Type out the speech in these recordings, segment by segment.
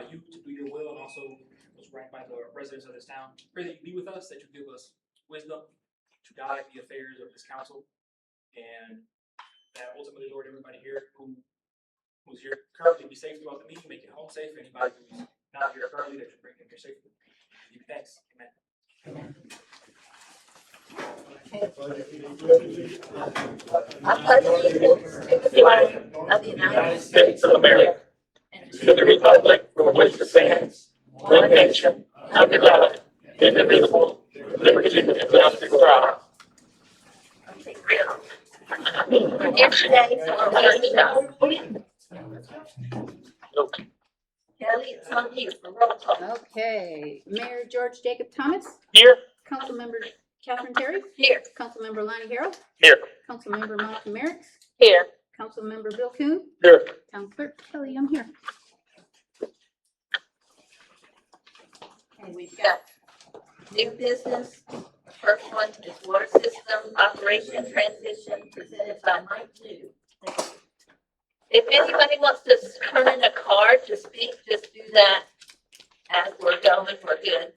by you to do your will, and also was right by the residents of this town. Pray that you be with us, that you give us wisdom to guide the affairs of this council, and that ultimately, Lord, everybody here who's here currently be safe throughout the meeting, make it home safe. Anybody who's not here currently, that you bring them here safely. Give you thanks. Amen. I pledge allegiance to the flag of the United States of America and to the republic for which it stands, one nation, under God, indivisible, with liberty and justice for all. We're here today for a workshop. Kelly, it's on you for roll call. Okay, Mayor George Jacob Thomas, Here. Councilmember Catherine Terry, Here. Councilmember Lonnie Harrell, Here. Councilmember Monica Merrick, Here. Councilmember Bill Coon, Here. Town Clerk Kelly, I'm here. Okay, we've got new business. First one is water system operation transition presented by Mike New. If anybody wants to turn in a card to speak, just do that as we're going. We're good.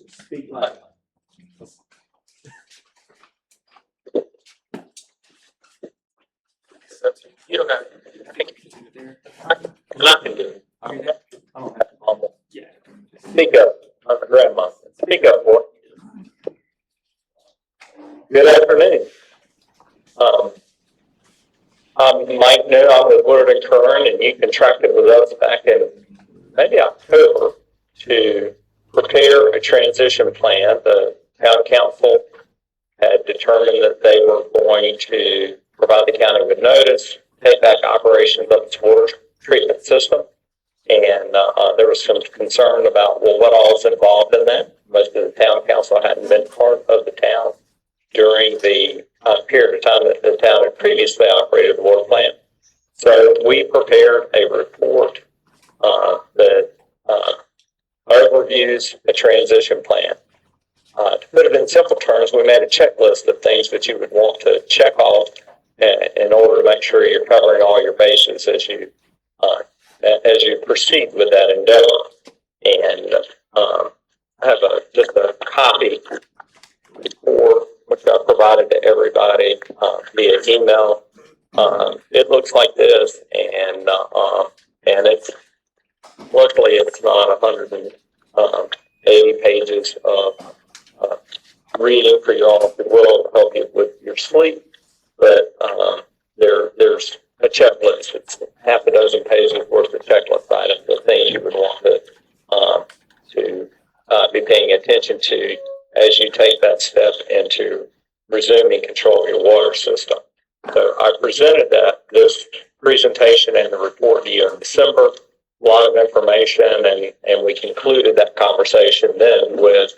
Speak loud. You don't have nothing to do. I don't have to mumble. Yeah. Speak up. I'm a grandma. Speak up, boy. Good afternoon. I'm Mike New. I'm with Woodard and Kern, and you contracted with us back in maybe October to prepare a transition plan. The town council had determined that they were going to provide the county with notice, take back operations of its water treatment system. And there was some concern about, well, what all is involved in that. Most of the town council hadn't been part of the town during the period of time that the town had previously operated the water plant. So we prepared a report that overviews a transition plan. To put it in simple terms, we made a checklist of things that you would want to check off in order to make sure you're covering all your bases as you proceed with that endeavor. And I have just a copy for which I provided to everybody via email. It looks like this, and it's luckily it's not 180 pages of reading for you all. It will help you with your sleep, but there's a checklist. It's half a dozen pages worth of checklist items, the things you would want to be paying attention to as you take that step into resuming control of your water system. So I presented this presentation and the report to you in December. A lot of information, and we concluded that conversation then with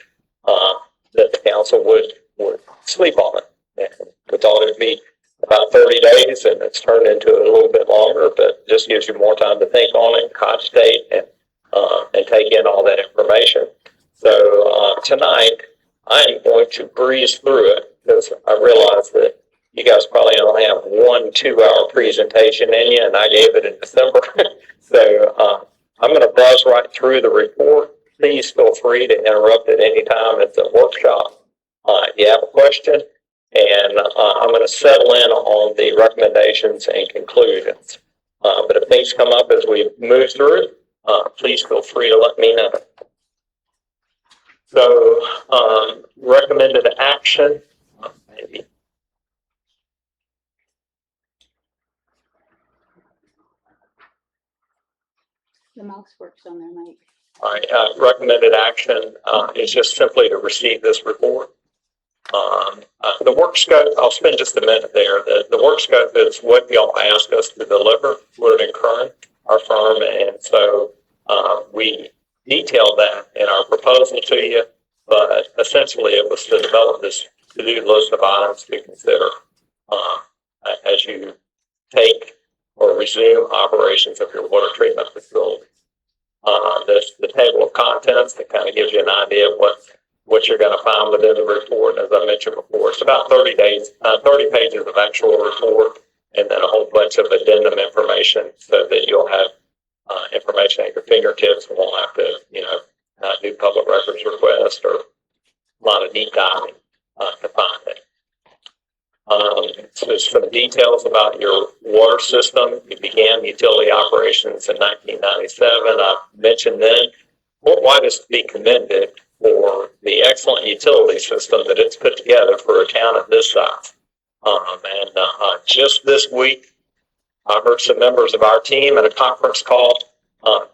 that the council would sleep on it. And we thought it'd be about 30 days, and it's turned into a little bit longer, but just gives you more time to think on it, cogitate, and take in all that information. So tonight, I'm going to breeze through it because I realize that you guys probably only have 1 2-hour presentation in you, and I gave it in December. So I'm going to buzz right through the report. Please feel free to interrupt at any time. It's a workshop. If you have a question, and I'm going to settle in on the recommendations and conclusions. But if things come up as we move through it, please feel free to let me know. So, recommended action, maybe. The mouse works on there, Mike. All right, recommended action is just simply to receive this report. The work scope, I'll spend just a minute there. The work scope is what y'all asked us to deliver, Woodard and Kern, our firm, and so we detailed that in our proposal to you, but essentially it was to develop this to-do list of items to consider as you take or resume operations of your water treatment facility. The table of contents that kind of gives you an idea of what's what you're going to find within the report. As I mentioned before, it's about 30 pages of actual report, and then a whole bunch of addendum information so that you'll have information at your fingertips and won't have to, do public records request or a lot of deep diving to find it. So some details about your water system. You began utility operations in 1997. I mentioned then Fort White is to be commended for the excellent utility system that it's put together for a town of this size. Just this week, I heard some members of our team at a conference call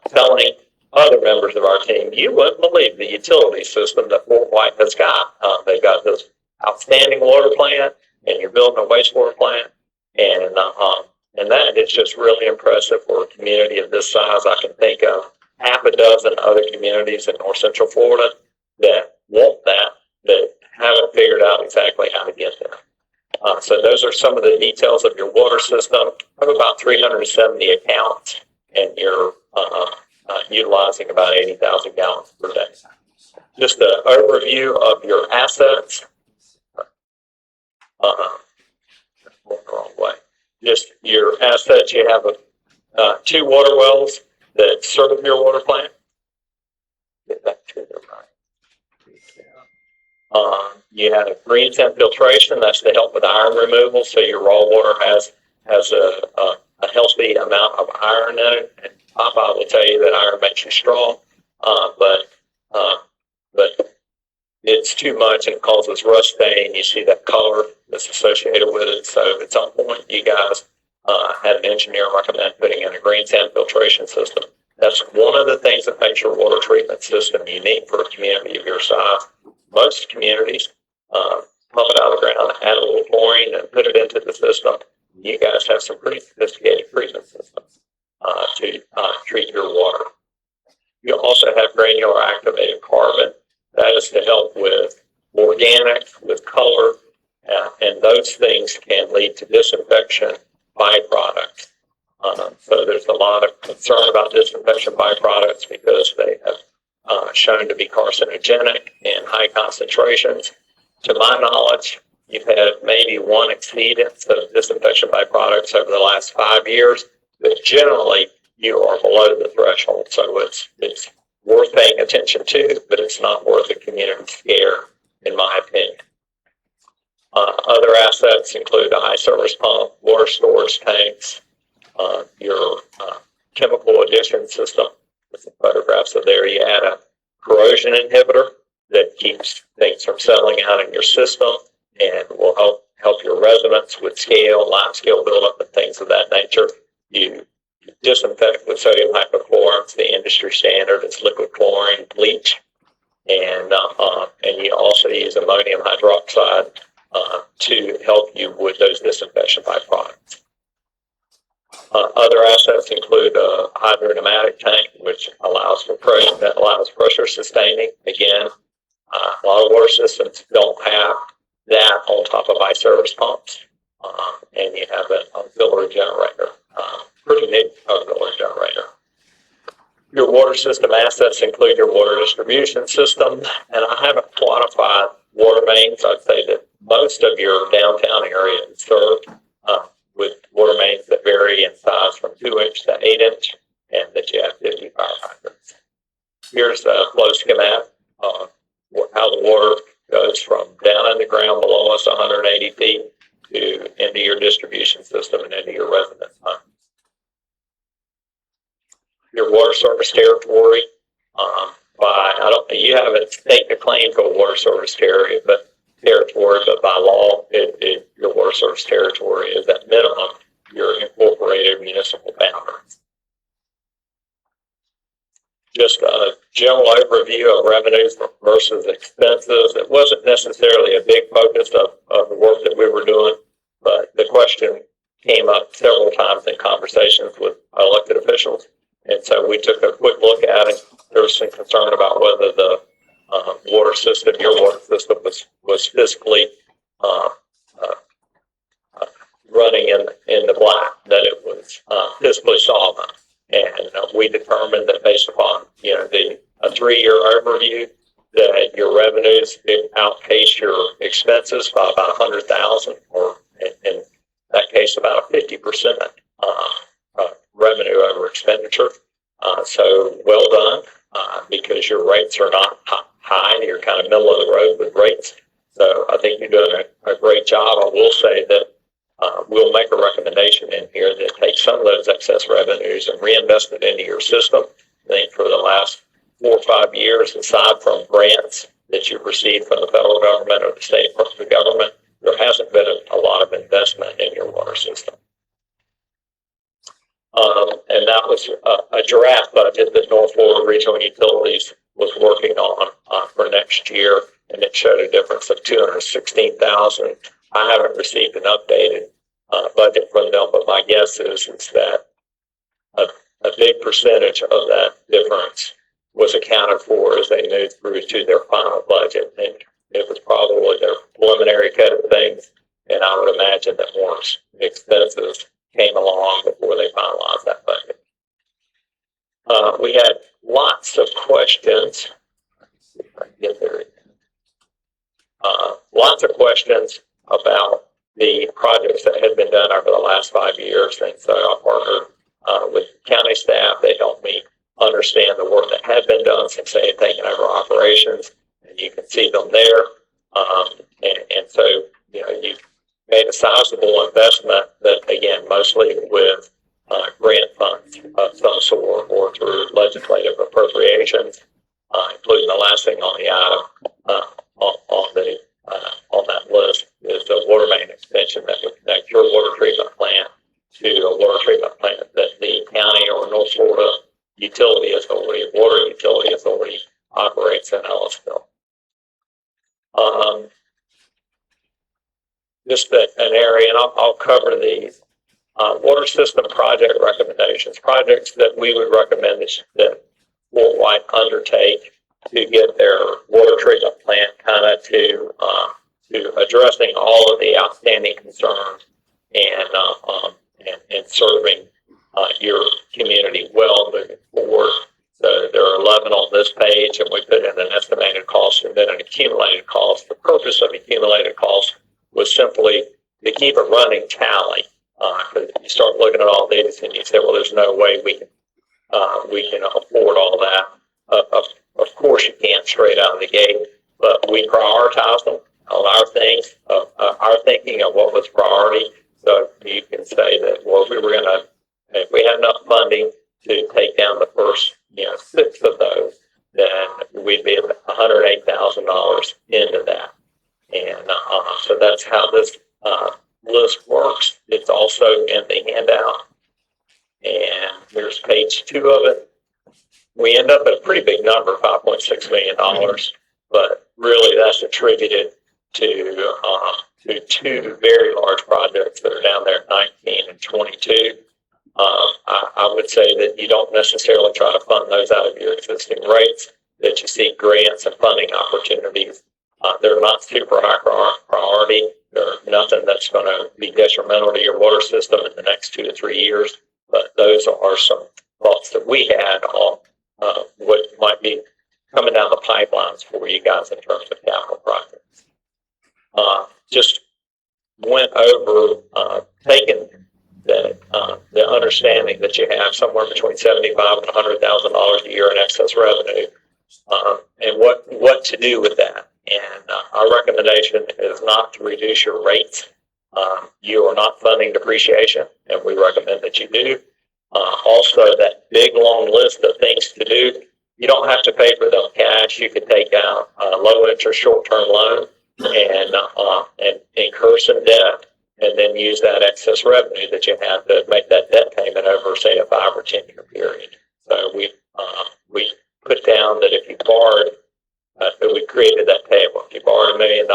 telling other members of our team, you wouldn't believe the utility system that Fort White has got. They've got this outstanding water plant, and you're building a wastewater plant, and that is just really impressive for a community of this size. I can think of half a dozen other communities in North Central Florida that want that haven't figured out exactly how to get there. So those are some of the details of your water system. You have about 370 accounts, and you're utilizing about 80,000 gallons per day. Just an overview of your assets. Went the wrong way. Just your assets. You have 2 water wells that serve your water plant. Get back to the right. You have green temp filtration. That's to help with iron removal. So your raw water has a healthy amount of iron in it. And Papa will tell you that iron makes you strong, but it's too much and it causes rust stain. You see that color that's associated with it. So at some point, you guys had an engineer recommend putting in a green sand filtration system. That's one of the things that makes your water treatment system unique for a community of your size. Most communities pump it out of the ground, add a little chlorine, and put it into the system. You guys have some pretty sophisticated treatment systems to treat your water. You also have granular activated carbon. That is to help with organics, with color, and those things can lead to disinfection byproducts. So there's a lot of concern about disinfection byproducts because they have shown to be carcinogenic in high concentrations. To my knowledge, you've had maybe one exceedance of disinfection byproducts over the last 5 years, but generally you are below the threshold. So it's worth paying attention to, but it's not worth a community scare, in my opinion. Other assets include a high service pump, water storage tanks, your chemical addition system. With the photographs of there, you add a corrosion inhibitor that keeps things from settling out in your system and will help your residents with lime scale buildup and things of that nature. You disinfect with sodium hypochlorite. It's the industry standard. It's liquid chlorine bleach, and you also use ammonium hydroxide to help you with those disinfection byproducts. Other assets include a hydropneumatic tank, which allows pressure sustaining. Again, a lot of water systems don't have that on top of high service pumps, and you have an auxiliary generator, pretty neat auxiliary generator. Your water system assets include your water distribution system, and I haven't quantified water mains. I'd say that most of your downtown area is served with water mains that vary in size from 2-inch to 8-inch, and that you have 50 fire hydrants. Here's a flow schematic of how the water goes from down in the ground below us 180 feet to into your distribution system and into your residence homes. Your water service territory, you haven't staked a claim to a water service territory, but by law, your water service territory is at minimum your incorporated municipal boundaries. Just a general overview of revenues versus expenses. It wasn't necessarily a big focus of the work that we were doing, but the question came up several times in conversations with elected officials. And so we took a quick look at it. There was some concern about whether the your water system was fiscally running in the black, that it was fiscally solvent. And we determined that based upon a 3-year overview, that your revenues outpace your expenses by about 100,000, or in that case, about a 50% revenue over expenditure. So well done, because your rates are not high, and you're kind of middle of the road with rates. So I think you're doing a great job. I will say that we'll make a recommendation in here that takes some of those excess revenues and reinvest it into your system. I think for the last 4 or 5 years, aside from grants that you've received from the federal government or the state government, there hasn't been a lot of investment in your water system. And that was a draft budget that North Florida Regional Utilities was working on for next year, and it showed a difference of $216,000. I haven't received an updated budget from them, but my guess is that a big percentage of that difference was accounted for as they moved through to their final budget. And it was probably their preliminary cut of things, and I would imagine that more expenses came along before they finalized that budget. We had lots of questions. Let's see if I can get there. Lots of questions about the projects that had been done over the last 5 years. And so I partnered with county staff. They helped me understand the work that had been done since they had taken over operations. And you can see them there. And so, you know, you made a sizable investment that, again, mostly with grant funds of some sort or through legislative appropriations, including the last thing on the item on that list is the water main extension that would connect your water treatment plant to a water treatment plant that the county or North Florida water utility authority operates in Ellisville. Just an area, and I'll cover these water system project recommendations, projects that we would recommend that Fort White undertake to get their water treatment plant kind of to addressing all of the outstanding concerns and serving your community well moving forward. So there are 11 on this page, and we put in an estimated cost and then an accumulated cost. The purpose of accumulated cost was simply to keep a running tally. Because you start looking at all these and you say, well, there's no way we can afford all that. Of course, you can't straight out of the gate, but we prioritize them on our things, our thinking of what was priority. So you can say that, well, if we had enough funding to take down the first, 6 of those, then we'd be $108,000 into that. And so that's how this list works. It's also in the handout. And here's page 2 of it. We end up at a pretty big number, $5.6 million, but really that's attributed to 2 very large projects that are down there at 19 and 22. I would say that you don't necessarily try to fund those out of your existing rates, that you seek grants and funding opportunities. They're not super high priority. They're nothing that's going to be detrimental to your water system in the next 2 to 3 years. But those are some thoughts that we had on what might be coming down the pipelines for you guys in terms of capital projects. Just went over taking the understanding that you have somewhere between $75,000 and $100,000 a year in excess revenue, and what to do with that. And our recommendation is not to reduce your rates. You are not funding depreciation, and we recommend that you do. Also, that big long list of things to do, you don't have to pay for them cash. You can take out a low interest short-term loan and incur some debt, and then use that excess revenue that you have to make that debt payment over, say, a 5 or 10 year period. So we put down that if you borrowed, we created that table. If you borrowed $1 million,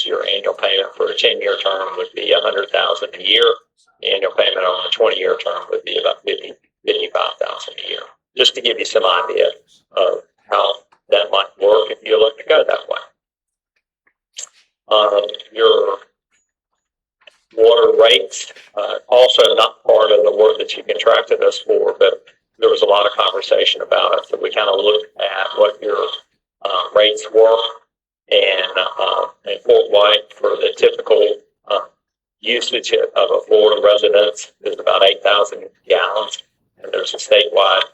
your annual payment for a 10-year term would be $100,000 a year. The annual payment on a 20-year term would be about $55,000 a year. Just to give you some idea of how that might work if you look to go that way. Your water rates, also not part of the work that you contracted us for, but there was a lot of conversation about it. So we kind of looked at what your rates were and Fort White for the typical usage of a Florida residence is about 8,000 gallons. And there's a statewide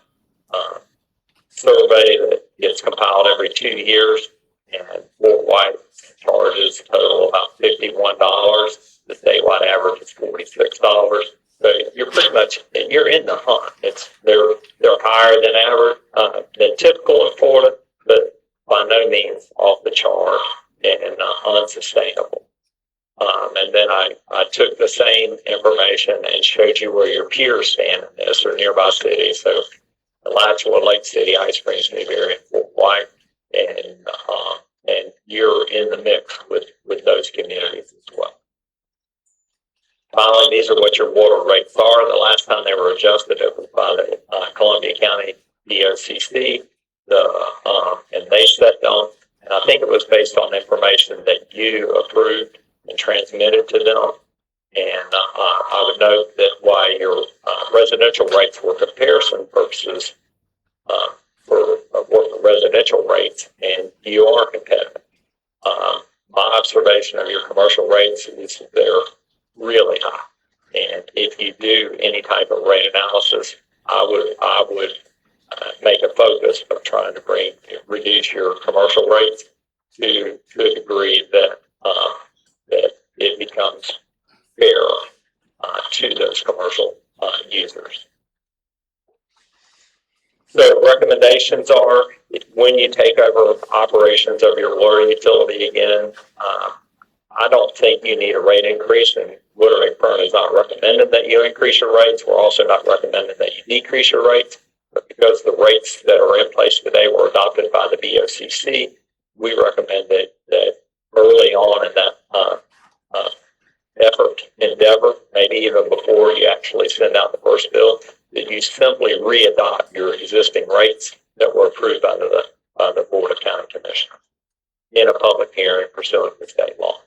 survey that gets compiled every 2 years, and Fort White charges a total of about $51. The statewide average is $46. So you're pretty much, you're in the hunt. They're higher than average, than typical in Florida, but by no means off the chart and unsustainable. And then I took the same information and showed you where your peers stand in this or nearby cities. So Alachua, Lake City, Ice Springs, Newberry, and Fort White, and you're in the mix with those communities as well. Finally, these are what your water rates are. The last time they were adjusted, it was by the Columbia County DOCC, and they set them, and I think it was based on information that you approved and transmitted to them. And I would note that while your residential rates for comparison purposes for residential rates, and you are competitive. My observation of your commercial rates is they're really high. And if you do any type of rate analysis, I would make a focus of trying to reduce your commercial rates to a degree that that it becomes fair to those commercial users. So recommendations are, when you take over operations of your water utility again, I don't think you need a rate increase, and Woodard McFerrin is not recommending that you increase your rates. We're also not recommending that you decrease your rates, but because the rates that are in place today were adopted by the BOCC, we recommend that early on in that endeavor, maybe even before you actually send out the first bill, that you simply readopt your existing rates that were approved by the Board of County Commissioners in a public hearing pursuant to state law.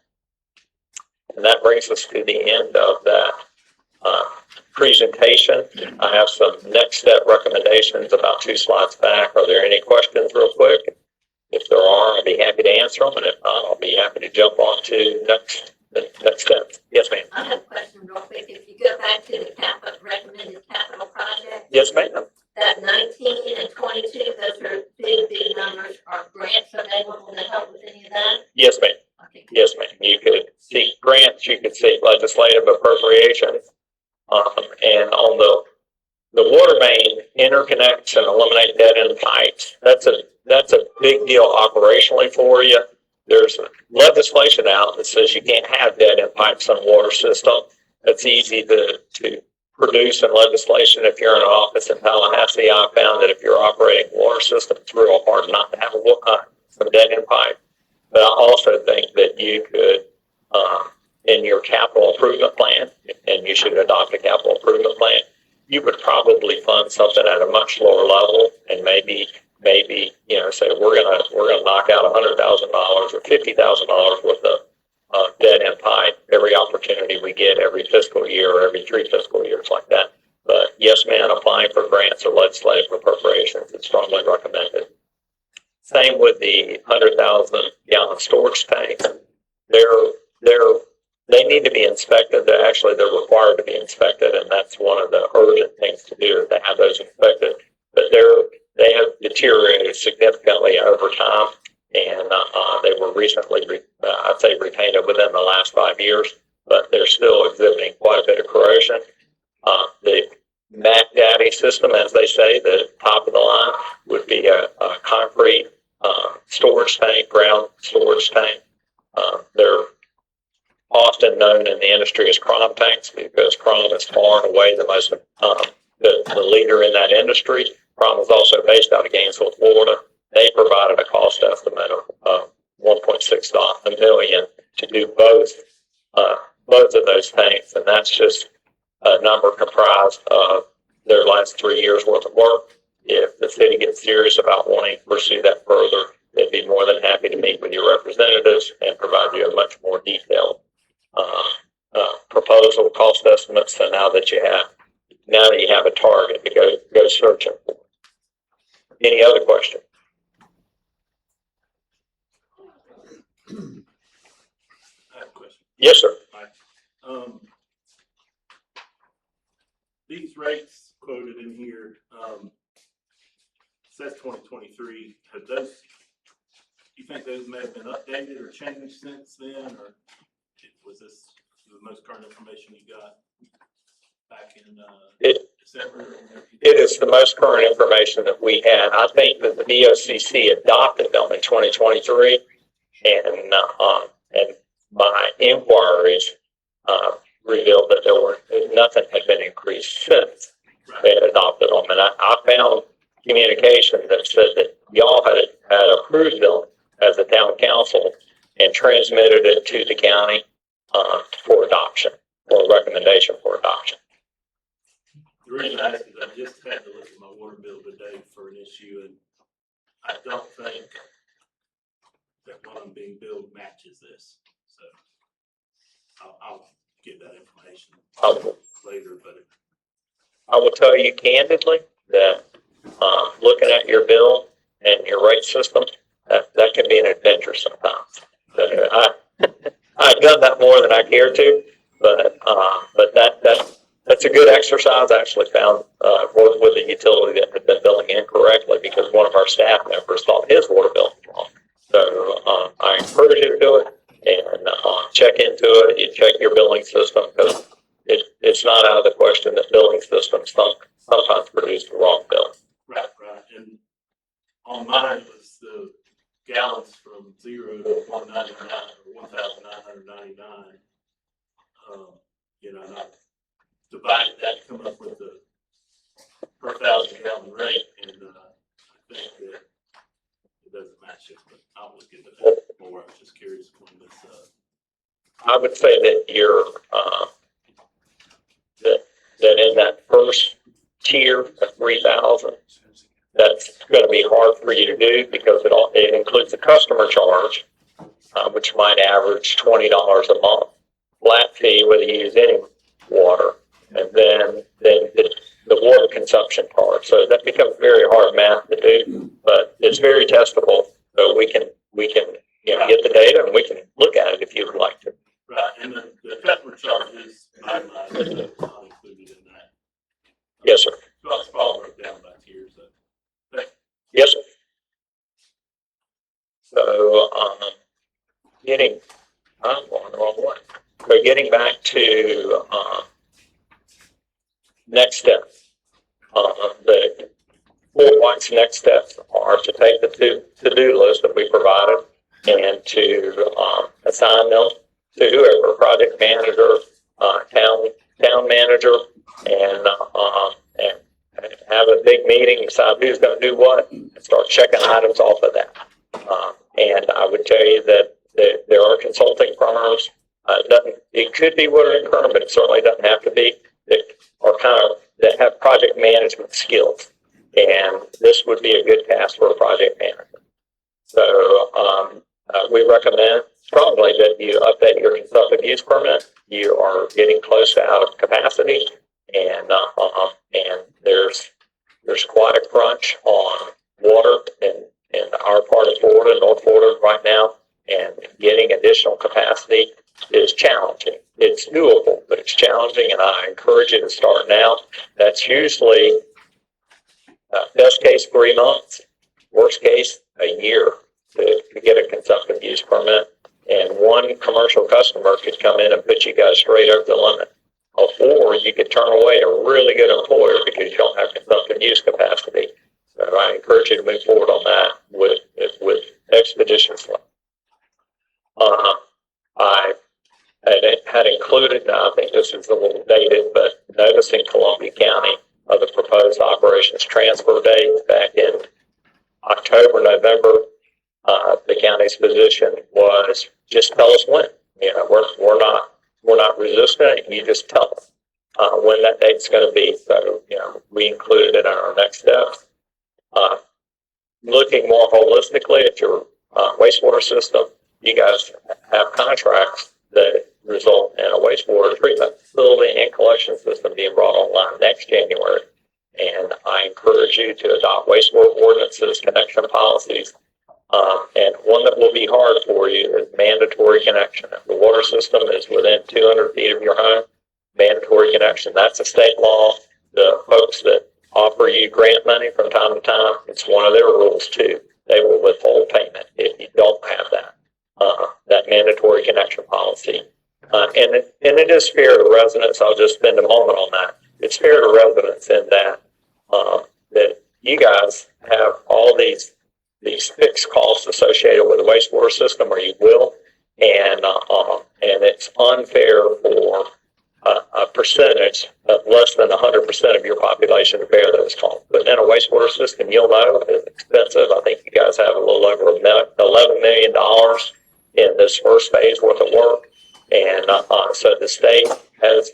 And that brings us to the end of that presentation. I have some next step recommendations about 2 slides back. Are there any questions real quick? If there are, I'll be happy to answer them, and if not, I'll be happy to jump on to the next steps. Yes, ma'am. I have a question real quick. If you go back to the recommended capital project, Yes, ma'am. that 19 and 22, those are big numbers. Are grants available to help with any of that? Yes, ma'am. Okay. Yes, ma'am. You could seek grants, you could seek legislative appropriations, and on the water main interconnects and eliminate dead end pipes. That's a big deal operationally for you. There's legislation out that says you can't have dead end pipes on a water system. It's easy to produce in legislation. If you're in an office in Tallahassee, I found that if you're operating a water system, it's real hard not to have a dead end pipe. But I also think that you could, in your capital improvement plan, and you should adopt a capital improvement plan, you would probably fund something at a much lower level, and maybe say we're gonna knock out $100,000 or $50,000 worth of dead end pipe every opportunity we get, every fiscal year or every 3 fiscal years like that. But yes, ma'am, applying for grants or legislative appropriations is strongly recommended. Same with the 100,000 gallon storage tanks. They need to be inspected. They're required to be inspected, and that's one of the urgent things to do, is to have those inspected. But they have deteriorated significantly over time, and they were recently, I'd say, repainted within the last 5 years, but they're still exhibiting quite a bit of corrosion. The Mac Daddy system, as they say, the top of the line, would be a concrete storage tank, ground storage tank. They're often known in the industry as Crom tanks, because Crom is far and away the most the leader in that industry. Crom is also based out of Gainesville, Florida. They provided a cost estimate of $1.6 million to do both of those tanks, and that's just a number comprised of their last 3 years worth of work. If the city gets serious about wanting to pursue that further, they'd be more than happy to meet with your representatives and provide you a much more detailed proposal, cost estimates. So now that you have a target to go searching for. Any other question? Yes, sir. These rates quoted in here, says 2023, have those, you think those may have been updated or changed since then, or was this the most current information you got back in, December? It is the most current information that we had. I think that the BOCC adopted them in 2023, and my inquiries revealed that nothing had been increased since they had adopted them. And I found communication that said that y'all had approved them as a town council and transmitted it to the county for adoption, or recommendation for adoption. The reason I ask is I just had to look at my water bill today for an issue, and I don't think that what I'm being billed matches this. So I'll get that information later, but I will tell you candidly that looking at your bill and your rate system, that can be an adventure sometimes. I've done that more than I care to, but that's a good exercise. I actually found working with a utility that had been billing incorrectly because one of our staff members thought his water bill was wrong. So I encourage you to do it and check into it. You check your billing system because it's not out of the question that billing systems sometimes produce the wrong bill. right. And on mine it was the gallons from 0 to 199 or 1,999. And I divided that to come up with the per 1,000 gallon rate, and I think that it doesn't match it, but I'll look into that more. I was just curious when this. I would say that you're that in that first tier of 3,000, that's going to be hard for you to do because it includes the customer charge, which might average $20 a month, flat fee whether you use any water, and then the water consumption part. So that becomes very hard math to do, but it's very testable. So we can get the data and we can look at it if you would like to. Right, and the customer charge is not included in that. Yes, sir. So I'll follow it down back here. So Yes, sir. So, I'm going the wrong way. So getting back to, next steps. The Fort White's next steps are to take the to-do list that we provided and to, assign them to whoever, project manager, town manager, and have a big meeting, decide who's going to do what, and start checking items off of that. And I would tell you that there are consulting firms. It could be Woodard and Kern, but it certainly doesn't have to be. That have project management skills, and this would be a good task for a project manager. So we recommend strongly that you update your consumptive use permit. You are getting close to out of capacity, and there's quite a crunch on water in our part of Florida, North Florida right now, and getting additional capacity is challenging. It's doable, but it's challenging, and I encourage you to start now. That's usually best case 3 months, worst case a year to get a consumptive use permit. And one commercial customer could come in and put you guys straight over the limit. Or you could turn away a really good employer because you don't have consumptive use capacity. So I encourage you to move forward on that with expeditiously. I had included, now I think this is a little dated, but notice in Columbia County of the proposed operations transfer date back in October, November. The county's position was just tell us when. We're not resistant. You just tell us when that date's going to be. So we included it in our next steps. Looking more holistically at your wastewater system, you guys have contracts that result in a wastewater treatment facility and collection system being brought online next January. And I encourage you to adopt wastewater ordinances, connection policies, And one that will be hard for you is mandatory connection. If the water system is within 200 feet of your home, mandatory connection. That's a state law. The folks that offer you grant money from time to time, it's one of their rules too. They will withhold payment if you don't have that mandatory connection policy. And it is fair to residents. I'll just spend a moment on that. It's fair to residents in that that you guys have all these fixed costs associated with the wastewater system, or you will, and it's unfair for a percentage of less than 100% of your population to bear those costs. But in a wastewater system, you'll know it's expensive. I think you guys have a little over $11 million in this first phase worth of work. And so the state has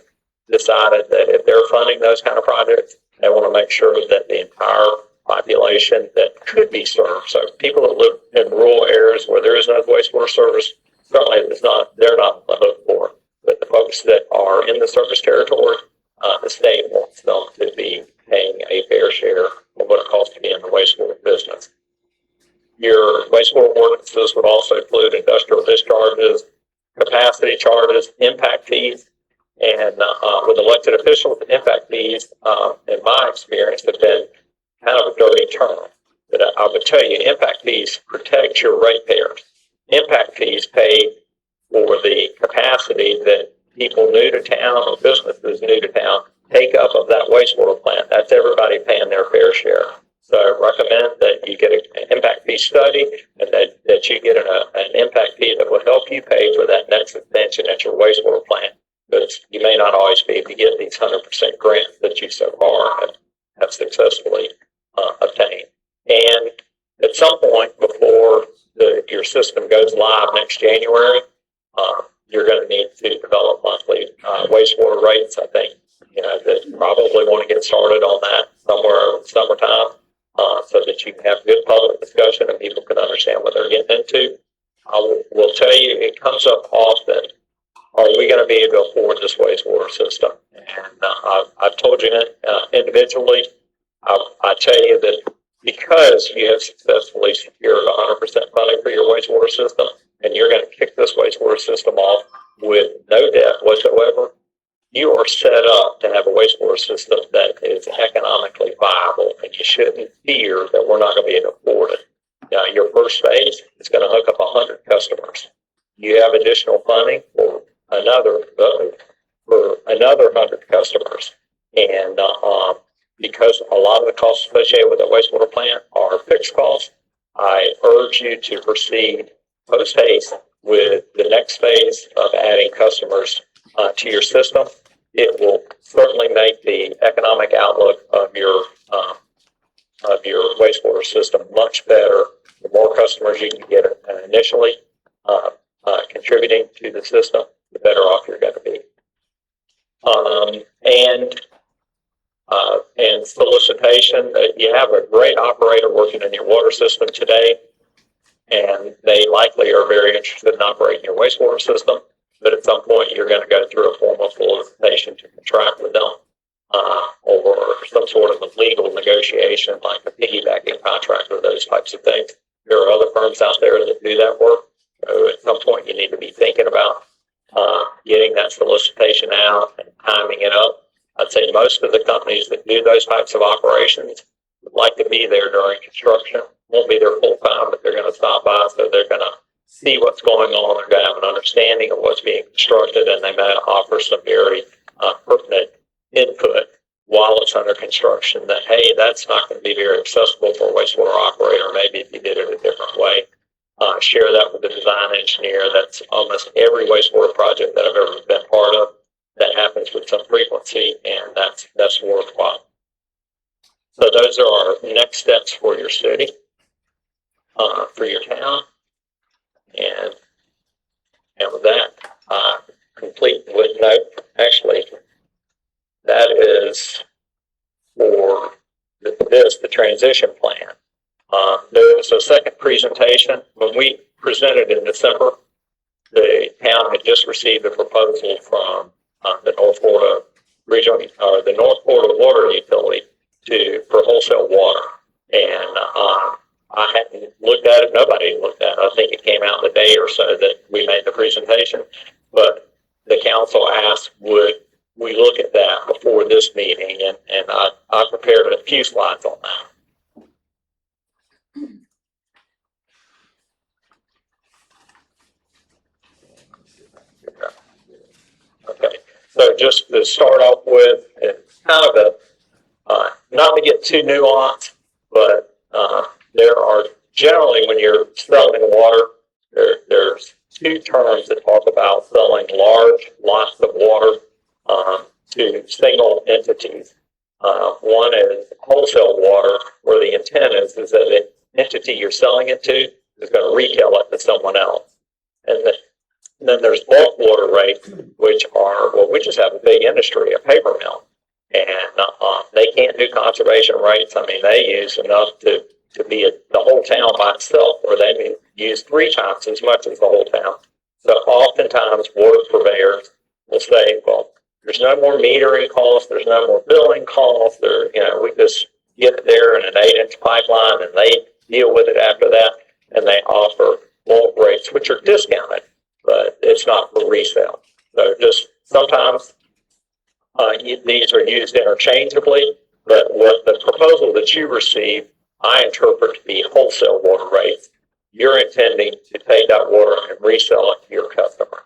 decided that if they're funding those kind of projects, they want to make sure that the entire population that could be served. So people that live in rural areas where there is no wastewater service, certainly they're not on the hook for it. But the folks that are in the service territory, the state wants them to be paying a fair share of what it costs to be in the wastewater business. Your wastewater ordinances would also include industrial discharges, capacity charges, impact fees, and with elected officials, impact fees, in my experience, have been kind of a dirty term. But I would tell you, impact fees protect your ratepayers. Impact fees pay for the capacity that people new to town or businesses new to town take up of that wastewater plant. That's everybody paying their fair share. So I recommend that you get an impact fee study and that you get an impact fee that will help you pay for that next expansion at your wastewater plant. Because you may not always be able to get these 100% grants that you so far have successfully obtained. And at some point before your system goes live next January, you're going to need to develop monthly wastewater rates. I think that you probably want to get started on that somewhere in the summertime, so that you can have good public discussion and people can understand what they're getting into. I will tell you, it comes up often. Are we going to be able to afford this wastewater system? And I've told you individually. I tell you that because you have successfully secured 100% funding for your wastewater system, and you're going to kick this wastewater system off with no debt whatsoever, you are set up to have a wastewater system that is economically viable, and you shouldn't fear that we're not going to be able to afford it. Now, your first phase is going to hook up 100 customers. You have additional funding for another 100 customers, and because a lot of the costs associated with the wastewater plant are fixed costs, I urge you to proceed post haste with the next phase of adding customers to your system. It will certainly make the economic outlook of your wastewater system much better. The more customers you can get initially contributing to the system, the better off you're going to be. And solicitation, you have a great operator working in your water system today, and they likely are very interested in operating your wastewater system. But at some point, you're going to go through a formal solicitation to contract with them, or some sort of a legal negotiation, like a piggybacking contract or those types of things. There are other firms out there that do that work. So at some point, you need to be thinking about getting that solicitation out and timing it up. I'd say most of the companies that do those types of operations would like to be there during construction. Won't be there full time, but they're going to stop by, so they're going to see what's going on. They're going to have an understanding of what's being constructed, and they may offer some very pertinent input while it's under construction that, hey, that's not going to be very accessible for a wastewater operator. Maybe if you did it a different way. Share that with the design engineer. That's almost every wastewater project that I've ever been part of. That happens with some frequency, and that's worthwhile. So those are our next steps for your city, for your town, and with that, complete with note. Actually, that is for the transition plan. There was a second presentation when we presented in December. The town had just received a proposal from the North Florida Regional or the North Florida Water Utility for wholesale water, and I hadn't looked at it, nobody had looked at it. I think it came out the day or so that we made the presentation. But the council asked, would we look at that before this meeting? And I prepared a few slides on that. Okay, so just to start off with, it's kind of not to get too nuanced, but there are generally, when you're selling water, there's two terms that talk about selling large lots of water to single entities. One is wholesale water, where the intent is that the entity you're selling it to is going to retail it to someone else. And then there's bulk water rates, which are, well, we just have a big industry, a paper mill. And they can't do conservation rates. I mean, they use enough to be the whole town by itself, or they may use 3 times as much as the whole town. So oftentimes water purveyors will say, well, there's no more metering costs, there's no more billing costs, we just get it there in an 8-inch pipeline and they deal with it after that. And they offer bulk rates, which are discounted, but it's not for resale. So just sometimes these are used interchangeably, but what the proposal that you received, I interpret to be wholesale water rates. You're intending to take that water and resell it to your customer.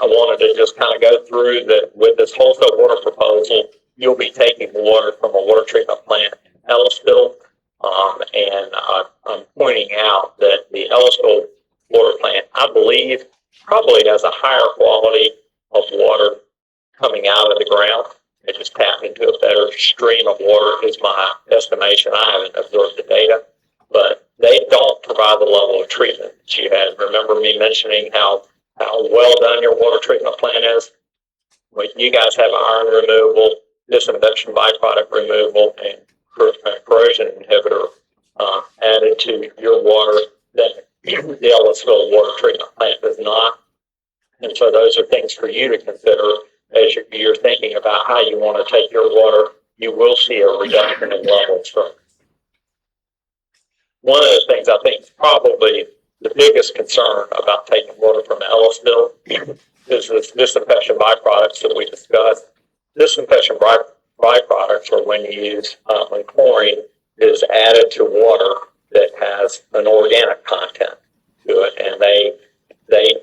I wanted to just kind of go through that with this wholesale water proposal. You'll be taking water from a water treatment plant in Ellisville, and I'm pointing out that the Ellisville water plant, I believe, probably has a higher quality of water coming out of the ground. It just tapped into a better stream of water is my estimation. I haven't observed the data, but they don't provide the level of treatment that you had. Remember me mentioning how well done your water treatment plant is? Well, you guys have iron removal, disinfection byproduct removal, and corrosion inhibitor added to your water that the Ellisville water treatment plant does not. And so those are things for you to consider as you're thinking about how you want to take your water. You will see a reduction in levels from. One of the things I think is probably the biggest concern about taking water from Ellisville is this disinfection byproducts that we discussed. Disinfection byproducts are when you use when chlorine is added to water that has an organic content to it, and they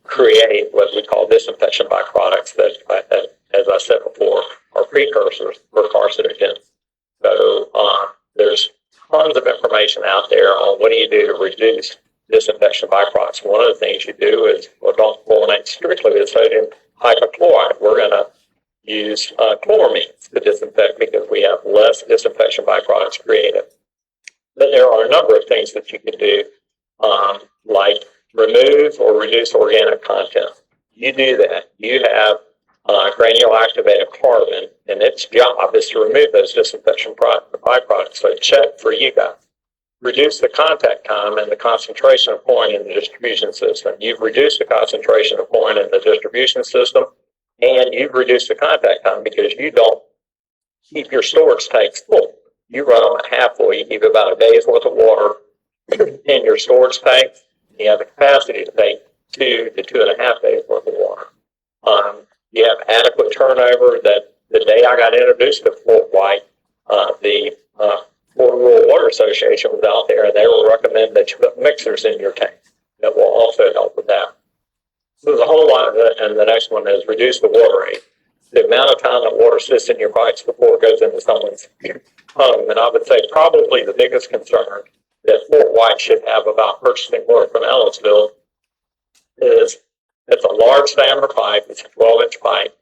create what we call disinfection byproducts that, as I said before, are precursors for carcinogens. So there's tons of information out there on what do you do to reduce disinfection byproducts. One of the things you do is, well, don't chlorinate strictly with sodium hypochlorite. We're going to use chloramines to disinfect because we have less disinfection byproducts created. But there are a number of things that you can do, like remove or reduce organic content. You do that. You have granule activated carbon, and its job is to remove those disinfection byproducts. So check for you guys. Reduce the contact time and the concentration of chlorine in the distribution system. You've reduced the concentration of chlorine in the distribution system, and you've reduced the contact time because you don't keep your storage tanks full. You run them at half full. You keep about a day's worth of water in your storage tanks. You have the capacity to take 2 to 2.5 days worth of water. You have adequate turnover. That the day I got introduced to Fort White, the Florida Rural Water Association was out there, and they will recommend that you put mixers in your tank. That will also help with that. So there's a whole lot of that, and the next one is reduce the water rate. The amount of time that water sits in your pipes before it goes into someone's home. And I would say probably the biggest concern that Fort White should have about purchasing water from Ellisville is it's a large diameter pipe. It's a 12-inch pipe,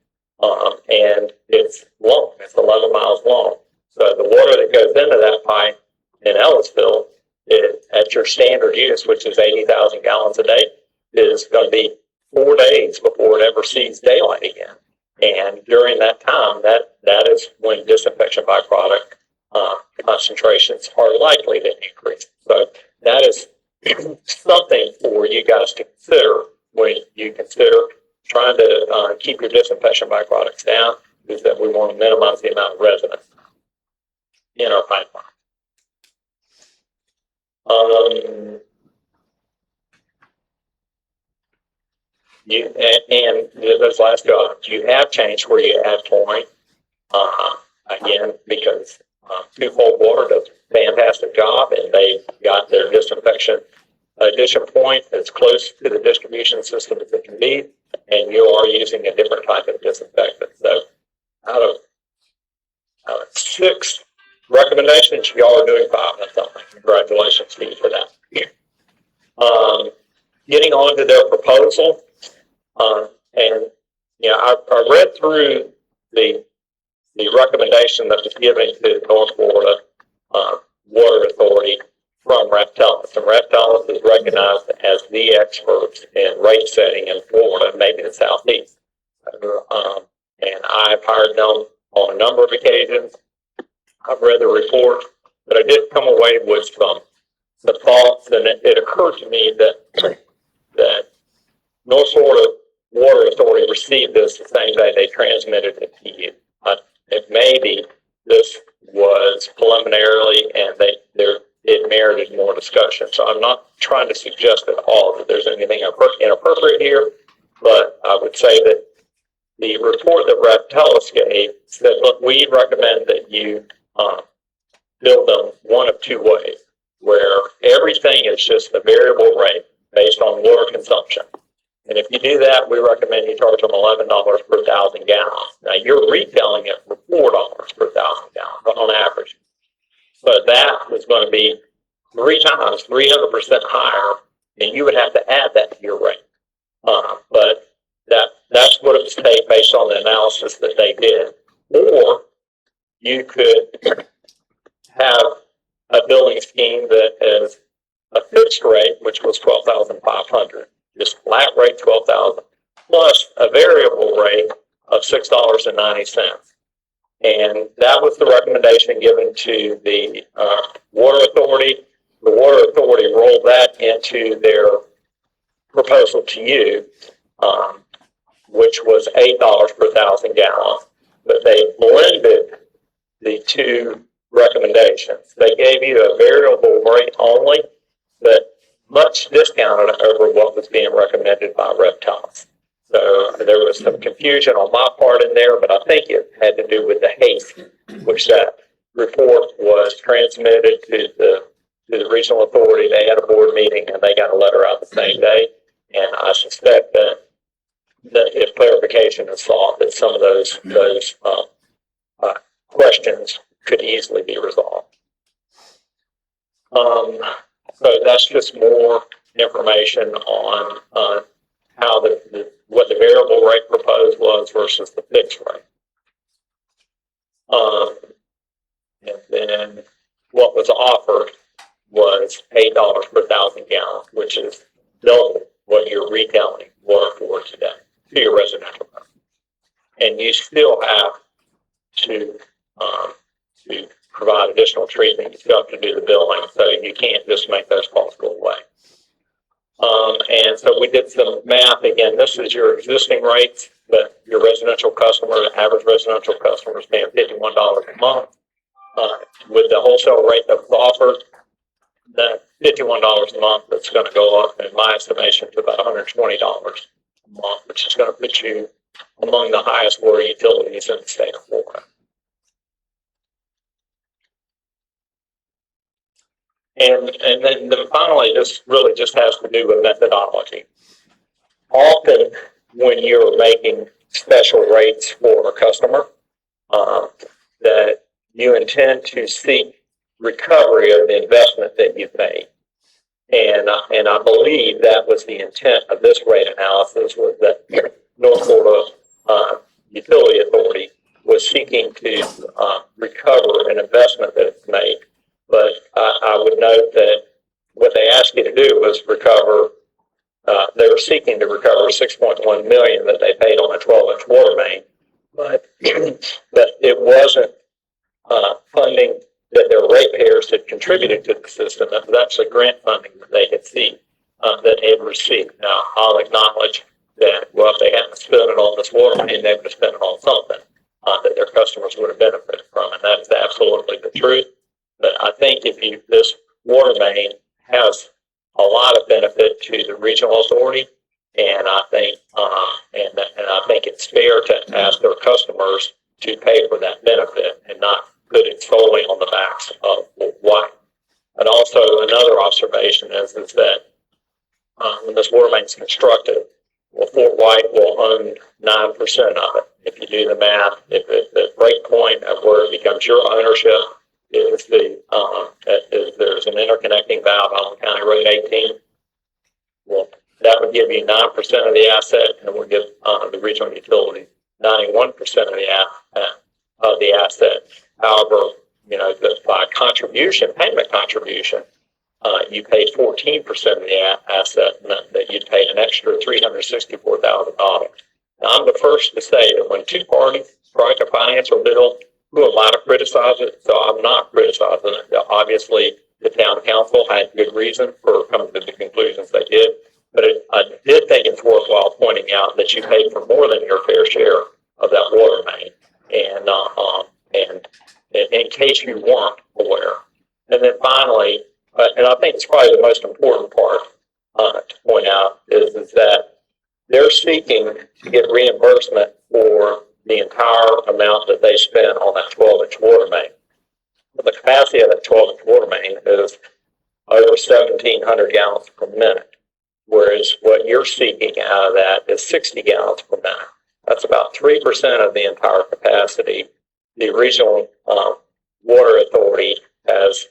and it's long. It's 11 miles long. So the water that goes into that pipe in Ellisville, at your standard use, which is 80,000 gallons a day, is going to be 4 days before it ever sees daylight again. And during that time, that is when disinfection byproduct concentrations are likely to increase. So that is something for you guys to consider when you consider trying to keep your disinfection byproducts down, is that we want to minimize the amount of residents. in our pipeline. Um, and this last job, you have changed where you add flooring. Again, because Twofold Water does a fantastic job, and they got their disinfection addition point as close to the distribution system as it can be, and you are using a different type of disinfectant. So out of 6 recommendations, y'all are doing 5 or something. Congratulations to you for that. Getting on to their proposal, and I read through the recommendation that was given to North Florida Water Authority from Raftellus. And Raftellus is recognized as the experts in rate setting in Florida, maybe the Southeast. And I've hired them on a number of occasions. I've read the report, but I did come away with some thoughts, and it occurred to me that North Florida Water Authority received this the same day they transmitted it to you. If maybe this was preliminarily and it merited more discussion. So I'm not trying to suggest at all that there's anything inappropriate here, but I would say that the report that Raftellus gave said, look, we recommend that you build them one of 2 ways, where everything is just a variable rate based on water consumption. And if you do that, we recommend you charge them $11 per 1,000 gallons. Now, you're retailing it for $4 per 1,000 gallons on average. But that was going to be 3 times, 300% higher, and you would have to add that to your rate. But that's what it was taken based on the analysis that they did. Or you could have a billing scheme that is a fixed rate, which was $12,500. Just flat rate 12,000 plus a variable rate of $6.90. And that was the recommendation given to the Water Authority. The Water Authority rolled that into their proposal to you, which was $8 per 1,000 gallons. But they blended the 2 recommendations. They gave you a variable rate only, but much discounted over what was being recommended by Raftellus. So there was some confusion on my part in there, but I think it had to do with the haste, which that report was transmitted to the regional authority. They had a board meeting and they got a letter out the same day. And I suspect that if clarification is sought, that some of those questions could easily be resolved. So that's just more information on how what the variable rate proposed was versus the fixed rate. And then what was offered was $8 per 1,000 gallons, which is double what you're retailing water for today to your residential customer. And you still have to provide additional treatment. You still have to do the billing, so you can't just make those costs go away. And so we did some math. Again, this is your existing rates, but your residential customer, the average residential customer is paying $51 a month. With the wholesale rate that was offered, that $51 a month, that's going to go up, in my estimation, to about $120 a month, which is going to put you among the highest water utilities in the state of Florida. And then finally, this really just has to do with methodology. Often, when you're making special rates for a customer, that you intend to seek recovery of the investment that you've made. And I believe that was the intent of this rate analysis, was that North Florida Utility Authority was seeking to recover an investment that it's made. But I would note that what they asked you to do was recover, they were seeking to recover $6.1 million that they paid on a 12-inch water main, but it wasn't funding that their ratepayers had contributed to the system. That was actually grant funding that they had seen, that they had received. Now, I'll acknowledge that, well, if they hadn't spent it on this water main, they would have spent it on something. that their customers would have benefited from, and that is absolutely the truth. But I think this water main has a lot of benefit to the regional authority, and I think, and I think it's fair to ask their customers to pay for that benefit and not put it solely on the backs of Fort White. And also another observation is that when this water main is constructed, well, Fort White will own 9% of it. If you do the math, if the break point of where it becomes your ownership is there's an interconnecting valve on County Road 18, well, that would give you 9% of the asset, and it would give the regional utility 91% of the asset. However, by payment contribution, you paid 14% of the asset, and that you'd paid an extra $364,000. Now, I'm the first to say that when two parties strike a financial deal, who am I to criticize it? So I'm not criticizing it. Obviously, the town council had good reason for coming to the conclusions they did, but I did think it's worthwhile pointing out that you paid for more than your fair share of that water main, and in case you weren't aware. And then finally, and I think it's probably the most important part to point out is that they're seeking to get reimbursement for the entire amount that they spent on that 12-inch water main. But the capacity of that 12-inch water main is over 1,700 gallons per minute, whereas what you're seeking out of that is 60 gallons per minute. That's about 3% of the entire capacity. The regional water authority has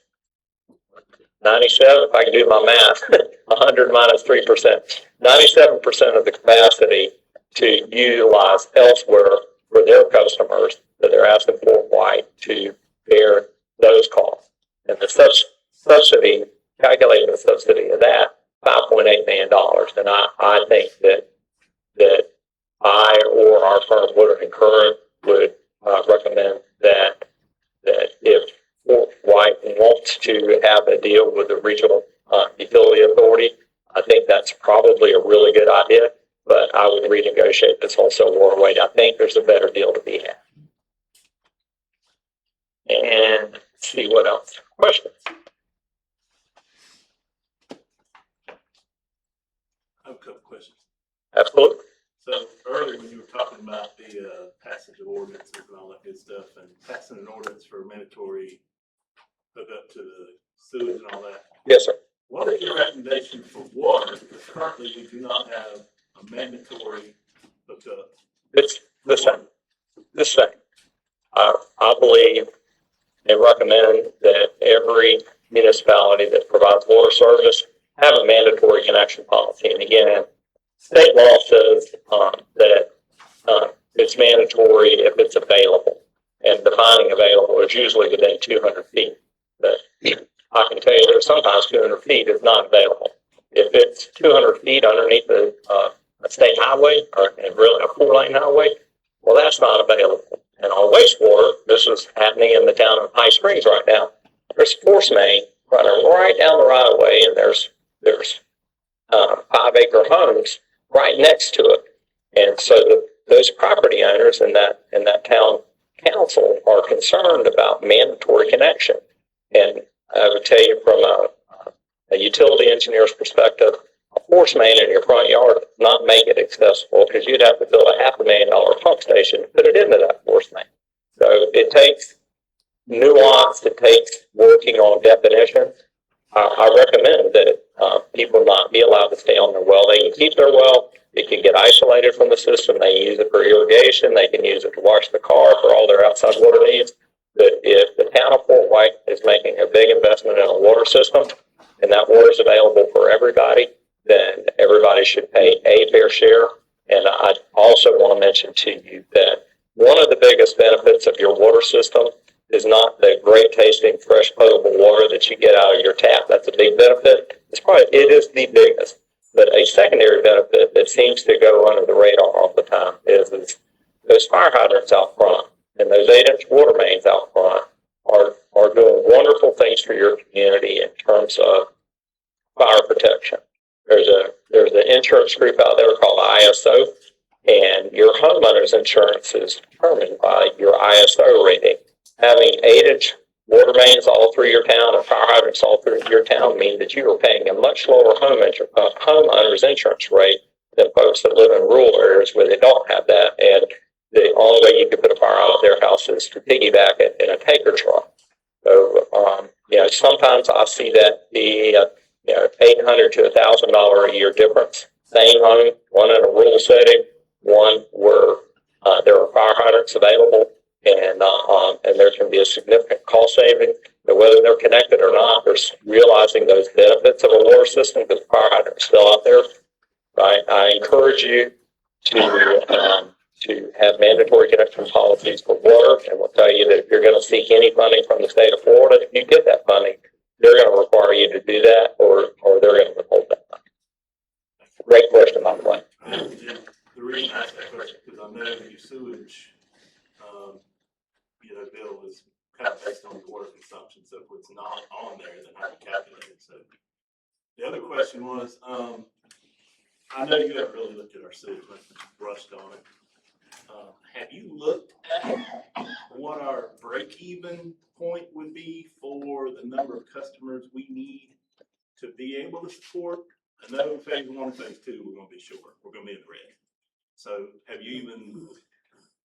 97, if I can do my math, 100 minus 3%, 97% of the capacity to utilize elsewhere for their customers that they're asking Fort White to bear those costs. And the subsidy, calculating the subsidy of that, $5.8 million. And I think that I or our firm Woodard and Curran would recommend that if Fort White wants to have a deal with the regional utility authority, I think that's probably a really good idea, but I would renegotiate this wholesale water rate. I think there's a better deal to be had. And let's see what else. Questions? I have a couple questions. Absolutely. So earlier when you were talking about the passage of ordinances and all that good stuff, and passing an ordinance for mandatory hook up to the sewage and all that, Yes, sir. what is your recommendation for water? Because currently we do not have a mandatory hookup. It's the same. The same. I believe and recommend that every municipality that provides water service have a mandatory connection policy. And again, state law says that it's mandatory if it's available, and defining available is usually within 200 feet. But I can tell you there's sometimes 200 feet is not available. If it's 200 feet underneath a state highway or really a 4-lane highway, well, that's not available. And on wastewater, this is happening in the town of High Springs right now. There's a force main running right down the right of way, and there's 5-acre homes right next to it. And so those property owners in that town council are concerned about mandatory connection. And I would tell you from a utility engineer's perspective, a force main in your front yard does not make it accessible because you'd have to build a $500,000 pump station to put it into that force main. So it takes nuance, it takes working on definitions. I recommend that people not be allowed to stay on their well. They can keep their well. It can get isolated from the system. They can use it for irrigation. They can use it to wash the car for all their outside water needs. But if the town of Fort White is making a big investment in a water system and that water is available for everybody, then everybody should pay a fair share. And I also want to mention to you that one of the biggest benefits of your water system is not the great tasting fresh potable water that you get out of your tap. That's a big benefit. It is the biggest. But a secondary benefit that seems to go under the radar all the time is those fire hydrants out front and those 8-inch water mains out front are doing wonderful things for your community in terms of fire protection. There's an insurance group out there called ISO, and your homeowner's insurance is determined by your ISO rating. Having 8-inch water mains all through your town and fire hydrants all through your town mean that you are paying a much lower homeowner's insurance rate than folks that live in rural areas where they don't have that. And the only way you can put a fire out at their house is to piggyback it in a tanker truck. So, sometimes I see that be, $800 to $1,000 a year difference. Same home, one in a rural setting, one where there are fire hydrants available, and there can be a significant cost saving. But whether they're connected or not, they're realizing those benefits of a water system because the fire hydrant is still out there. Right? I encourage you to have mandatory connection policies for water, and will tell you that if you're going to seek any funding from the state of Florida, if you get that funding, they're going to require you to do that, or they're going to withhold that funding. Great question, by the way. And the reason I asked that question, because I know your sewage, bill is kind of based on the water consumption, so if it's not on there, then how do you calculate it? So the other question was, I know you haven't really looked at our sewage, but you brushed on it. Have you looked at what our break-even point would be for the number of customers we need to be able to support? I know in phase 1, phase 2, we're going to be short. We're going to be in the red. So have you even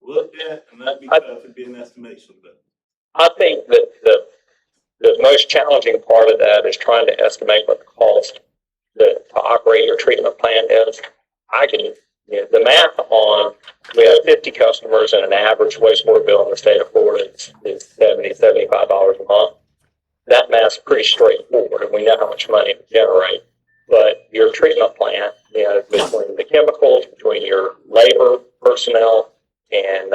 looked at, and that'd be tough, it'd be an estimation, but. I think that the most challenging part of that is trying to estimate what the cost to operate your treatment plant is. The math on, we have 50 customers and an average wastewater bill in the state of Florida is $70, $75 a month. That math's pretty straightforward, and we know how much money to generate. But your treatment plant, between the chemicals, between your labor, personnel, and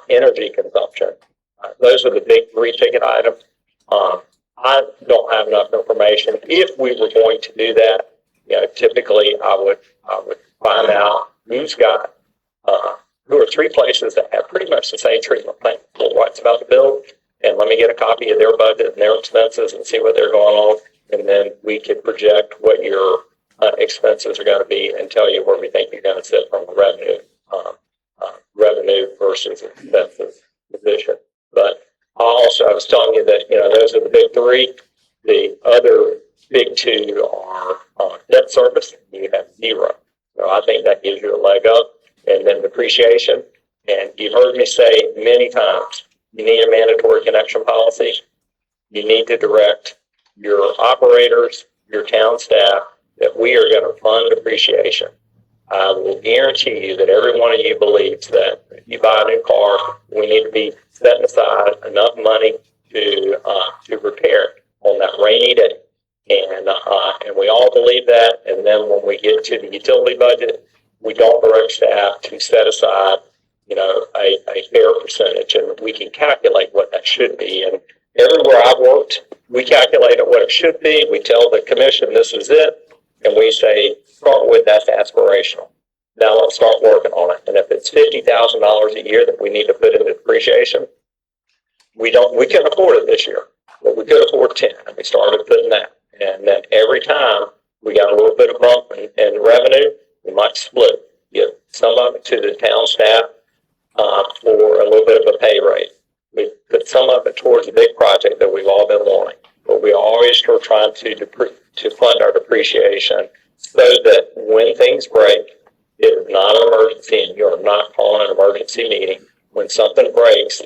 energy consumption, those are the big 3-ticket items. I don't have enough information. If we were going to do that, typically I would find out who's got, who are 3 places that have pretty much the same treatment plant what's about to build, and let me get a copy of their budget and their expenses and see what they're going on, and then we could project what your expenses are going to be and tell you where we think you're going to sit from a revenue versus expenses position. But I was telling you that, those are the big 3. The other big 2 are debt service. You have 0. So I think that gives you a leg up. And then depreciation. And you've heard me say many times, you need a mandatory connection policy. You need to direct your operators, your town staff, that we are going to fund depreciation. I will guarantee you that every one of you believes that if you buy a new car, we need to be setting aside enough money to repair it on that rainy day. And we all believe that. And then when we get to the utility budget, we don't direct staff to set aside, a fair percentage, and we can calculate what that should be. And everywhere I've worked, we calculate what it should be. We tell the commission this is it, and we say start with that's aspirational. Now let's start working on it. And if it's $50,000 a year that we need to put into depreciation, we couldn't afford it this year, but we could afford 10, and we started putting that. And then every time we got a little bit of bump in revenue, we might split, give some of it to the town staff for a little bit of a pay raise. We put some of it towards a big project that we've all been wanting, but we always are trying to fund our depreciation so that when things break, it is not an emergency and you're not calling an emergency meeting. When something breaks,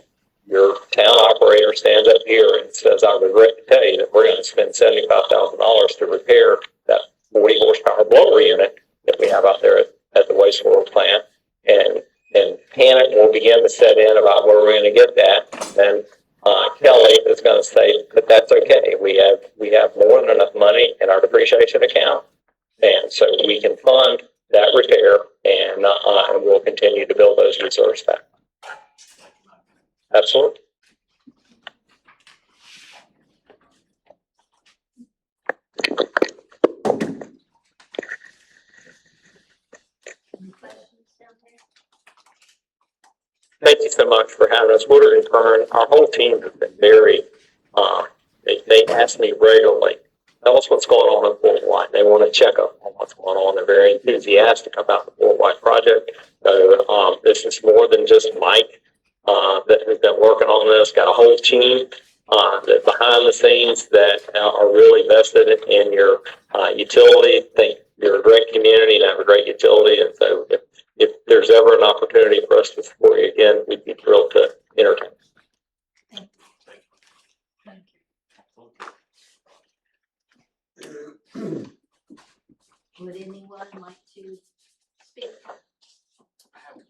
your town operator stands up here and says, I regret to tell you that we're going to spend $75,000 to repair that 40 horsepower blower unit that we have out there at the wastewater plant. And panic will begin to set in about where we're going to get that. And Kelly is going to say, but that's okay. We have more than enough money in our depreciation account. And so we can fund that repair and we'll continue to build those reserves back. Absolutely. Any questions down there? Thank you so much for having us. Water in turn, our whole team has been very, they ask me regularly, tell us what's going on in Fort White. They want to check up on what's going on. They're very enthusiastic about the Fort White project. So, this is more than just Mike, that has been working on this. Got a whole team, that behind the scenes that are really vested in your, utility. Think you're a great community and have a great utility. And so if there's ever an opportunity for us to support you again, we'd be thrilled to entertain. Would anyone like to speak? Go ahead.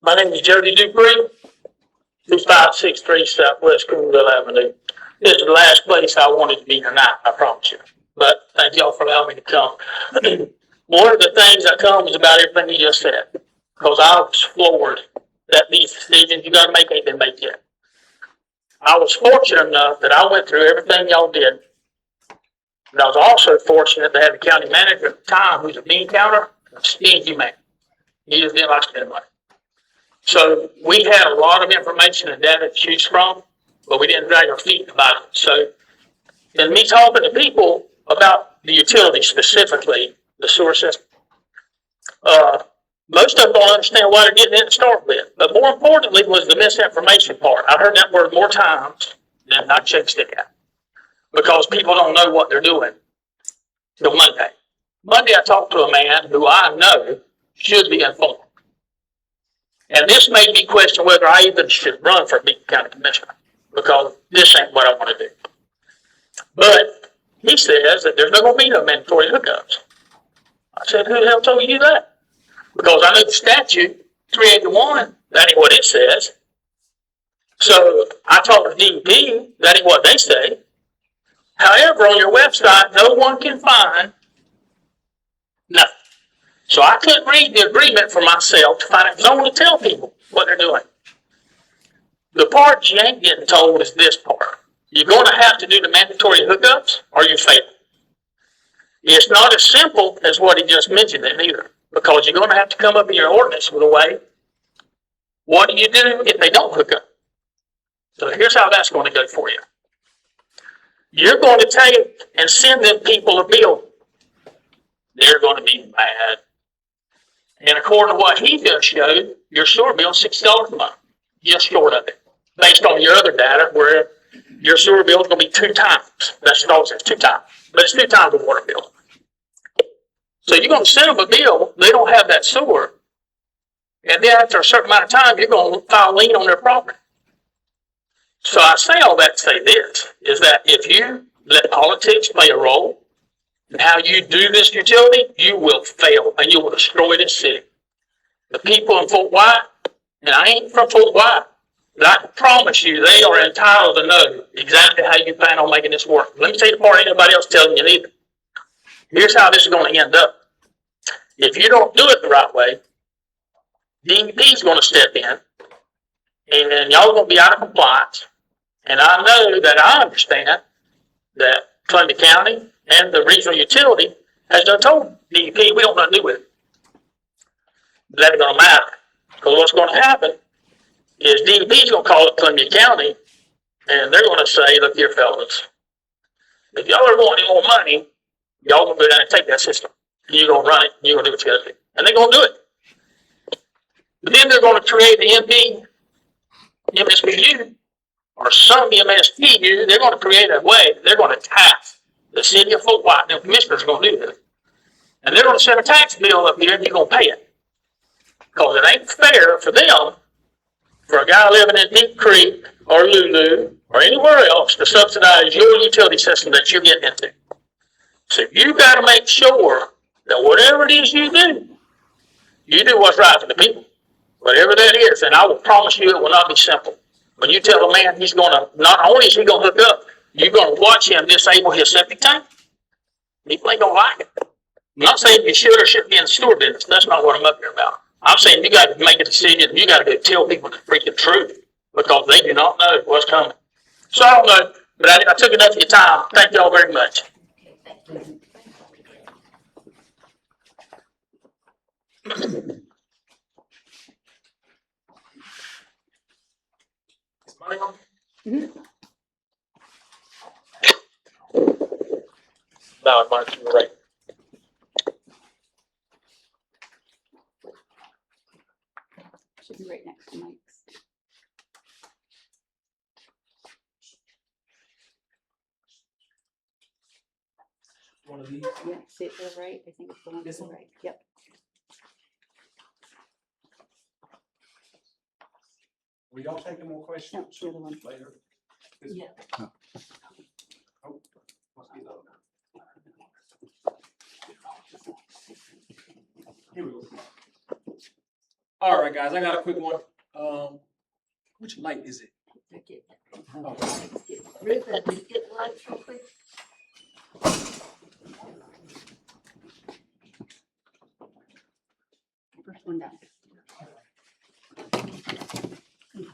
My name is Jody Dupree, 2563 Southwest Coonville Avenue. This is the last place I wanted to be tonight, I promise you. But thank y'all for allowing me to come. One of the things that comes about everything you just said, because I was floored that these decisions you gotta make ain't been made yet. I was fortunate enough that I went through everything y'all did. But I was also fortunate to have the county manager at the time who's a bean counter, a stingy man. He just didn't like spending money. So we had a lot of information and data to choose from, but we didn't drag our feet about it. So in me talking to people about the utility, specifically the sewer system, most of them don't understand why they're getting in to start with. But more importantly was the misinformation part. I heard that word more times than I shake stick at, because people don't know what they're doing till Monday. Monday I talked to a man who I know should be informed. And this made me question whether I even should run for Beacon County Commissioner, because this ain't what I want to do. But he says that there's not going to be no mandatory hookups. I said, who the hell told you that? Because I know the statute, 381, that ain't what it says. So I talked to DEP, that ain't what they say. However, on your website, no one can find nothing. So I couldn't read the agreement for myself to find out, because I want to tell people what they're doing. The part you ain't getting told is this part. You're going to have to do the mandatory hookups or you fail. It's not as simple as what he just mentioned it either, because you're going to have to come up in your ordinance with a way. What do you do if they don't hook up? So here's how that's going to go for you. You're going to take and send them people a bill. They're going to be mad. And according to what he just showed, your sewer bill is $60 a month, just short of it. Based on your other data, where your sewer bill is going to be 2 times. That's what it says, 2 times. But it's 2 times the water bill. So you're going to send them a bill, they don't have that sewer. And then after a certain amount of time, you're going to file a lien on their property. So I say all that to say this, is that if you let politics play a role, and how you do this utility, you will fail and you will destroy this city. The people in Fort White, and I ain't from Fort White, but I promise you they are entitled to know exactly how you plan on making this work. Let me tell you the part ain't nobody else telling you neither. Here's how this is going to end up. If you don't do it the right way, DEP is going to step in, and y'all are going to be out of compliance. And I know that I understand that Columbia County and the regional utility has done told DEP we don't want to do with it. That ain't going to matter. Because what's going to happen is DEP is going to call up Columbia County, and they're going to say, look here, fellas, if y'all are wanting more money, y'all going to go down and take that system. You're going to run it, you're going to do what you got to do. And they're going to do it. But then they're going to create the MSPU, or some MSPU, they're going to create a way, they're going to tax the city of Fort White. The commissioners are going to do this. And they're going to send a tax bill up here and you're going to pay it. Because it ain't fair for them, for a guy living in Deep Creek or Lulu or anywhere else to subsidize your utility system that you're getting into. So you got to make sure that whatever it is you do what's right for the people. Whatever that is, and I will promise you it will not be simple. When you tell a man he's going to, not only is he going to hook up, you're going to watch him disable his septic tank. People ain't going to like it. I'm not saying you should or shouldn't be in the sewer business. That's not what I'm up here about. I'm saying you got to make a decision. You got to go tell people the freaking truth, because they do not know what's coming. So I don't know, but I took enough of your time. Thank y'all very much. Okay, thank you. Is mine on? No, mine's right. Should be right next to Mike's. One of these? Yeah, see it to the right? I think it's the one to This the one? right. Yep. We don't take any more questions? No, the other one. Later. This- Yeah. Oh, must be the other one. Here we go. All right, guys, I got a quick one. Which light is it? Okay. Oh, Ruth, did you get the lights real quick? First one down.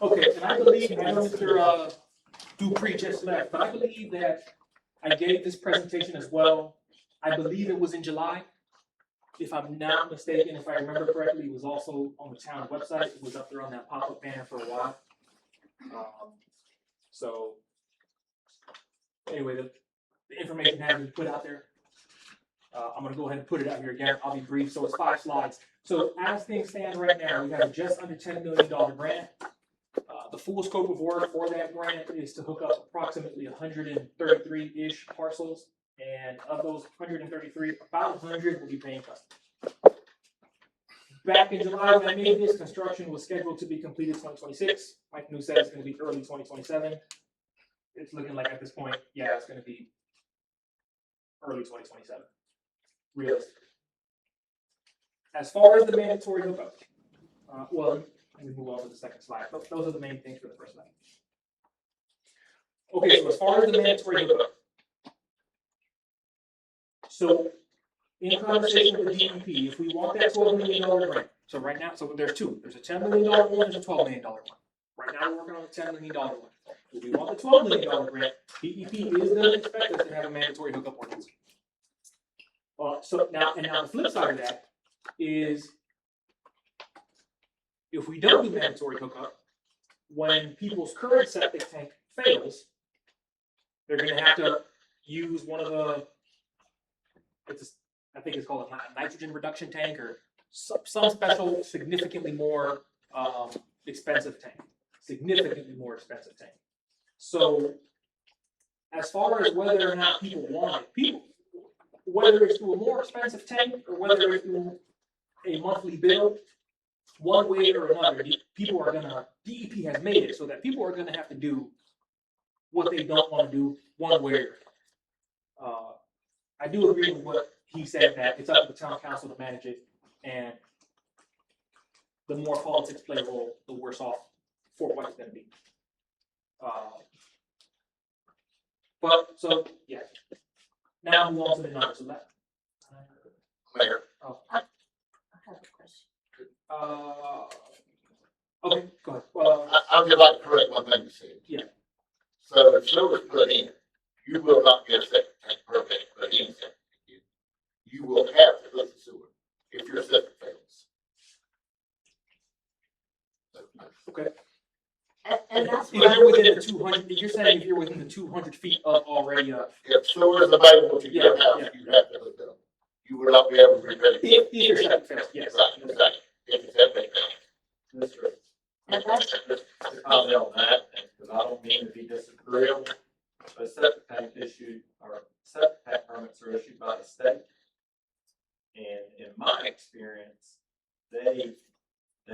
okay, and I believe, I know Mr. Dupree just left, but I believe that I gave this presentation as well. I believe it was in July. If I'm not mistaken, if I remember correctly, it was also on the town website. It was up there on that pop-up banner for a while. So, anyway, the information has been put out there. I'm gonna go ahead and put it out here again. I'll be brief. So it's 5 slides. So as things stand right now, we have a just under $10 million grant. The full scope of work for that grant is to hook up approximately 133-ish parcels. And of those 133, about 100 will be paying customers. Back in July, when I made this, construction was scheduled to be completed 2026. Mike New said it's going to be early 2027. It's looking like at this point, yeah, it's going to be early 2027. Realistic. As far as the mandatory hookup, well, let me move on to the second slide. Those are the main things for the first slide. Okay, so as far as the mandatory hookup, so in conversation with the DEP, if we want that $12 million grant, so right now, so there's two. There's a $10 million one, there's a $12 million one. Right now, we're working on the $10 million one. If we want the $12 million grant, DEP is going to expect us to have a mandatory hookup ordinance. So now the flip side of that is, if we don't do mandatory hookup, when people's current septic tank fails, they're going to have to use one of the, I think it's called a nitrogen reduction tank or some special, significantly more expensive tank. Significantly more expensive tank. So, as far as whether or not people want it, whether it's through a more expensive tank or whether it's through a monthly bill, one way or another, people are gonna, DEP has made it so that people are gonna have to do what they don't want to do one way or another. I do agree with what he said, that it's up to the town council to manage it, and the more politics play a role, the worse off Fort White's gonna be. But, so, yeah. Now move on to the numbers of that. Mayor. Oh, I have a question. okay, go ahead. Well, I would like to correct one thing you said. Yeah. So if sewer is put in, you will not get a septic tank permit for any septic tank. You will have to put the sewer if your septic fails. okay. And that's If what you're within the 200, you're saying if you're within the 200 feet of already, If sewer is available to your Yeah, house, yeah. you have to hook it up. You will not be able to repair it. if your septic fails, yes. Right. If it's septic fails. Mr. and that's Just to comment on that, because I don't mean to be disagreeable, but septic tank issued, or septic tank permits are issued by the state. And in my experience, they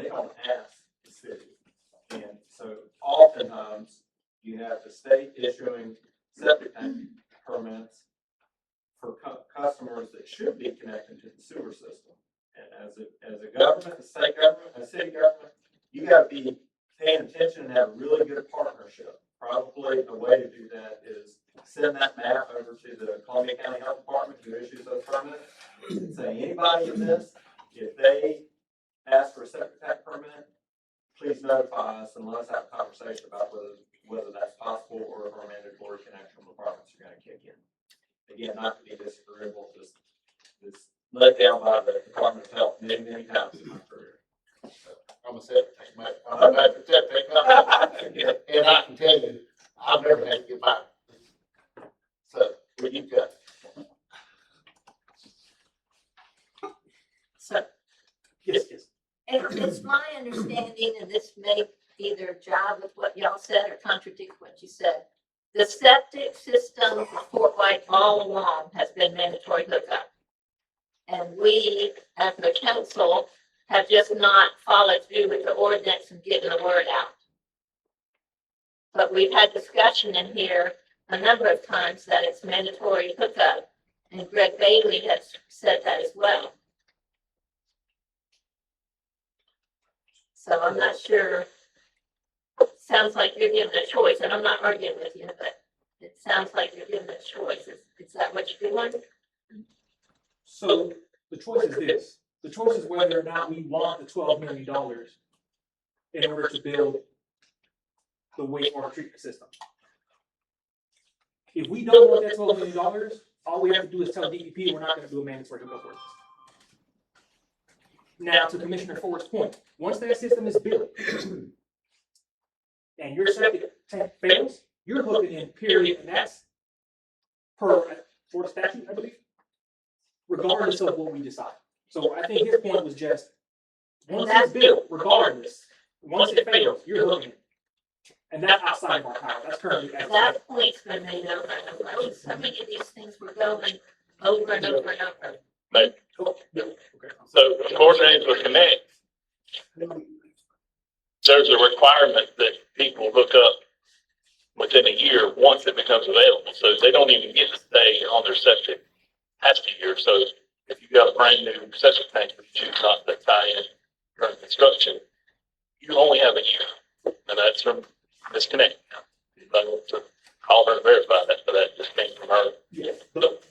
don't ask the city. And so oftentimes, you have the state issuing septic tank permits for customers that should be connected to the sewer system. And as a government, a state government, a city government, you gotta be paying attention and have a really good partnership. Probably the way to do that is send that map over to the Columbia County Health Department who issues those permits. And say, anybody in this, if they ask for a septic tank permit, please notify us and let us have a conversation about whether that's possible or if our mandatory connection requirements are gonna kick in. Again, not to be disagreeable, just let down by the Department of Health many times never had to get by. So, what you got? So Yes, yes. it's my understanding, and this may either jive with what y'all said or contradict what you said. The septic system for Fort White all along has been mandatory hookup. And we, as the council, have just not followed through with the ordinance and getting the word out. But we've had discussion in here a number of times that it's mandatory hookup, and Greg Bailey has said that as well. So I'm not sure. Sounds like you're given a choice, and I'm not arguing with you, but it sounds like you're given a choice. Is that what you're doing? So the choice is this, the choice is whether or not we want the $12 million in order to build the wastewater treatment system. If we don't want that $12 million, all we have to do is tell DEP we're not gonna do a mandatory hookup ordinance. Now, to Commissioner Ford's point, once that system is built and your septic tank fails, you're hooking in, period, and that's per Florida statute, I believe, regardless of what we decide. So I think his point was just, once it's built, regardless, once it fails, you're hooking in. And that's outside of our power, that's currently outside. That point's been made over and over. I mean, so many of these things were going over and over and over. But, Oh, yeah, okay. so according to Connect, there's a requirement that people hook up within a year once it becomes available. So they don't even get to stay on their septic past a year. So if you've got a brand new septic tank, but you choose not to tie in during construction, you only have a year. And that's from Disconnect. I want to call her to verify that, but that just came from her. Yes,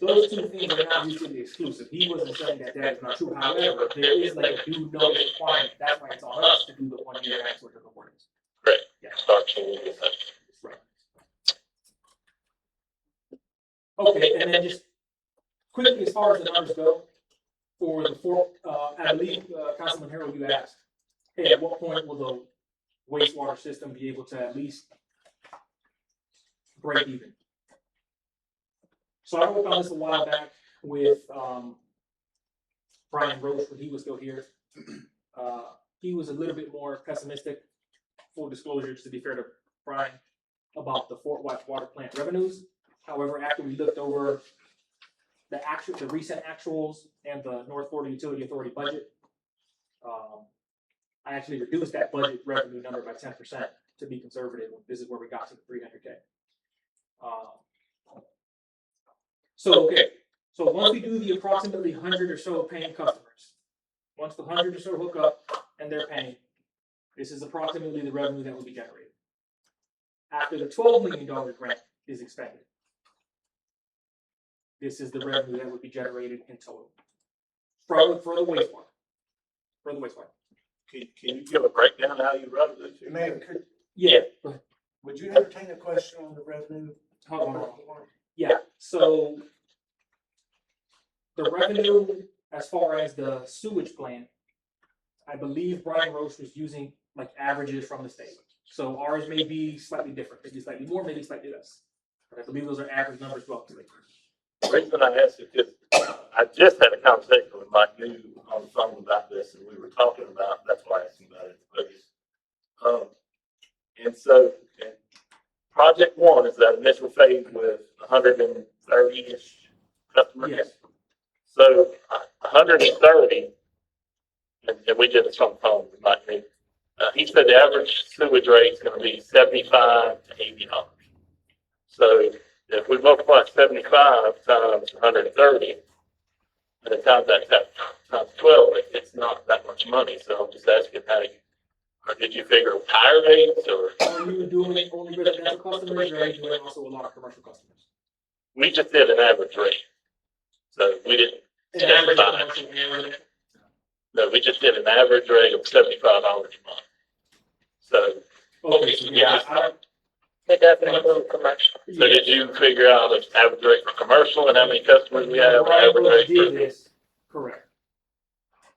those two things are not mutually exclusive. He wasn't saying that that is not true. However, there is like a due notice requirement. That's why it's on us to do the 1 year mandatory hookup ordinance. Correct. Yeah. Start changing that. That's right. Okay, and then just quickly, as far as the numbers go, for the four, I believe, Councilman Harold, you asked, hey, at what point will the wastewater system be able to at least break even? So I worked on this a while back with, Brian Roche when he was still here. He was a little bit more pessimistic, full disclosure, just to be fair to Brian, about the Fort White water plant revenues. However, after we looked over the recent actuals and the North Florida Utility Authority budget, I actually reduced that budget revenue number by 10% to be conservative. This is where we got to the 300K. So once we do the approximately 100 or so paying customers, once the 100 or so hook up and they're paying, this is approximately the revenue that will be generated. After the $12 million grant is expended, this is the revenue that would be generated in total for the wastewater. For the wastewater. Can you give a breakdown how you run this? Mayor, Yeah. would you entertain a question on the revenue? Hold on. Yeah, so the revenue as far as the sewage plant, I believe Brian Roche was using like averages from the state. So ours may be slightly different, maybe slightly more, maybe slightly less. But I believe those are average numbers throughout the state. The reason I asked is because I just had a conversation with Mike New on the phone about this, and we were talking about, that's why I asked him about it. And so, and project one is that initial phase with 130-ish customers. Yes. So 130, and we did this on the phone with Mike New. He said the average sewage rate is going to be $75 to $80. So if we multiply 75 times 130, and then times that times 12, it's not that much money. So I'm just asking how you, or did you figure higher rates, or? Are you doing it only residential customers, or are you doing also a lot of commercial customers? We just did an average rate. So we didn't An average specify. commercial and residential? No, we just did an average rate of $75 a month. So, Okay, so yeah, I don't. It doesn't include commercial. so did you figure out the average rate for commercial and how many customers we have? Brian Average Roche rate did for this, correct.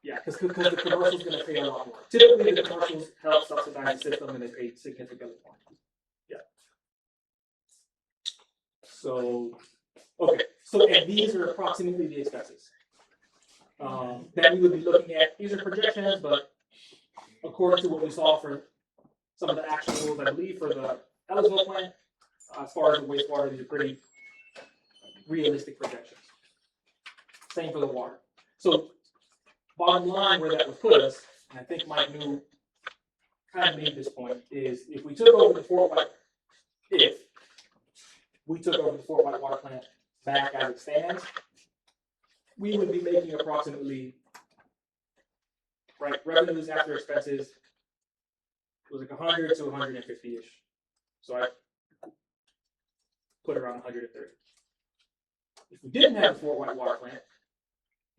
Yeah, because the commercial's gonna pay a lot more. Typically, the commercials help subsidize the system and they pay significantly more. Yeah. So, okay, so and these are approximately the expenses. That we would be looking at, these are projections, but according to what we saw for some of the actuals, I believe for the Ellisville plant, as far as the wastewater, these are pretty realistic projections. Same for the water. So bottom line, where that would put us, and I think Mike knew, kind of made this point, is if we took over the Fort White, if we took over the Fort White water plant back as it stands, we would be making approximately, right, revenues after expenses was like 100 to 150-ish. So I put around 130. If we didn't have the Fort White water plant,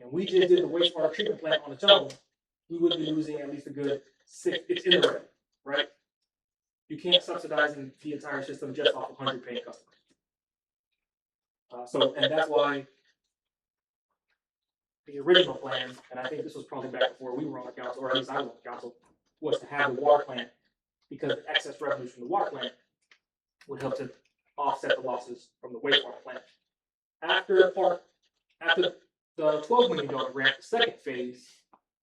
and we just did the wastewater treatment plant on its own, we would be losing at least a good it's in the red, right? You can't subsidize the entire system just off of 100 paying customers. And that's why the original plan, and I think this was probably back before we were on the council, or at least I was on the council, was to have the water plant, because the excess revenues from the water plant would help to offset the losses from the wastewater plant. After the $12 million grant, the second phase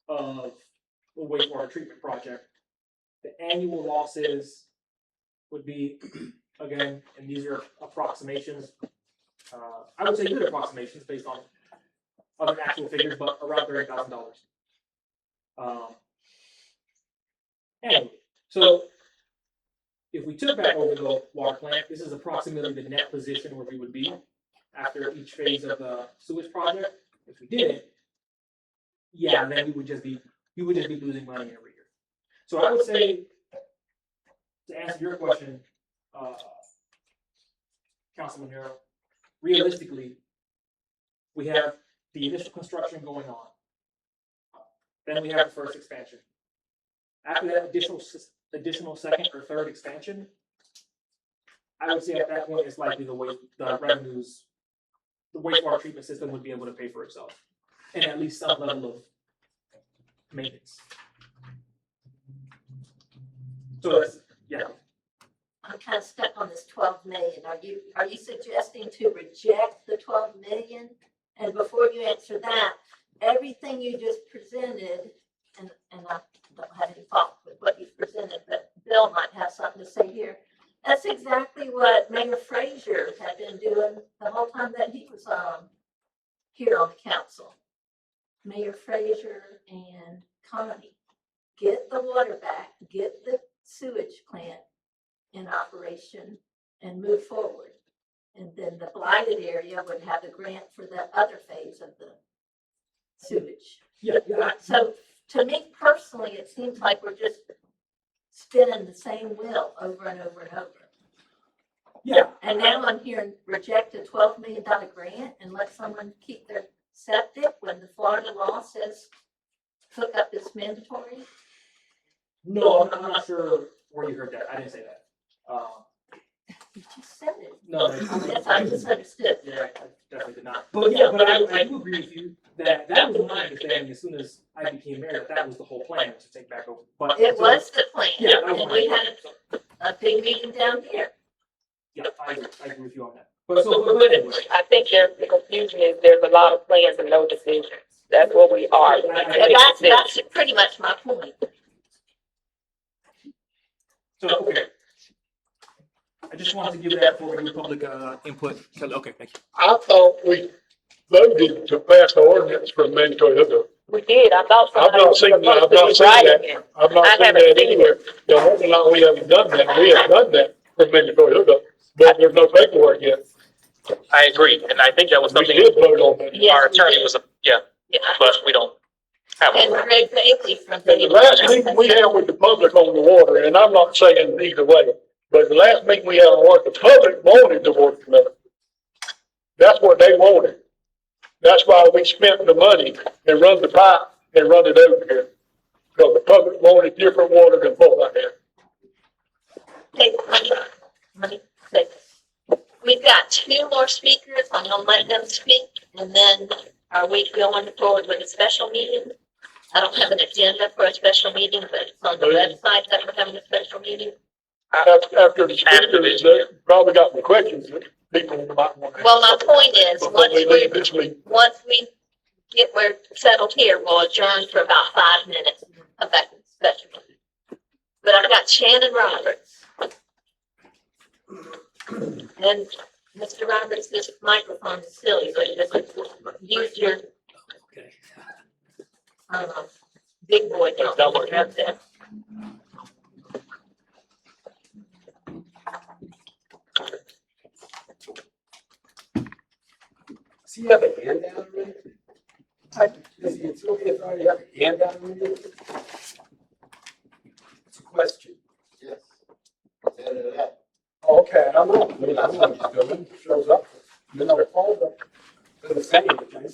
of the wastewater treatment project, the annual losses would be, again, and these are approximations, I would say good approximations based on other actual figures, but around $30,000. Anyway, so if we took back over the water plant, this is approximately the net position where we would be after each phase of the sewage project. If we didn't, yeah, then we would just be losing money every year. So I would say, to answer your question, Councilman Harrell, realistically, we have the initial construction going on. Then we have the first expansion. After that additional second or third expansion, I would say at that point it's likely the revenues, the wastewater treatment system would be able to pay for itself, and at least some level of maintenance. So that's, yeah. I'm kind of stuck on this 12 million. Are you suggesting to reject the 12 million? And before you answer that, everything you just presented, and I don't have any fault with what you presented, but Bill might have something to say here. That's exactly what Mayor Frazier had been doing the whole time that he was here on the council. Mayor Frazier and Connie, get the water back, get the sewage plant in operation, and move forward. And then the blighted area would have a grant for the other phase of the sewage. Yeah. So to me personally, it seems like we're just spinning the same wheel over and over and over. Yeah. And now I'm hearing reject a $12 million grant and let someone keep their septic when the Florida law says hookup is mandatory. No, I'm not sure where you heard that. I didn't say that. You just said it. No, I guess I misunderstood. Yeah, I definitely did not. But yeah, but I do agree with you that was my understanding as soon as I became mayor, that was the whole plan, was to take back over. But It was the plan, Yeah, that was and my we plan. had a big meeting down here. Yeah, I agree with you on that. But anyway. I think the confusion is there's a lot of plans and no decisions. That's what we are. And that's pretty much my point. So, okay. I just wanted to give that for your public input. So, okay, thank you. I thought we voted to pass the ordinance for mandatory hookup. We did. I thought I've somebody not was seen that, supposed I've to not be seen writing that, it. I've not I seen haven't that seen anywhere. The whole lot we haven't done that, we have done that for mandatory hookup, but there's no paperwork yet. I agree, and I think that was We something did vote on that. Yes, our we attorney did. was, Yeah. but we don't have And one. Greg Bailey from And the last meeting we had with the public on the water, and I'm not saying either way, but the last meeting we had on water, the public wanted the water committee. That's what they wanted. That's why we spent the money and run the pipe and run it over here. Because the public wanted different water than what I had. Hey, let me say this. We've got 2 more speakers. I'm gonna let them speak, and then are we going forward with a special meeting? I don't have an agenda for a special meeting, but it's on the website that we're having a special meeting. After the speakers, probably got some questions that people might want to. Well, my point is, Before we leave this meeting. once we we're settled here, we'll adjourn for about 5 minutes of that special meeting. But I've got Shannon Roberts. And Mr. Roberts, this microphone is silly, but just use your, big boy down there. Does he have a handout already? Does the utility authority have a handout already? It's a question. Yes. Okay, I don't know. I mean, I'm just going, shows up, you know, it falls up. Doesn't say anything.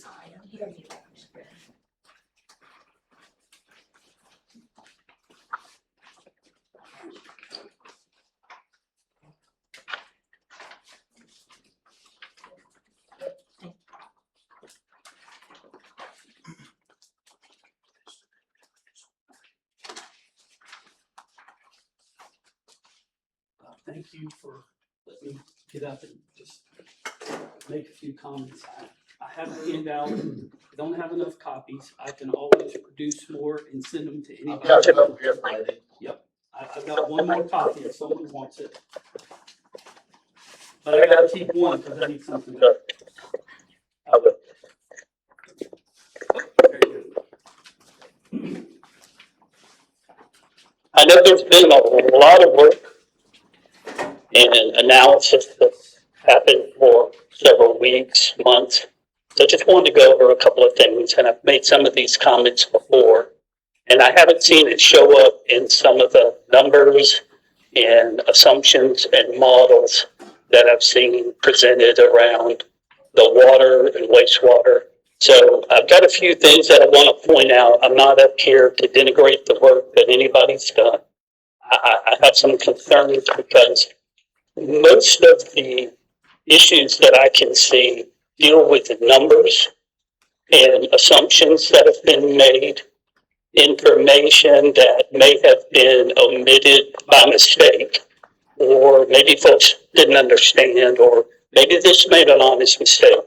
Thank you for letting me get up and just make a few comments. I have a handout. I don't have enough copies. I can always produce more and send them to I've anybody. got it up here, Brady. Yep, I've got one more copy if someone wants it. But I gotta keep one because I need something. Sure. I will. Very good. I know there's been a lot of work and analysis that's happened for several weeks, months. So I just wanted to go over a couple of things, and I've made some of these comments before. And I haven't seen it show up in some of the numbers and assumptions and models that I've seen presented around the water and wastewater. So I've got a few things that I want to point out. I'm not up here to denigrate the work that anybody's done. I have some concerns because most of the issues that I can see deal with the numbers and assumptions that have been made, information that may have been omitted by mistake, or maybe folks didn't understand, or maybe this made an honest mistake.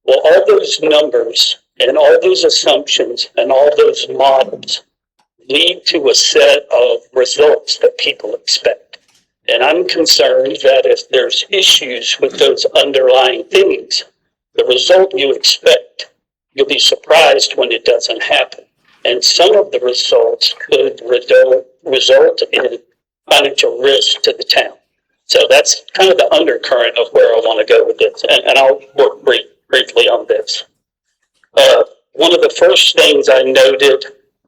Well, all those numbers and all those assumptions and all those models lead to a set of results that people expect. And I'm concerned that if there's issues with those underlying things, the result you expect, you'll be surprised when it doesn't happen. And some of the results could result in financial risk to the town. So that's kind of the undercurrent of where I want to go with this. And I'll work briefly on this. One of the first things I noted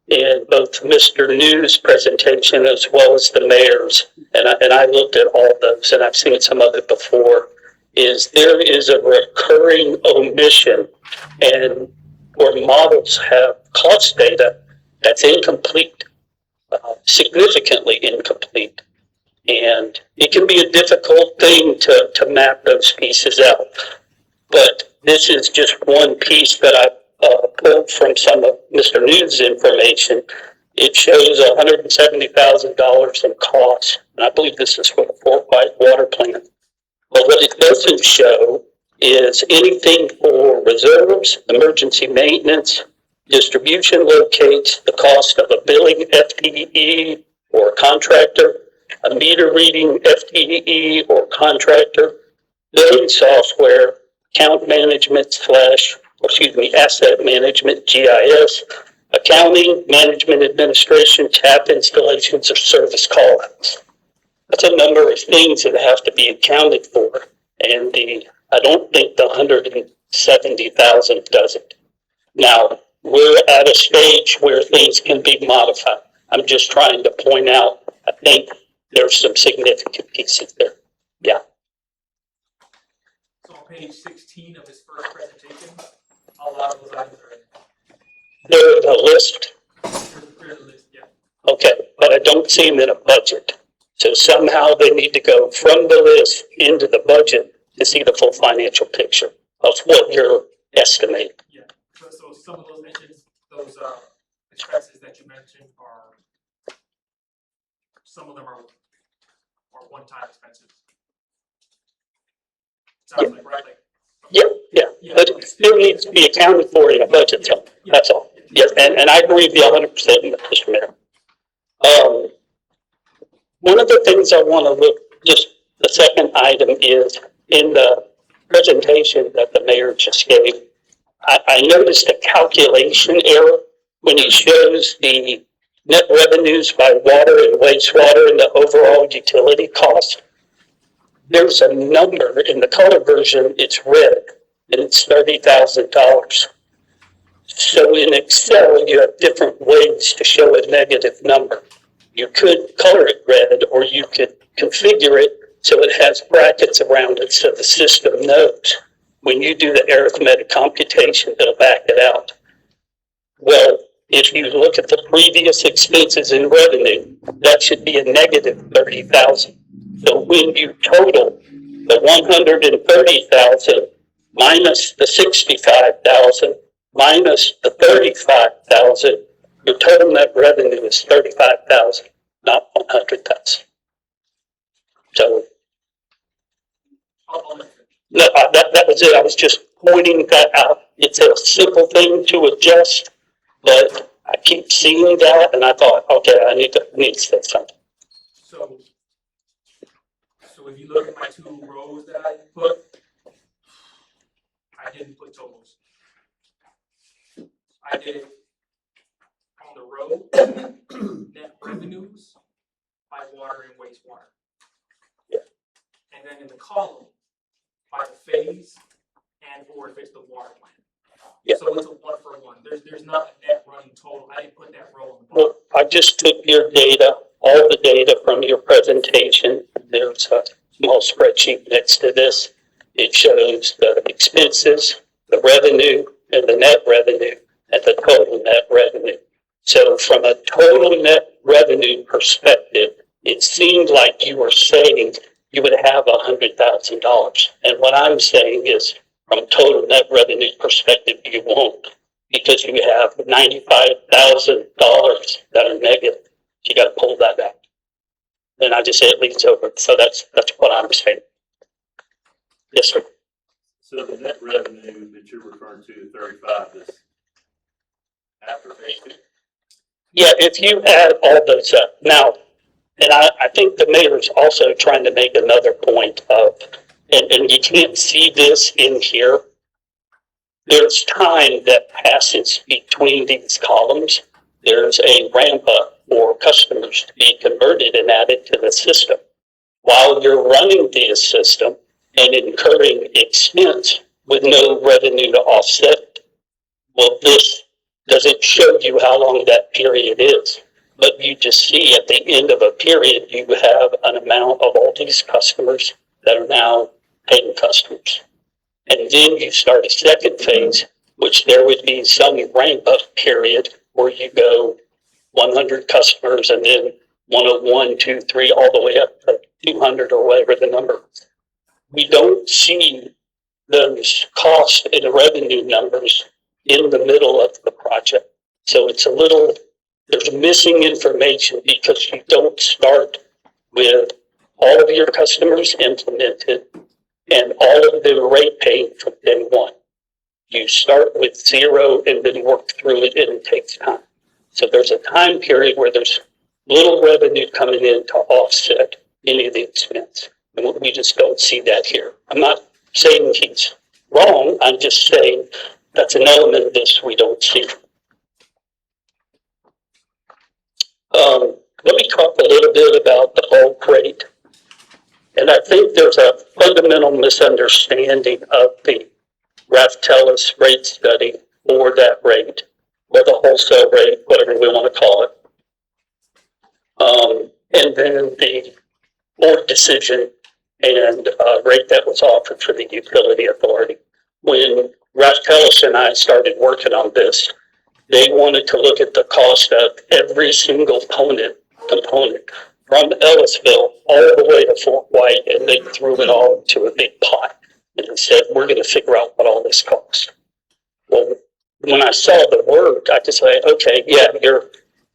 in both Mr. New's presentation as well as the mayor's, and I looked at all those, and I've seen some of it before, is there is a recurring omission and where models have cost data that's incomplete, significantly incomplete. And it can be a difficult thing to map those pieces out. But this is just one piece that I pulled from some of Mr. New's information. It shows $170,000 in costs, and I believe this is for the Fort White water plant. But what it doesn't show is anything for reserves, emergency maintenance, distribution locates, the cost of a billing FTE or contractor, a meter reading FTE or contractor, billing software, account management asset management, GIS, accounting, management administration, tap installations, or service callouts. That's a number of things that have to be accounted for, and I don't think the 170,000 does it. Now, we're at a stage where things can be modified. I'm just trying to point out, I think there's some significant pieces there. Yeah. So on page 16 of his first presentation, a lot of those items are in They're in the list. there's a list, yeah. Okay, but I don't see them in a budget. So somehow they need to go from the list into the budget to see the full financial picture of what you're estimating. Yeah, so some of those mentions, those expenses that you mentioned are, some of them are are one-time expenses. Sounds like, right, like. Yeah, but it still needs to be accounted for in a budget, so that's all. Yes, and I agree with you 100%, Mr. Mayor. One of the things I want to look, just the second item is in the presentation that the mayor just gave, I noticed a calculation error when he shows the net revenues by water and wastewater and the overall utility cost. There's a number in the color version, it's red, and it's $30,000. So in Excel, you have different ways to show a negative number. You could color it red, or you could configure it so it has brackets around it so the system knows. When you do the arithmetic computation, it'll back it out. Well, if you look at the previous expenses in revenue, that should be a negative 30,000. So when you total the 130,000 minus the 65,000 minus the 35,000, your total net revenue is 35,000, not 100,000. So no, that was it. I was just pointing that out. It's a simple thing to adjust, but I keep seeing that, and I thought, okay, I need to say something. So if you look at my two rows that I put, I didn't put totals. I did on the row, net revenues by water and wastewater. Yeah. And then in the column, by the phase and or if it's the water plant. Yeah. So it's a 1-for-1. There's not a net running total. I didn't put that row on the bottom. Well, I just took your data, all the data from your presentation. There's a small spreadsheet next to this. It shows the expenses, the revenue, and the net revenue, and the total net revenue. So from a total net revenue perspective, it seemed like you were saying you would have $100,000. And what I'm saying is, from a total net revenue perspective, you won't, because you have $95,000 that are negative. You got to pull that back. And I just say it leads over. So that's what I'm saying. Yes, sir. So the net revenue that you're referring to, 35, is after phase two? Yeah, if you add all those up. Now, and I think the mayor's also trying to make another point of, and you can't see this in here, there's time that passes between these columns. There's a ramp up for customers to be converted and added to the system. While you're running the system and incurring expense with no revenue to offset, well, this doesn't show you how long that period is. But you just see at the end of a period, you have an amount of all these customers that are now paying customers. And then you start a second phase, which there would be some ramp up period where you go 100 customers and then 101, 2, 3, all the way up to 200 or whatever the number is. We don't see those cost and revenue numbers in the middle of the project. So it's a little, there's missing information because you don't start with all of your customers implemented and all of them rate paying from day one. You start with 0 and then work through it, and it takes time. So there's a time period where there's little revenue coming in to offset any of the expense. And we just don't see that here. I'm not saying he's wrong. I'm just saying that's an element of this we don't see. Let me talk a little bit about the bulk rate. And I think there's a fundamental misunderstanding of the Raftellus rate study for that rate, or the wholesale rate, whatever we want to call it. And then the board decision and rate that was offered for the utility authority. When Raftellus and I started working on this, they wanted to look at the cost of every single component from Ellisville all the way to Fort White, and they threw it all into a big pot. And they said, we're going to figure out what all this costs. Well, when I saw the work, I just said, okay, yeah,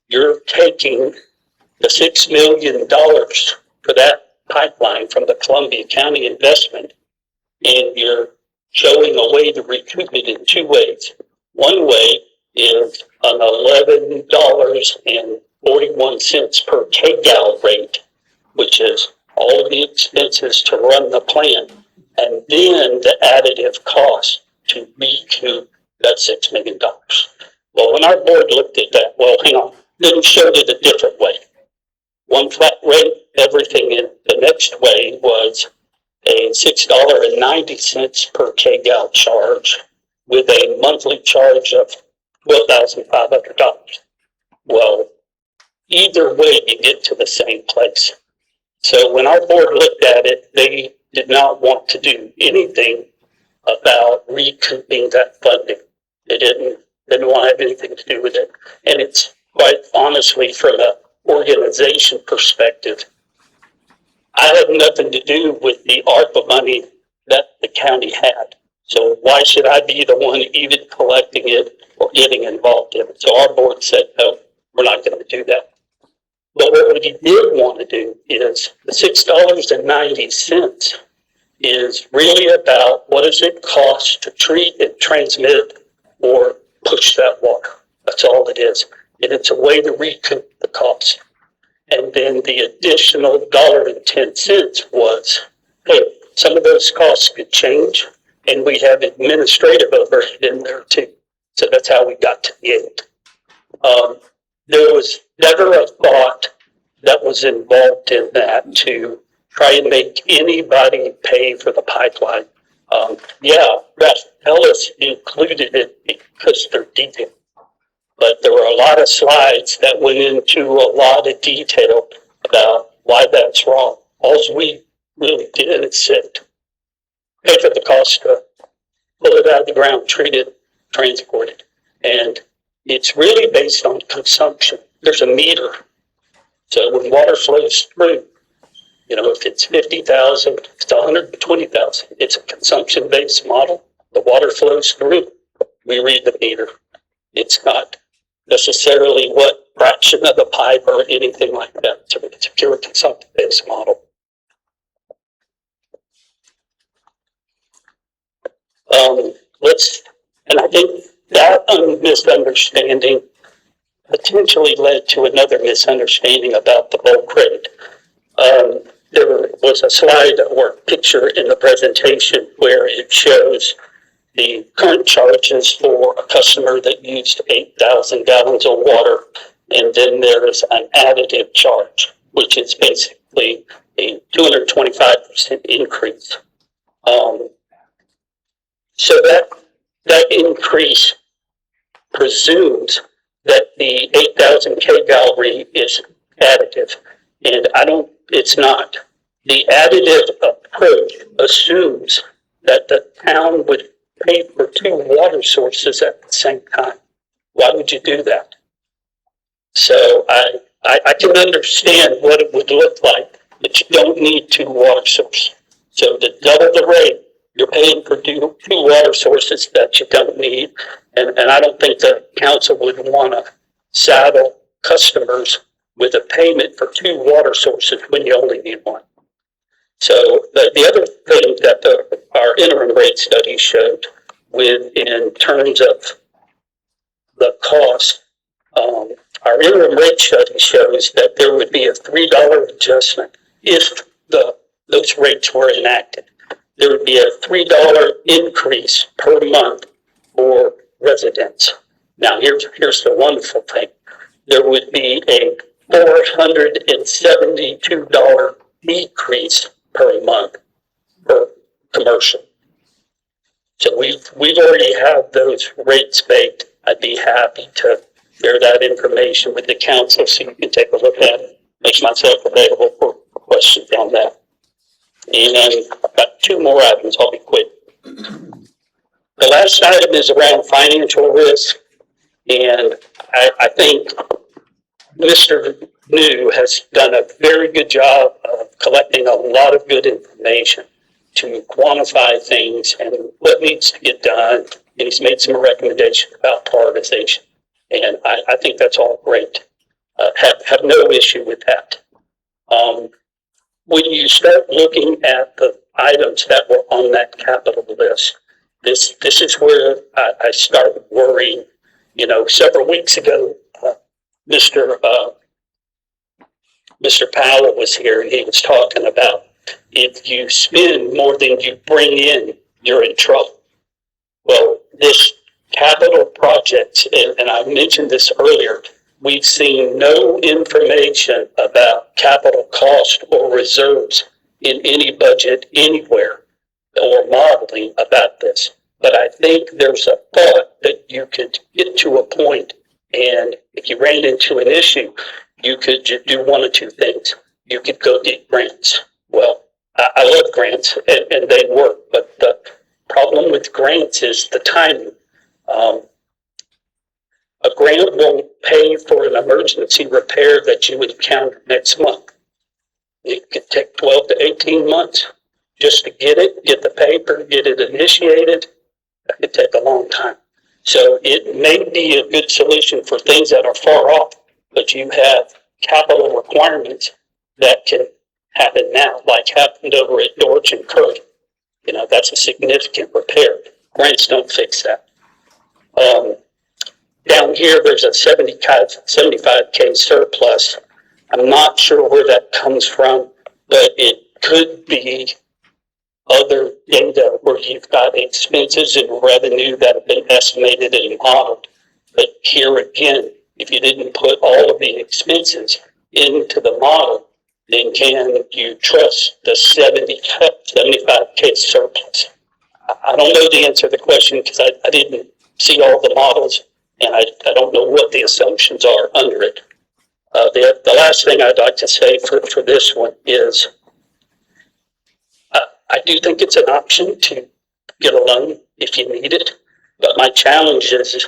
you're taking the $6 million for that pipeline from the Columbia County investment, and you're showing a way to recoup it in two ways. One way is an $11.41 per kgal rate, which is all of the expenses to run the plant, and then the additive cost to recoup that $6 million. Well, when our board looked at that, well, hang on, then showed it a different way. One flat rate, everything in the next way was a $6.90 per kgal charge with a monthly charge of $12,500. Well, either way, you get to the same place. So when our board looked at it, they did not want to do anything about recouping that funding. They didn't want to have anything to do with it. And it's quite honestly, from an organization perspective, I had nothing to do with the ARPA money that the county had. So why should I be the one even collecting it or getting involved in it? So our board said, no, we're not going to do that. But what we did want to do is the $6.90 is really about what does it cost to treat and transmit or push that water. That's all it is. And it's a way to recoup the cost. And then the additional $1.10 was, hey, some of those costs could change, and we have administrative overhead in there too. So that's how we got to the 8. There was never a thought that was involved in that to try and make anybody pay for the pipeline. Ellis included it because they're detailed. But there were a lot of slides that went into a lot of detail about why that's wrong. All we really did is said, pay for the cost to pull it out of the ground, treat it, transport it. And it's really based on consumption. There's a meter. So when water flows through, if it's 50,000, it's 120,000. It's a consumption-based model. The water flows through. We read the meter. It's not necessarily what fraction of the pipe or anything like that. So it's a pure consumption-based model. And I think that misunderstanding potentially led to another misunderstanding about the bulk rate. There was a slide or picture in the presentation where it shows the current charges for a customer that used 8,000 gallons of water, and then there's an additive charge, which is basically a 225% increase. So that increase presumes that the 8,000 kgal is additive, and it's not. The additive approach assumes that the town would pay for 2 water sources at the same time. Why would you do that? So I can understand what it would look like, but you don't need 2 water sources. So to double the rate, you're paying for 2 water sources that you don't need. And I don't think the council would want to saddle customers with a payment for 2 water sources when you only need 1. So the other thing that our interim rate study showed in terms of the cost, our interim rate study shows that there would be a $3 adjustment if those rates were enacted. There would be a $3 increase per month for residents. Now here's the wonderful thing. There would be a $472 decrease per month for commercial. So we've already had those rates baked. I'd be happy to share that information with the council so you can take a look at it. Make myself available for questions on that. And I've got 2 more items. I'll be quick. The last item is around financial risk, and I think Mr. New has done a very good job of collecting a lot of good information to quantify things and what needs to get done. And he's made some recommendations about prioritization. And I think that's all great. Have no issue with that. when you start looking at the items that were on that capital list, this is where I start worrying. You know, several weeks ago, Mr. Powell was here and he was talking about if you spend more than you bring in, you're in trouble. Well, this capital projects, and I mentioned this earlier, we've seen no information about capital cost or reserves in any budget anywhere or modeling about this. But I think there's a thought that you could get to a point, and if you ran into an issue, you could do one of two things. You could go get grants. Well, I love grants and they work, but the problem with grants is the timing. A grant won't pay for an emergency repair that you would encounter next month. It could take 12 to 18 months just to get it, get the paper, get it initiated. That could take a long time. So it may be a good solution for things that are far off, but you have capital requirements that can happen now, like happened over at Dorch and Kirk. You know, that's a significant repair. Grants don't fix that. Down here, there's a 75K surplus. I'm not sure where that comes from, but it could be other data where you've got expenses and revenue that have been estimated and modeled. But here again, if you didn't put all of the expenses into the model, then can you trust the 75K surplus? I don't know the answer to the question because I didn't see all the models and I don't know what the assumptions are under it. The last thing I'd like to say for this one is I do think it's an option to get a loan if you need it, but my challenge is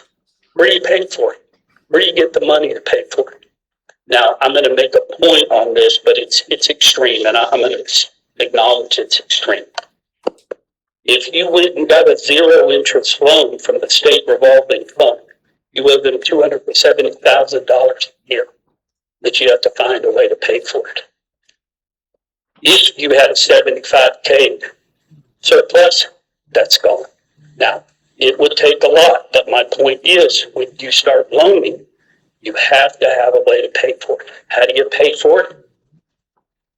where do you pay for it? Where do you get the money to pay for it? Now, I'm going to make a point on this, but it's extreme, and I'm going to acknowledge it's extreme. If you went and got a zero interest loan from the state revolving fund, you owe them $270,000 a year that you have to find a way to pay for it. If you had a 75K surplus, that's gone. Now, it would take a lot, but my point is when you start loaning, you have to have a way to pay for it. How do you pay for it?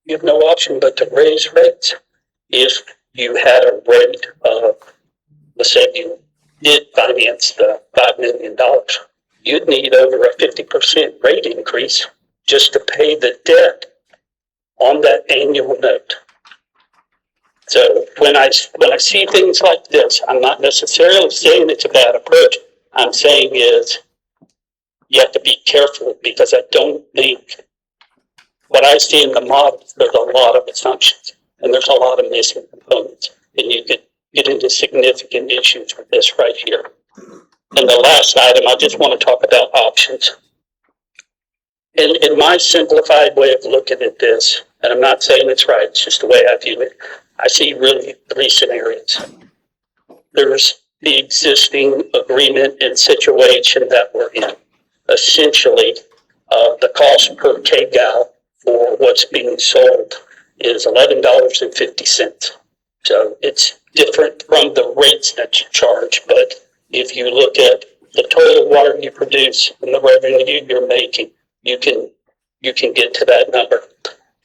You have no option but to raise rates. If you had a rate of, let's say you did finance the $5 million, you'd need over a 50% rate increase just to pay the debt on that annual note. So when I see things like this, I'm not necessarily saying it's a bad approach. I'm saying is you have to be careful because I don't think what I see in the models, there's a lot of assumptions and there's a lot of missing components, and you could get into significant issues with this right here. And the last item, I just want to talk about options. In my simplified way of looking at this, and I'm not saying it's right, it's just the way I view it, I see really three scenarios. There's the existing agreement and situation that we're in. Essentially, the cost per kgal for what's being sold is $11.50. So it's different from the rates that you charge, but if you look at the total water you produce and the revenue you're making, you can get to that number.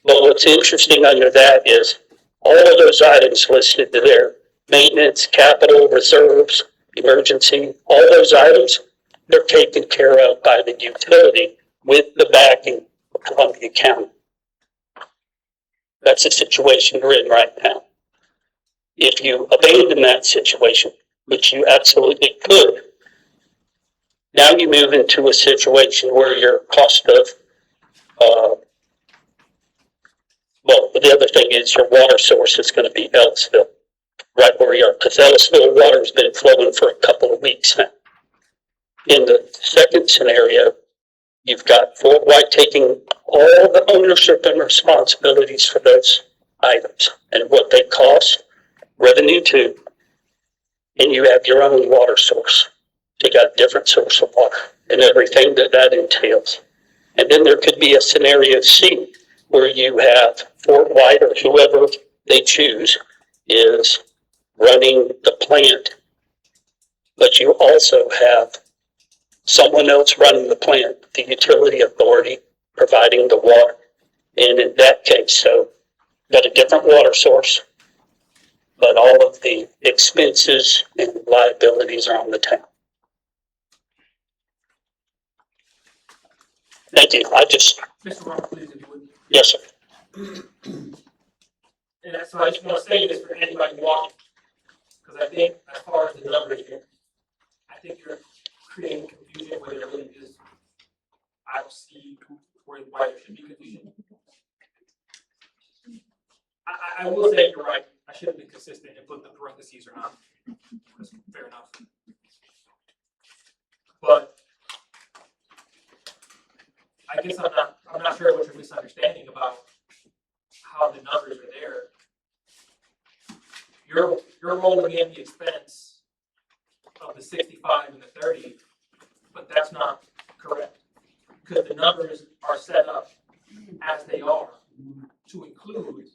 But what's interesting under that is all of those items listed there, maintenance, capital, reserves, emergency, all those items, they're taken care of by the utility with the backing of Columbia County. That's the situation we're in right now. If you abandon that situation, which you absolutely could, now you move into a situation where your cost of, well, the other thing is your water source is going to be Ellisville, right where you are, because Ellisville water has been flowing for a couple of weeks now. In the second scenario, you've got Fort White taking all the ownership and responsibilities for those items and what they cost, revenue too, and you have your own water source. You got a different source of water and everything that entails. And then there could be a scenario C where you have Fort White or whoever they choose is running the plant, but you also have someone else running the plant, the utility authority providing the water. And in that case, so got a different water source, but all of the expenses and liabilities are on the town. Thank you. Mr. Ron, please, if you would. Yes, sir. And that's why I just want to say this for anybody watching, because I think as far as the numbers here, I think you're creating confusion where there really is. I don't see why there should be confusion. I will say you're right. I should have been consistent and put the parentheses or not. That's fair enough. But I guess I'm not sure what you're misunderstanding about how the numbers are there. You're rolling in the expense of the 65 and the 30, but that's not correct. Because the numbers are set up as they are to include,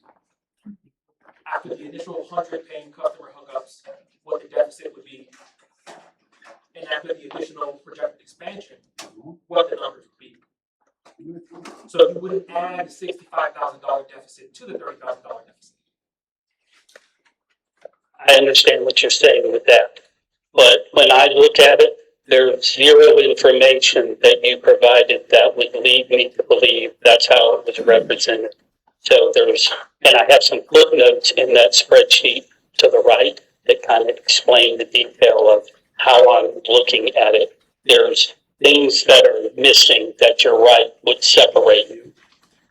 after the initial 100 paying customer hookups, what the deficit would be. And after the additional projected expansion, what the numbers would be. So you wouldn't add $65,000 deficit to the $30,000 deficit. I understand what you're saying with that. But when I look at it, there's zero information that you provided that would lead me to believe that's how it was represented. So and I have some footnotes in that spreadsheet to the right that kind of explain the detail of how I'm looking at it. There's things that are missing that you're right would separate you,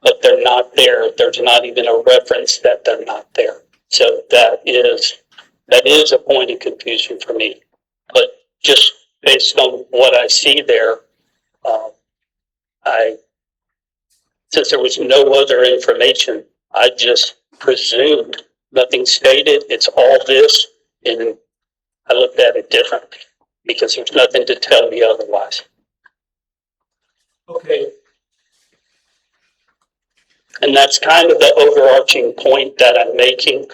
but they're not there. There's not even a reference that they're not there. So that is a point of confusion for me. But just based on what I see there, since there was no other information, I just presumed nothing stated. It's all this, and I looked at it differently because there's nothing to tell me otherwise. Okay. And that's kind of the overarching point that I'm making.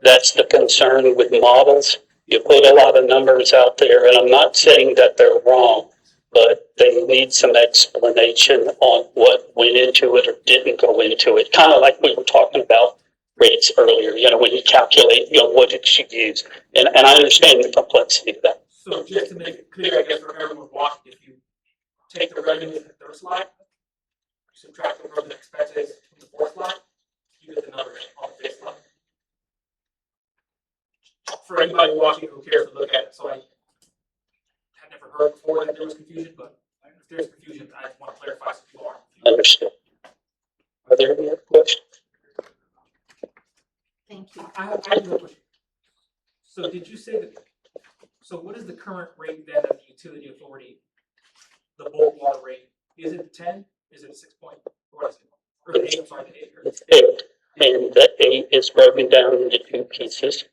That's the concern with models. You put a lot of numbers out there, and I'm not saying that they're wrong, but they need some explanation on what went into it or didn't go into it. Kind of like we were talking about rates earlier, when you calculate, what did you use? And I understand the complexity of that. So just to make it clear, I guess, for everyone watching, if you take the revenue in the third slide, subtract the revenue expenses from the fourth slide, you get the numbers on the fifth slide. For anybody watching who cares to look at it, so I had never heard before that there was confusion, but if there's confusion, I just want to clarify so people aren't confused. Understood. Are there any other questions? Thank you. I have no question. So did you say that, so what is the current rate then of the utility authority, the bulk water rate? Is it 10? Is it 6 point? Or is it? Or the 8, I'm sorry, the 8. It's 8, and that 8 is broken down into two pieces.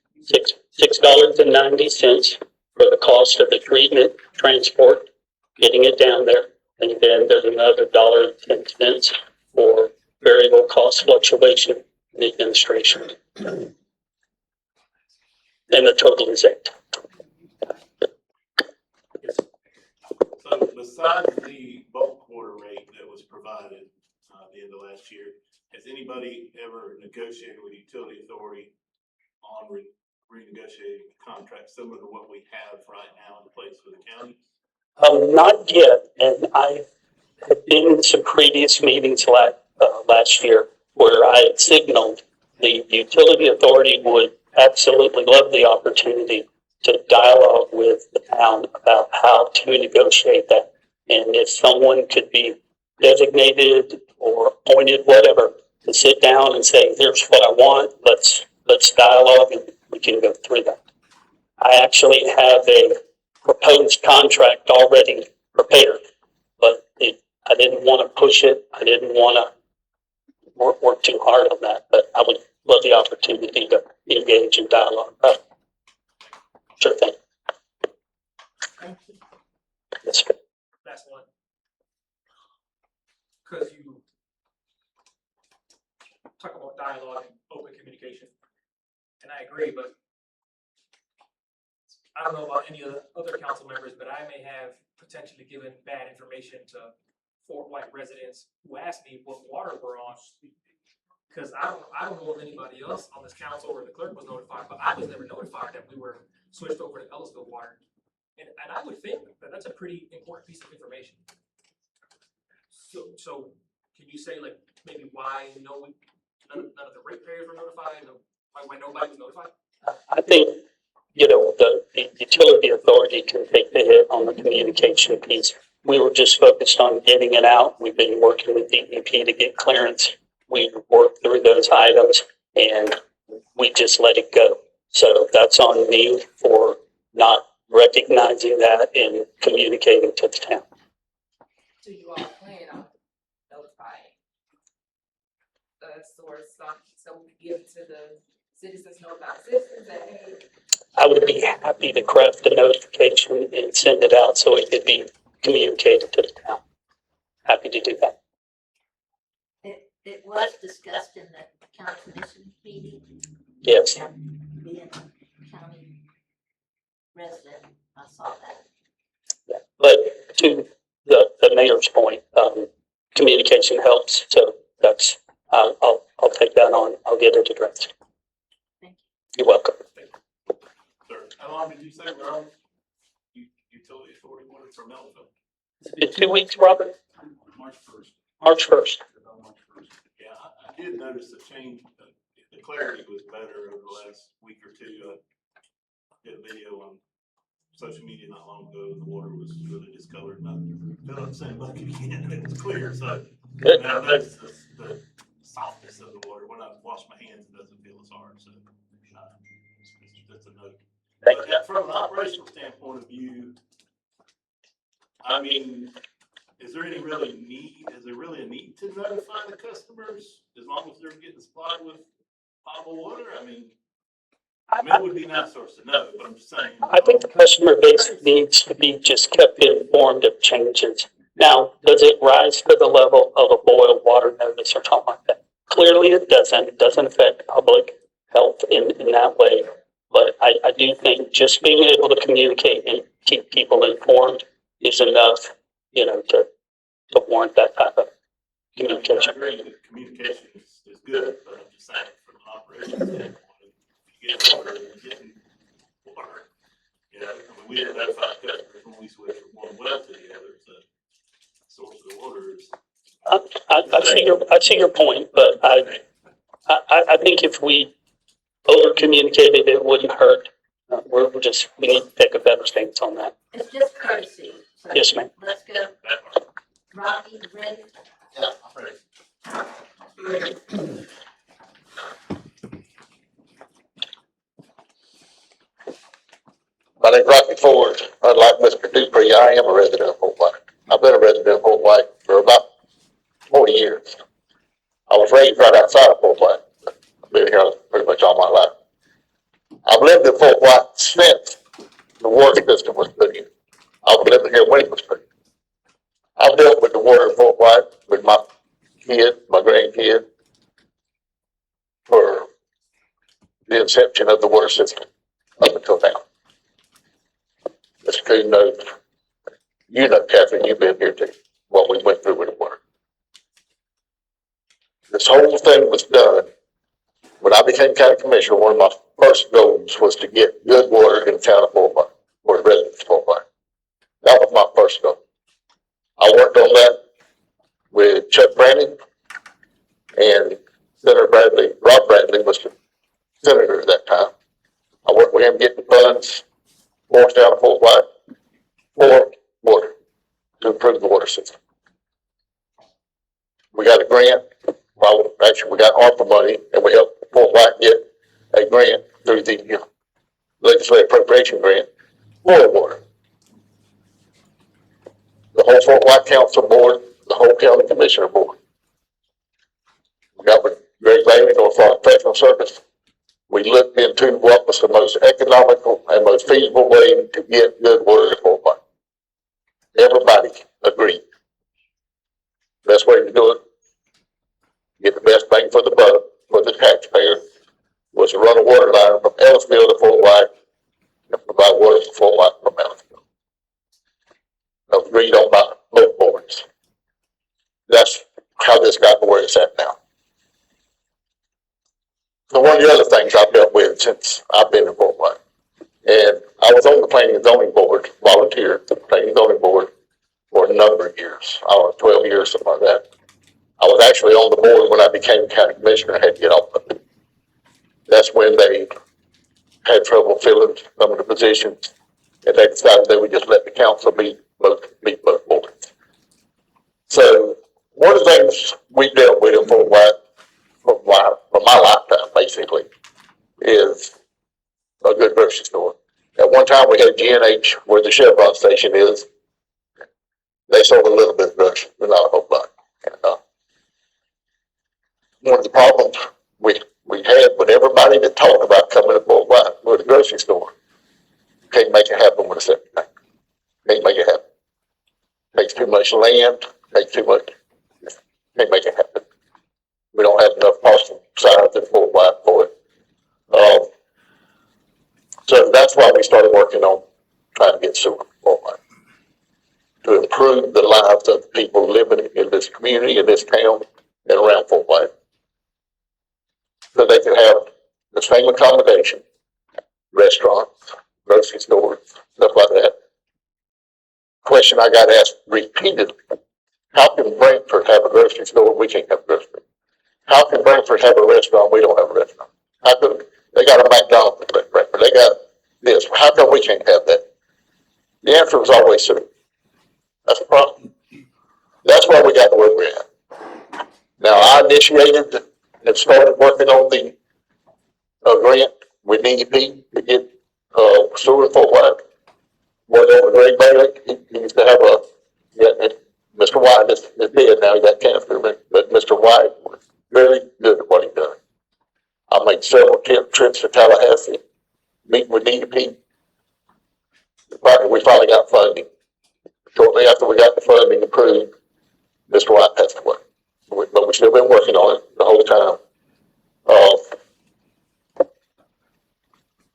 $6.90 for the cost of the treatment, transport, getting it down there. And then there's another $1.10 for variable cost fluctuation and administration. And the total is 8. So besides the bulk water rate that was provided at the end of last year, has anybody ever negotiated with the utility authority on renegotiating the contract similar to what we have right now in place with the county? Not yet, and I had been in some previous meetings last year where I had signaled the utility authority would absolutely love the opportunity to dialogue with the town about how to negotiate that. And if someone could be designated or appointed, whatever, to sit down and say, here's what I want, let's dialogue and we can go through that. I actually have a proposed contract already prepared, but I didn't want to push it. I didn't want to work too hard on that, but I would love the opportunity to engage in dialogue. Sure thing. Thank you. Yes, sir. That's one. Because you talk about I don't know about any of the other council members, but I may have potentially given bad information to Fort White residents who asked me what water we're on. Cause I don't know if anybody else on this council or the clerk was notified, but I was never notified that we were switched over to Ellisville water. And I would think that that's a pretty important piece of information. So can you say like maybe why none of the ratepayers were notified, why nobody was notified? I think, you know, the utility authority can take the hit on the communication piece. We were just focused on getting it out. We've been working with DEP to get clearance. We worked through those items and we just let it go. So that's on me for not recognizing that and communicating to the town. Do you all plan on notifying the source, so we can give to the citizens, know about citizens that, hey, I would be happy to craft a notification and send it out so it could be communicated to the town. Happy to do that. It was discussed in the county commission meeting. Yes. Being a county resident, I saw that. But to the mayor's point, communication helps. So that's, I'll take that on. I'll get it addressed. Thank You're welcome. Sir, how long did you say we're on utility authority water from Ellisville? It's been 2 weeks, Robert? March 1st. March 1st. Yeah, I did notice the change, the clarity was better over the last week or two. I did a video on social media not long ago, the water was really discolored, and I filled up the same bucket again, and it was clear, so. Good. And I noticed the softness of the water, when I wash my hands, it doesn't feel as hard, so, that's a note. Thank But you. from an operational standpoint of view, I mean, is there really a need to notify the customers as long as they're getting supplied with potable water? I mean, it would be nice for us to know, but I'm just saying. I think the customer base needs to be just kept informed of changes. Now, does it rise to the level of a boil water notice or something like that? Clearly it doesn't. It doesn't affect public health in that way. But I do think just being able to communicate and keep people informed is enough, you know, to warrant that type of communication. I agree that communication is good, but I'm just saying from an operations standpoint, if you get water and you're getting water, you know, I mean, we didn't notify customers when we switched from one well to the other, so source of the water is. I see your point, but I think if we over communicated, it wouldn't hurt. We need to take a better stance on that. It's just courtesy. So Yes, ma'am. let's go. Rocky, ready? Yeah, I'm ready. My name's Rocky Ford. Unlike Mr. Dupree, I am a resident of Fort White. I've been a resident of Fort White for about 40 years. I was raised right outside of Fort White. I've been here pretty much all my life. I've lived in Fort White since the water system was put in. I was living here when it was put in. I've dealt with the water in Fort White with my kid, my grandkid, for the inception of the water system up until now. Mr. Coon knows, you know, Catherine, you've been here too, what we went through with the water. This whole thing was done when I became county commissioner. One of my first goals was to get good water in the town of Fort White, for the residents of Fort White. That was my first goal. I worked on that with Chuck Brandon and Senator Bradley. Rob Bradley was the senator at that time. I worked with him getting funds for us down in Fort White for water, to improve the water system. We got a grant. Well, actually, we got ARPA money, and we helped Fort White get a grant through the legislative appropriation grant for water. The whole Fort White Council board, the whole county commissioner board. We got with Greg Bailey, North Florida Professional Service. We looked into what was the most economical and most feasible way to get good water to Fort White. Everybody agreed. Best way to do it, get the best bang for the buck for the taxpayer, was to run a water line from Ellisville to Fort White and provide water it's gotten to where it's at now. So one of the other things I've dealt with since I've been in Fort White, and I was on the planning and zoning board, volunteer, the planning and zoning board for a number of years, 12 years, something like that. I was actually on the board when I became county commissioner, I had to get off of it. That's when they had trouble filling some of the positions, and they decided they would just let the council meet both boards. So one of the things we dealt with in Fort White for my lifetime, basically, is a good grocery store. At one time, we had G&H, where the Chevron station is. They sold a little bit of groceries, but not a whole lot. And, one of the problems we had with everybody that talked about coming to Fort White with a grocery store, can't make it happen with a septic tank. Can't make it happen. Takes too much land, takes too much, can't make it happen. We don't have enough parcel size in Fort White for it. So that's why we started working on trying to get sewer in Fort White, to improve the lives of the people living in this community, in this town, and around Fort White, so they can have the same accommodation, restaurants, grocery stores, stuff like that. Question I got asked repeatedly: how can Brantford have a grocery store? We can't have a grocery store. How can Brantford have a restaurant? We don't have a restaurant. How can they got a McDonald's in Brantford? They got this. How come we can't have that? The answer was always sewer. That's the problem. That's why we got to where we're at. Now, I initiated and started working on the grant with DEP to get sewer in Fort White. Went over to Greg Bailey. He used to have Mr. White is dead now, he got cancer, but Mr. White was very good at what he done. I made several trips to Tallahassee, meeting with DEP. We finally got funding. Shortly after we got the funding approved, Mr. White passed away. But we've still been working on it the whole time.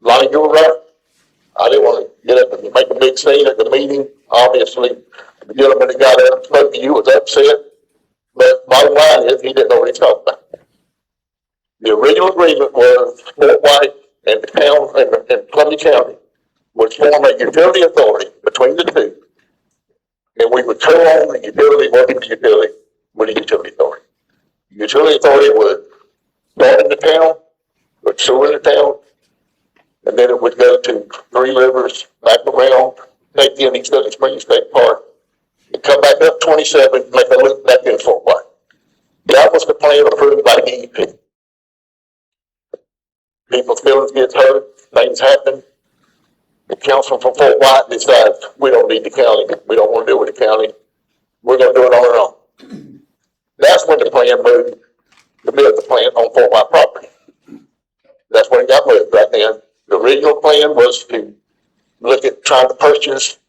Lonnie, you were right. I didn't want to get up and make a big scene at the meeting. Obviously, the gentleman that got up and spoke to you was upset. But bottom line is, he didn't know what he was talking about. The original agreement was Fort White and the town and Columbia County would form a utility authority between the two. And we would co-own the utility, working the utility with the utility authority. The utility authority would start in the town, put sewer in the town, and then it would go to Three Rivers, back around, take in East Southern Springs State Park, and come back up 27, make a loop back in Fort White. That was the plan approved by DEP. People's feelings get hurt, things happen. The council from Fort White decides we don't need the county, we don't want to deal with the county, we're going to do it on our own. That's when the plan moved to build the plant on Fort White property. That's when it got moved right then. The original plan was to look at trying to purchase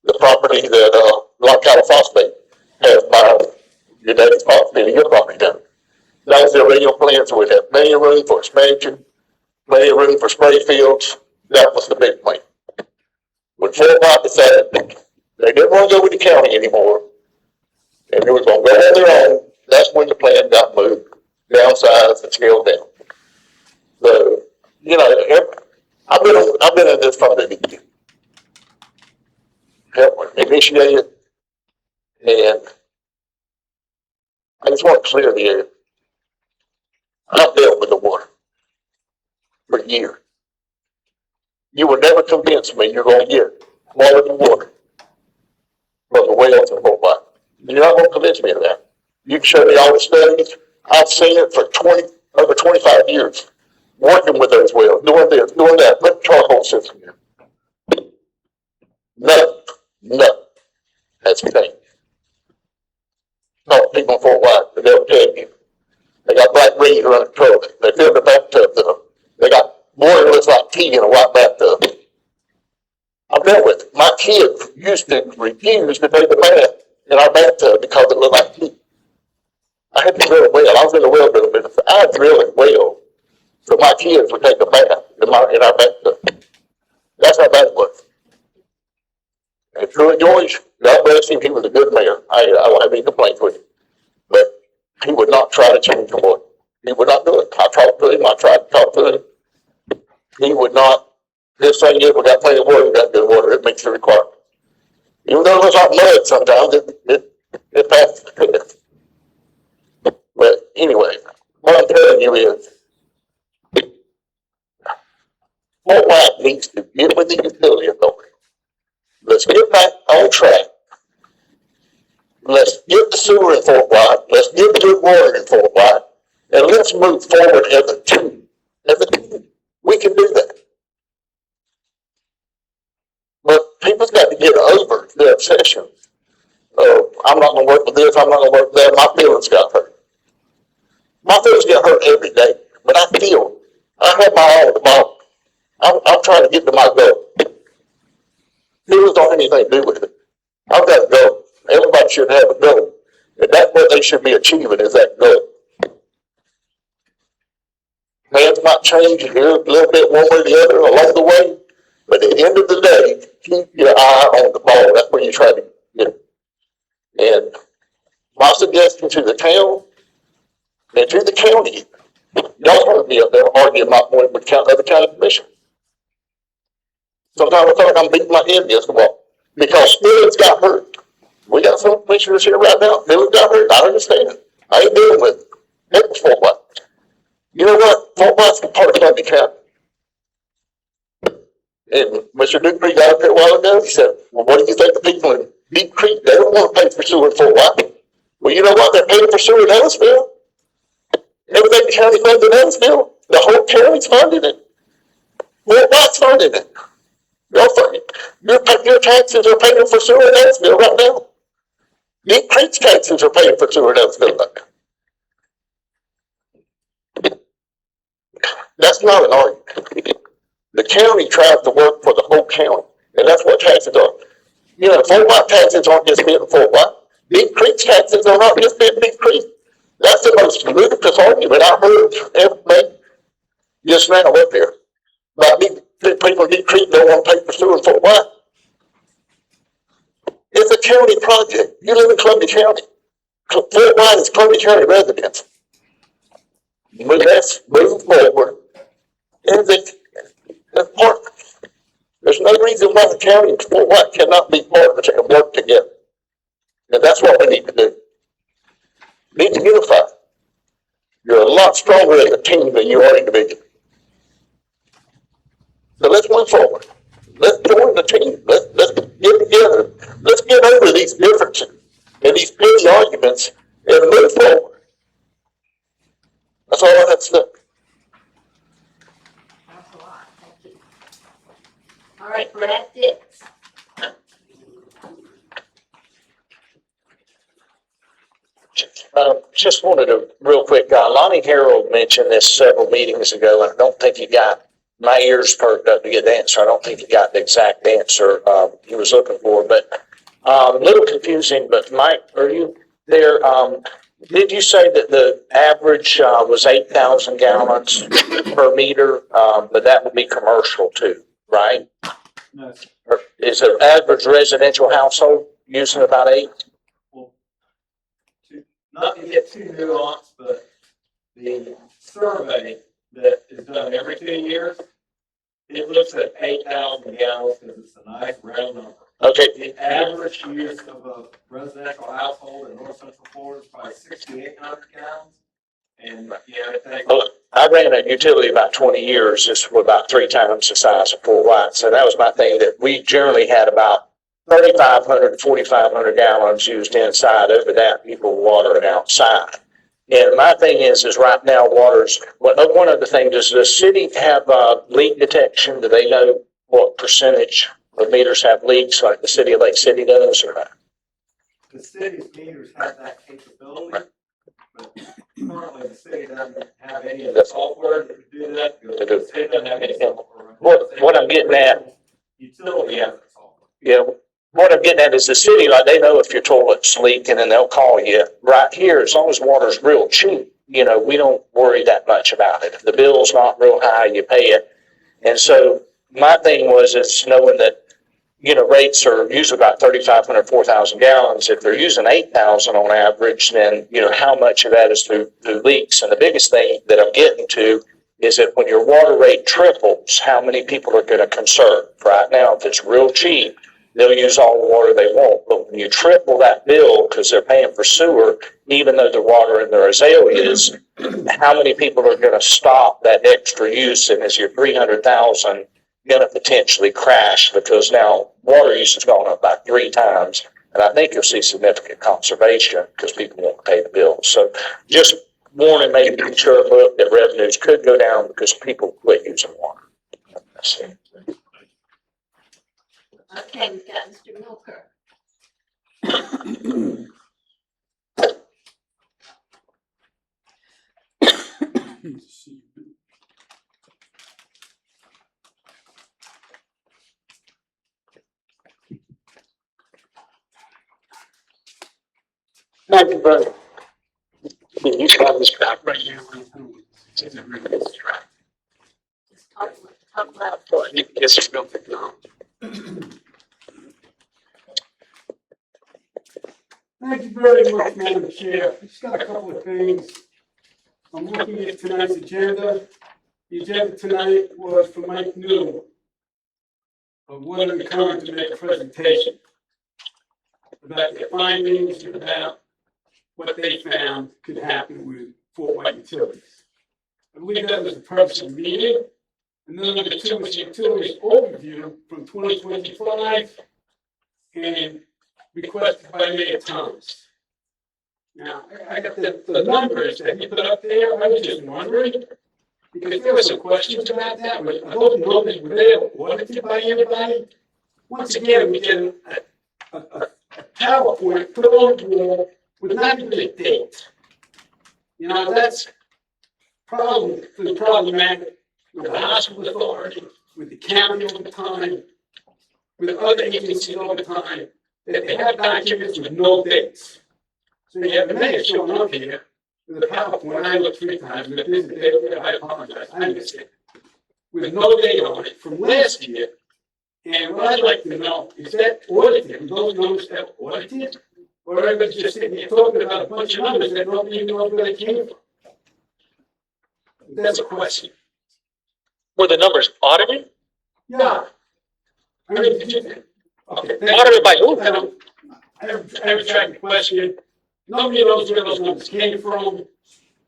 the property that Lock Cattle Phosphate has by your daddy's property, your property down. That was the original plan, so we'd have plenty of room for expansion, plenty of room for spray fields. That was the big plan. When Fort White decided they didn't want to go with the county anymore, and they were going to go on their own, that's when the plan got moved, downsized, and scaled down. So, you know, I've been in this from the beginning. Helped initiate it, and I just want to clear the air. I've dealt with the water for years. You will never convince me you're going to get quality water from the wells in Fort White. You're not going to convince me of that. You can show me all the studies. I've seen it for over 25 years, working with those wells, doing this, doing that, putting charcoal system in. Nothing has changed. Talk to people in Fort White, and they'll tell you. They got black reeds running the toilet. They fill the bathtub up. They got water that looks like tea in a white bathtub. I've dealt with it. My kids used to refuse to take the bath in our bathtub because it looked like tea. I had to drill a well. I was in the well drilling business. I drilled a well so my kids would take a bath in our bathtub. That's how bad it was. And Truett George, God bless him, he was a good mayor. I don't have any complaints with him. But he would not try to change the water. He would not do it. I talked to him, I tried to talk to him. He would not. This thing is, we got plenty of water, we got good water, it makes the requirement. Even though there's not mud sometimes, it passes the test. But anyway, what I'm telling you is, Fort White needs to get with the utility authority. Let's get back on track. Let's get the sewer in Fort White, let's get the good water in Fort White, and let's move forward as a team. As a team, we can do that. But people's got to get over the obsession of, I'm not gonna work with this, I'm not gonna work with that, my feelings got hurt. My feelings get hurt every day, but I have my eye on the ball. I'm trying to get to my goal. Feelings don't have anything to do with it. I've got a goal. Everybody should have a goal. And that's what they should be achieving, is that goal. Plans might change here a little bit one way or the other along the way, but at the end of the day, keep your eye on the ball. That's where you try to get it. And my suggestion to the town and to the county, y'all heard me up there arguing my point with the other county commission. Sometimes I feel like I'm beating my head against the wall because feelings got hurt. We got some commissioners here right now. Feelings got hurt. I understand. I ain't dealing with it. It was Fort White. You know what? Fort White's part of Columbia County. And Mr. Dupree got up here a while ago. He said, well, what do you think the people in Deep Creek, they don't want to pay for sewer in Fort White? Well, you know what? They're paying for sewer in Ellisville. Everything the county funds in Ellisville, the whole county's funding it. Fort White's funding it. Your taxes are paying for sewer in Ellisville right now. Deep Creek's taxes are paying for sewer in Ellisville right now. That's not an argument. The county tries to work for the whole county, and that's what taxes are. You know, Fort White taxes aren't just being Fort White. Deep Creek's taxes are not just being Deep Creek. That's the most ludicrous argument I heard ever made just now up there. About people in Deep Creek don't want to pay for sewer in Fort White. It's a county project. You live in Columbia County. Fort White is Columbia County residents. Let's move forward. As partners. There's no reason why the county and Fort White cannot be partners and work together. And that's what we need to do. We need to unify. You're a lot stronger as a team than you are individually. So let's move forward. Let's join the team. Let's get together. Let's get over these differences and these petty arguments and move forward. That's all I have to say. That's a lot, thank you. All right, Brad Dix. Just wanted to, real quick, Lonnie Harold mentioned this several meetings ago, and I don't think he got, my ears perked up to get the answer. I don't think he got the exact answer he was looking for, but a little confusing, but Mike, are you there? Did you say that the average was 8,000 gallons per meter? But that would be commercial too, right? No, Or is the average residential household using about 8? not to get too nuanced, but the survey that is done every 2 years, it looks at 8,000 gallons because it's a nice round number. Okay. The average use of a residential household in North Central Florida is probably 6,800 gallons. And, yeah, it takes. Well, I ran a utility about 20 years, just about 3 times the size of Fort White. So that was my thing, that we generally had about 3,500 to 4,500 gallons used inside. Over that, people watering outside. And my thing is right now, water's, one other thing, does the city have leak detection? Do they know what percentage of meters have leaks like the city of Lake City does, or not? The city's meters have that capability, but currently the city doesn't have any of the software that would do that. because the city doesn't have any software. What I'm getting at, Utility has the software. yeah, what I'm getting at is the city, like, they know if your toilet's leaking and they'll call you. Right here, as long as water's real cheap, we don't worry that much about it. If the bill's not real high, you pay it. And so my thing was, it's knowing that rates are usually about 3,500, 4,000 gallons. If they're using 8,000 on average, then, how much of that is through leaks? And the biggest thing that I'm getting to is that when your water rate triples, how many people are going to conserve? Right now, if it's real cheap, they'll use all the water they want. But when you triple that bill because they're paying for sewer, even though the water in their azaleas, how many people are going to stop that extra use? And is your 300,000 going to potentially crash because now water use has gone up by 3 times? And I think you'll see significant conservation because people won't pay the bills. So just warning, maybe be sure to look that revenues could go down because people quit using water. That's it. Okay, we've got Mr. Milker. Thank you, brother. You got this back right now. Just talk loud for it. Yes, it's real technology. Thank you very much, Madam Chair. Just got a couple of things. I'm looking at tonight's agenda. The agenda tonight was for Mike Newell of Woodland Current to make a presentation about their findings and about what they found could happen with Fort White Utilities. I believe that was the purpose of the meeting. And then number 2 was the utilities overview from 2025 and requested by Mayor Thomas. Now, I got the numbers that he put up there. I was just wondering, because there were some questions about that. Are those numbers, were they audited by anybody? Once again, we get a PowerPoint put on the wall with not even a date. That's problematic with the hospital authority, with the county over time, with other agencies over time, that they have documents with no dates. So you have the mayor showing up here with a PowerPoint. I looked 3 times, and if there's a date there, I apologize, I missed it. With no date on it from last year. And what I'd like to know, is that audited? Were those numbers that were audited? Or everybody's just sitting here talking about a bunch of numbers that nobody even knows where they came from? That's a question. Were the numbers audited? Yeah. I mean, okay. Audited by who? I have a tracking question. Nobody knows where those numbers came from.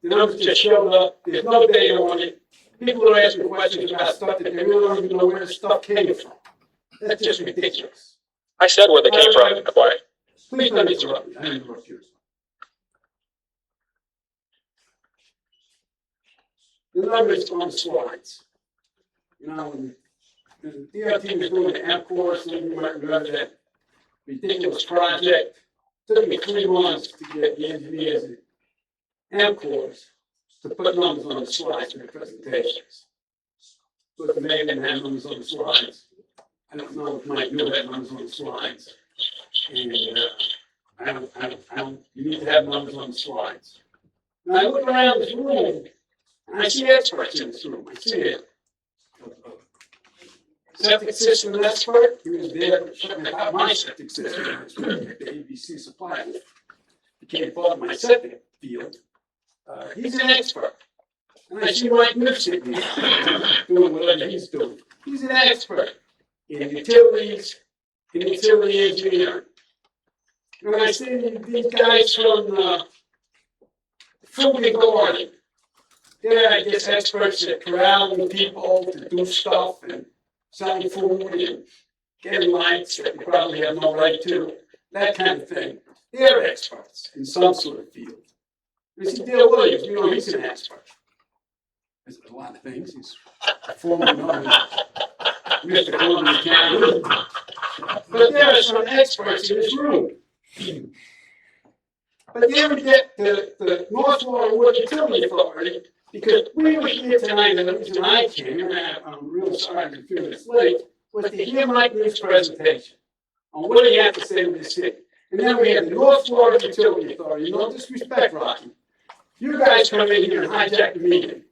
The numbers just showed up. There's no data on it. People are asking questions about stuff that they really don't even know where the stuff came from. That's just ridiculous. I said where they came from, Clay. Please don't interrupt me. I interrupt you. The numbers on the slides. When the DOT was doing the M course, and you might remember that ridiculous project. It took me 3 months to get the engineers at M course to put numbers on the slides for the presentations. But the mayor didn't have numbers on the slides. I don't know if Mike knew had numbers on the slides. And you need to have numbers on the slides. And I look around this room, and I see experts in this room. I see it. Septic system expert, he was there, certainly about my septic system expert, the ABC supplier. Became part of my septic field. He's an expert. And I see Mike Newell doing whatever he's doing. He's an expert in utilities, in utility engineering. And I see these guys from Food and Garden. They're, I guess, experts at corralling people to do stuff and selling food and getting lights that they probably have no right to, that kind of thing. They're experts in some sort of field. I see Dale Williams, he's an expert. There's a lot of things. He's formerly known as Mr. Columbia County. But there are some experts in this room. But then we get the North Florida Water Utility Authority, because we were here tonight, and the reason I came, and I'm really sorry I'm a few minutes late, was to hear Mike Newell's presentation on what he had to say to the city. And then we had the North Florida Utility Authority. No disrespect, Rocky. You guys come in here and hijack the meeting.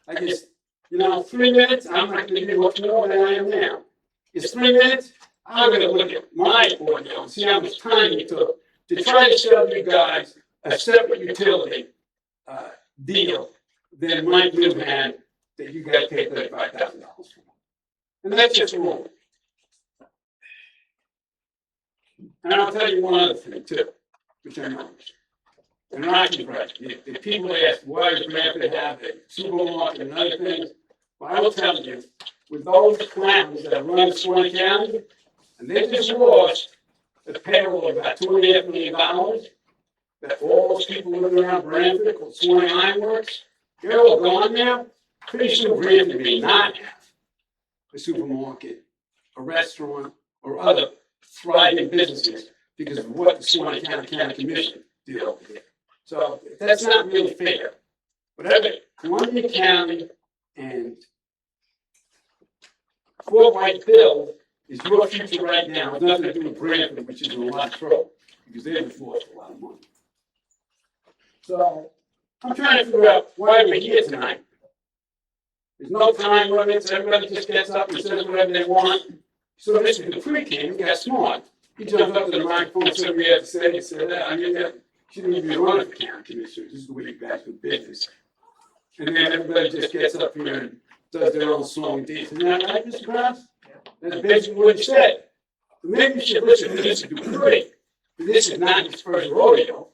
I guess, 3 minutes, I'm not going to be much more than I am now. Is 3 minutes? I'm gonna look at my report now and see how much time it took to try to sell you guys a separate utility, deal than Mike Blue had that you guys paid $35,000 for. And that's just wrong. And I'll tell you one other thing too, which I know. And Rocky Branch, if people ask, why does Branford have a supermarket and other things? Well, I will tell you, with those clowns that run Swan County, and they just lost a payroll of about $2.5 million, that all those people living around Branford called Swan Ironworks, they're all gone now. Pretty soon Branford may not have a supermarket, a restaurant, or other thriving businesses because of what the Swan County Commission did over there. So that's not really fair. Whatever Columbia County and Fort White build is your future right now. It's nothing to do with Branford, which is in a lot of trouble because they just lost a lot of money. So I'm trying to figure out why we're here tonight. There's no time limits. Everybody just gets up and says whatever they want. So Mr. Dupree came and got smart. He jumped up to the microphone and said what he had to say. He said, I mean, that shouldn't even be running for county commissioner. This is the way you guys do business. And then everybody just gets up here and does their own song and dance. Isn't that right, Mr. Krause? That's basically what he said. But maybe you should listen to Mr. Dupree. This is not his first rodeo.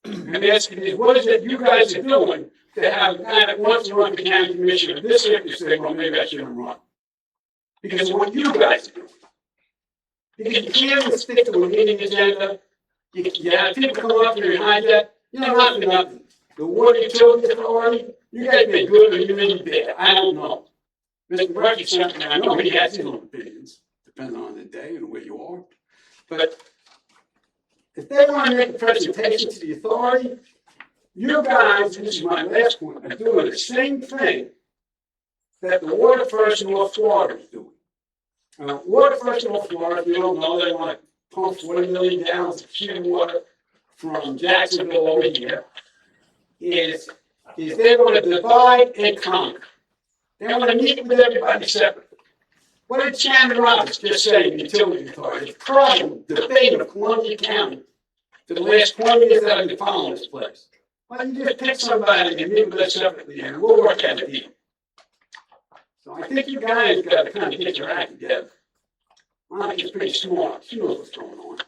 And asking is, what is it you guys are doing to have a guy that wants to run for county commissioner this year to say, well, maybe I shouldn't run? Because of what you guys are doing. Because you can't even stick to a meeting agenda. You have people come up here and hijack. You know, not for nothing. The water utility authority, you guys been good or you may be bad. I don't know. Mr. Murphy sent me, I know he has his own opinions, depending on the day and where you are. But if they want to make a presentation to the authority, you guys, this is my last point, are doing the same thing that the Water First North Florida is doing. Water First North Florida, if you don't know, they want to pump 40 million gallons of clean water from Jacksonville over here. Is they're going to divide and conquer. They want to meet with everybody separately. What did Shannon Roberts just say in the utility authority? The problem, the debate of Columbia County for the last 20 years that I've been following this place. Why don't you just pick somebody and meet with us separately and we'll work out a deal. So I think you guys got to kind of get your act together. Monica's pretty smart. She knows what's going on.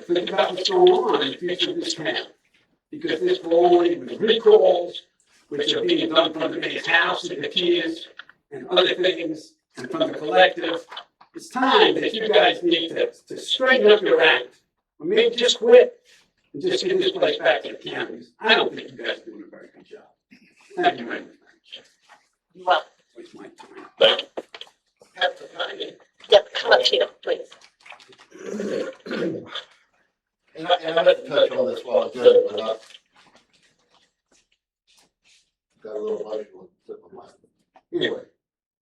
Think about what's going on in the future of this town. Because this will only with recalls, which are being done from the mayor's house, it appears, and other things, and from the collective. It's time that you guys need to straighten up your act. Or maybe just quit and just get this place back to the counties. I don't think you guys are doing a very good job. Thank you very much. Well, Waste my time. Thank you. yep, come up here, please. And I meant to touch on this while ago, but I got a little emotional in my mind. Anyway,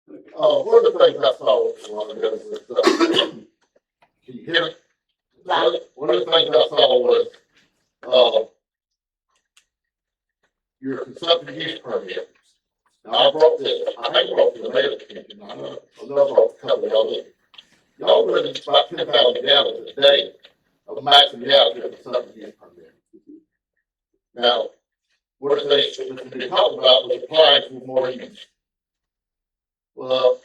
one of the things I saw a while ago was, can you hear me? Loud. One of the things I saw was, your consumptive use permit. Now, I brought this, I ain't brought the mayor's attention, I know I brought a couple of y'all. Y'all running about 10,000 gallons a day of maxing out your consumptive use permit. Now, what they talked about was applying for more use. Well,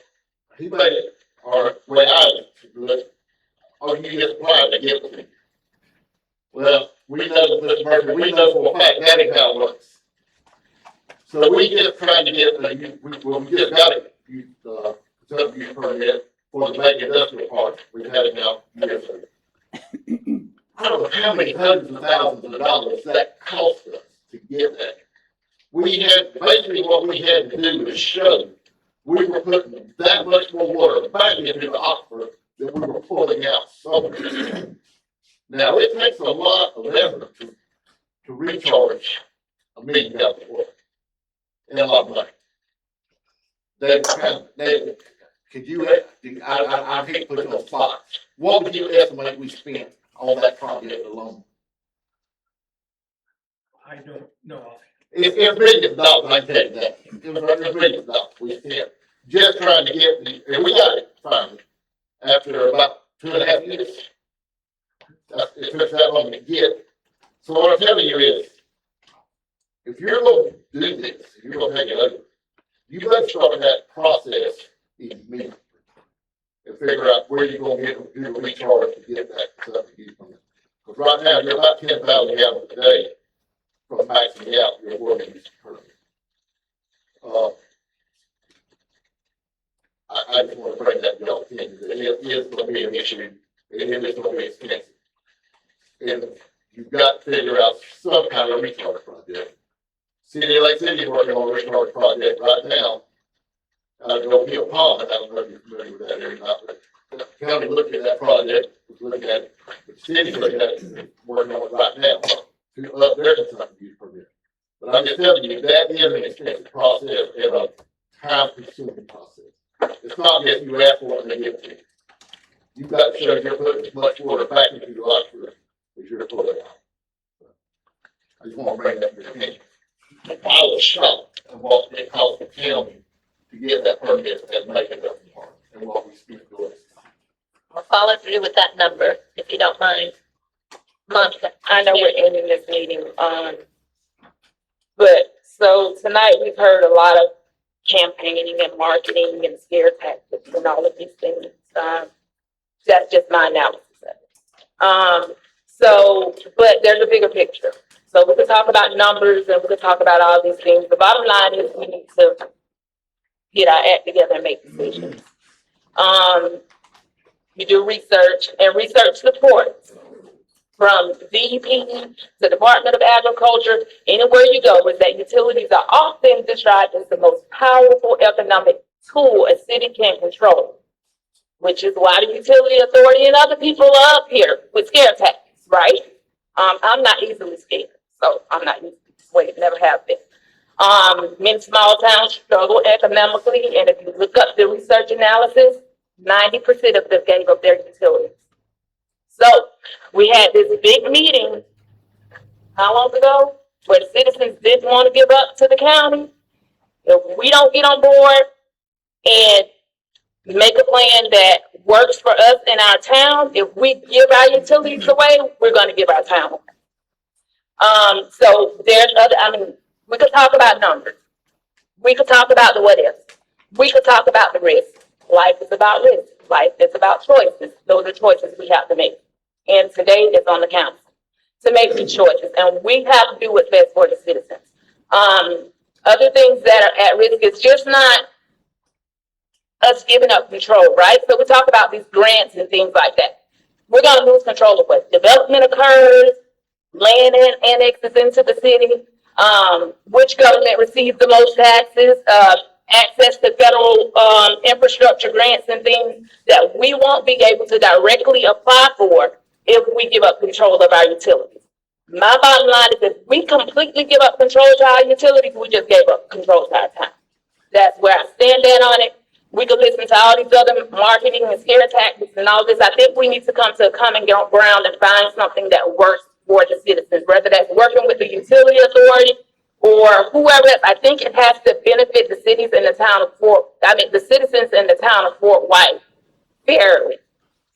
he made it, or the way I look, oh, you just apply to get it. Well, we know, Mr. Murphy, we know for a fact that ain't how it works. So we just tried to get, we just got it, consumptive use permit for the mega industrial park. We've had it now years ago. I don't know how many hundreds of thousands of dollars that cost us to get that. We had, basically what we had to do is show we were putting that much more water back into the aquifer that we were pulling out somewhere. Now, it takes a lot of effort to recharge a million gallons of water. And a lot of money. Could you, I hate to put you on the spot. What would you estimate we spent on that project alone? I don't know. It's millions of dollars, I tell you that. It was millions of dollars we spent just trying to get, and we got it finally. after about 2.5 years. It took that long to get. So what I'm telling you is, if you're gonna do this, if you're gonna take it over, you better start that process immediately. And figure out where you're gonna get, do the recharge to get that septic use permit. Because right now, you're about 10,000 gallons a day from maxing out your water use permit. I just want to bring that to y'all's attention. It is going to be an issue. It is going to be expensive. And you've got to figure out some kind of recharge project. City of Lake City is working on a recharge project right now. Go Hill Pond, I don't know if you're familiar with that area or not, but the county looked at that project, was looking at it, the city's looking at it, working on it right now to up their consumption use permit. But I'm just telling you, that is an expensive process and a time-consuming process. It's not just you ask for it and they give it to you. You've got to show you're putting as much water back into your aquifer as you're pulling out. I just want to bring that to your attention. I was shocked at what it cost the county to get that permit and make it up in part and what we spent doing. I'll follow through with that number, if you don't mind. Monica, I know we're ending this meeting, but so tonight we've heard a lot of campaigning and marketing and scare tactics and all of these things. That's just my analysis of it. But there's a bigger picture. So we could talk about numbers and we could talk about all these things. The bottom line is we need to get our act together and make decisions. You do research and research supports from DEP to Department of Agriculture, anywhere you go, is that utilities are often described as the most powerful economic tool a city can control, which is why the utility authority and other people are up here with scare tactics, right? I'm not easily scared, so I'm not easily swayed, never have been. Many small towns struggle economically, and if you look up the research analysis, 90% of them gave up their utilities. So we had this big meeting, how long ago, where the citizens didn't want to give up to the county. If we don't get on board and make a plan that works for us in our town, if we give our utilities away, we're going to give our town away. So there's other, we could talk about numbers. We could talk about the what ifs. We could talk about the risk. Life is about risk. Life is about choices. Those are choices we have to make. And today is on the council to make these choices. And we have to do what's best for the citizens. Other things that are at risk is just not us giving up control, right? So we talk about these grants and things like that. We're going to lose control of what development occurs, land and annexes into the city, which government receives the most taxes, access to federal infrastructure grants and things that we won't be able to directly apply for if we give up control of our utilities. My bottom line is if we completely give up control to our utilities, we just gave up control to our time. That's where I stand at on it. We could listen to all these other marketing and scare tactics and all this. I think we need to come to a common ground and find something that works for the citizens, whether that's working with the utility authority or whoever. I think it has to benefit the cities in the town of the citizens in the town of Fort White fairly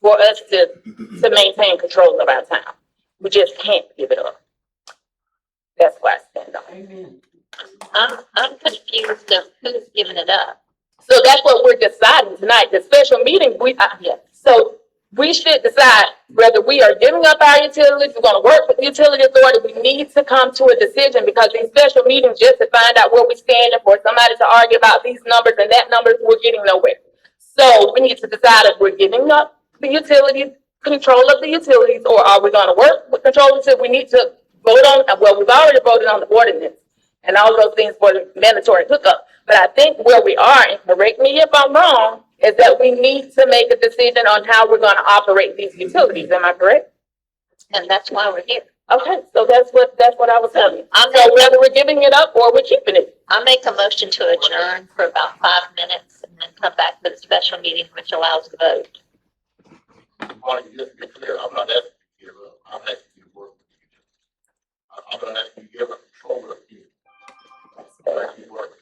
for us to maintain control of our town. We just can't give it up. That's why I stand on it. I'm confused of who's giving it up. So that's what we're deciding tonight. The special meeting, so we should decide whether we are giving up our utilities. We're going to work with the utility authority. We need to come to a decision because these special meetings just to find out where we stand and for somebody to argue about these numbers and that numbers, we're getting nowhere. So we need to decide if we're giving up the utilities, control of the utilities, or are we going to work with control until we need to vote on, well, we've already voted on the ordinance and all those things for the mandatory hookup. But I think where we are, and correct me if I'm wrong, is that we need to make a decision on how we're going to operate these utilities. Am I correct? And that's why we're here. Okay, so that's what I was telling you. So whether we're giving it up or we're keeping it. I'll make a motion to adjourn for about 5 minutes and then come back to the special meeting, which allows the vote. Marty, just to be clear, I'm not asking you to give up. I'm asking you to work with you. I'm not asking you to give up control of you. I'm asking you to work.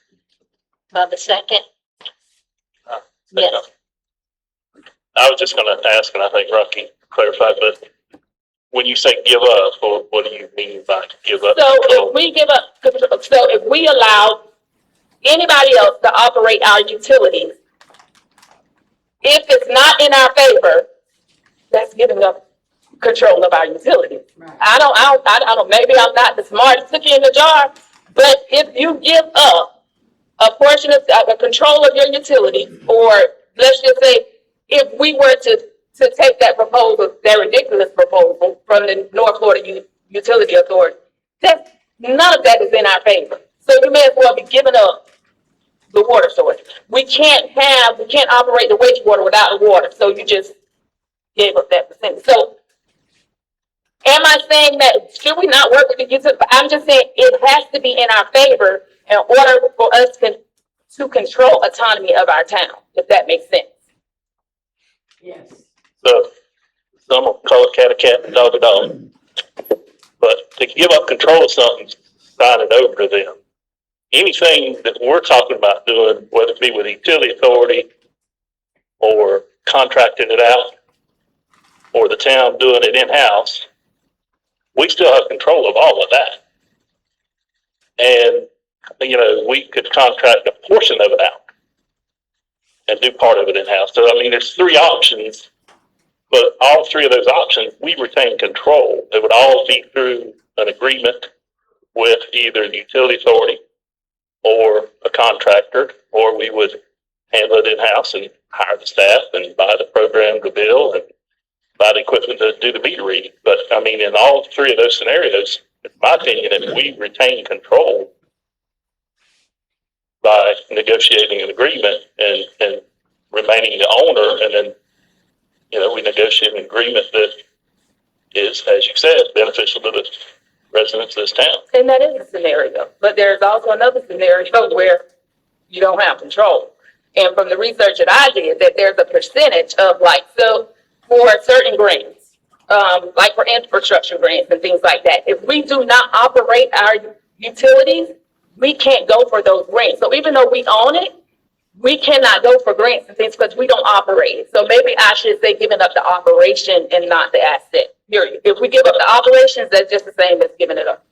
The second? Yes. I was just gonna ask, and I think Rocky clarified, but when you say give up, what do you mean by give up? So control? if we give up, so if we allow anybody else to operate our utilities, if it's not in our favor, that's giving up control of our utilities. I don't, maybe I'm not the smartest cookie in the jar, but if you give up a portion of, control of your utilities, or let's just say, if we were to take that proposal, that ridiculous proposal from the North Florida Utility Authority, none of that is in our favor. So you may as well be giving up the water source. We can't operate the wastewater without the water. So you just gave up that percentage. So am I saying that should we not work with the utility? I'm just saying it has to be in our favor in order for us to control autonomy of our town, if that makes sense. Yes. So I'm gonna call it cat a cat and dog a dog. But to give up control of something, sign it over to them. Anything that we're talking about doing, whether it be with the utility authority or contracting it out or the town doing it in-house, we still have control of all of that. And, you know, we could contract a portion of it out and do part of it in-house. So, I mean, there's three options, but all three of those options, we retain control. It would all be through an agreement with either the utility authority or a contractor, or we would handle it in-house and hire the staff and buy the program to bill and buy the equipment to do the meter reading. But I mean, in all three of those scenarios, in my opinion, if we retain control by negotiating an agreement and remaining the owner, and then, you know, we negotiate an agreement that is, as you said, beneficial to the residents of this town. And that is a scenario, but there's also another scenario where you don't have control. And from the research that I did, that there's a percentage of so for certain grants, like for infrastructure grants and things like that, if we do not operate our utilities, we can't go for those grants. So even though we own it, we cannot go for grants and things because we don't operate it. So maybe I should say giving up the operation and not the asset. Period. If we give up the operations, that's just the same as giving it up.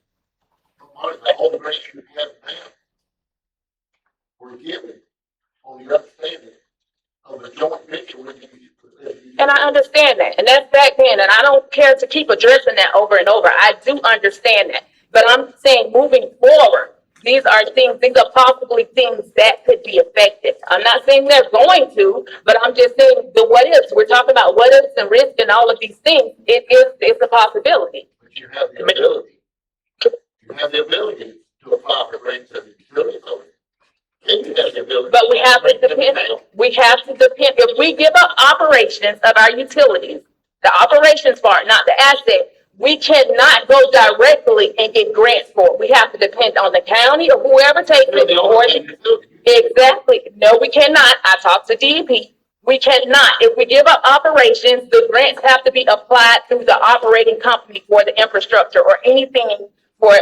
The whole grant you have now, we're given on the understanding of a joint venture with you. And I understand that, and that's back then, and I don't care to keep addressing that over and over. I do understand that, but I'm saying moving forward, these are possibly things that could be affected. I'm not saying they're going to, but I'm just saying the what ifs. We're talking about what ifs and risk and all of these things. It's a possibility. But you have the ability. You have the ability to apply for grants as a utility authority. And you have the ability. But we have to depend. If we give up operations of our utilities, the operations part, not the asset, we cannot go directly and get grants for it. We have to depend on the county or whoever takes it. Exactly. No, we cannot. I talked to DEP. We cannot. If we give up operations, the grants have to be applied through the operating company for the infrastructure or anything for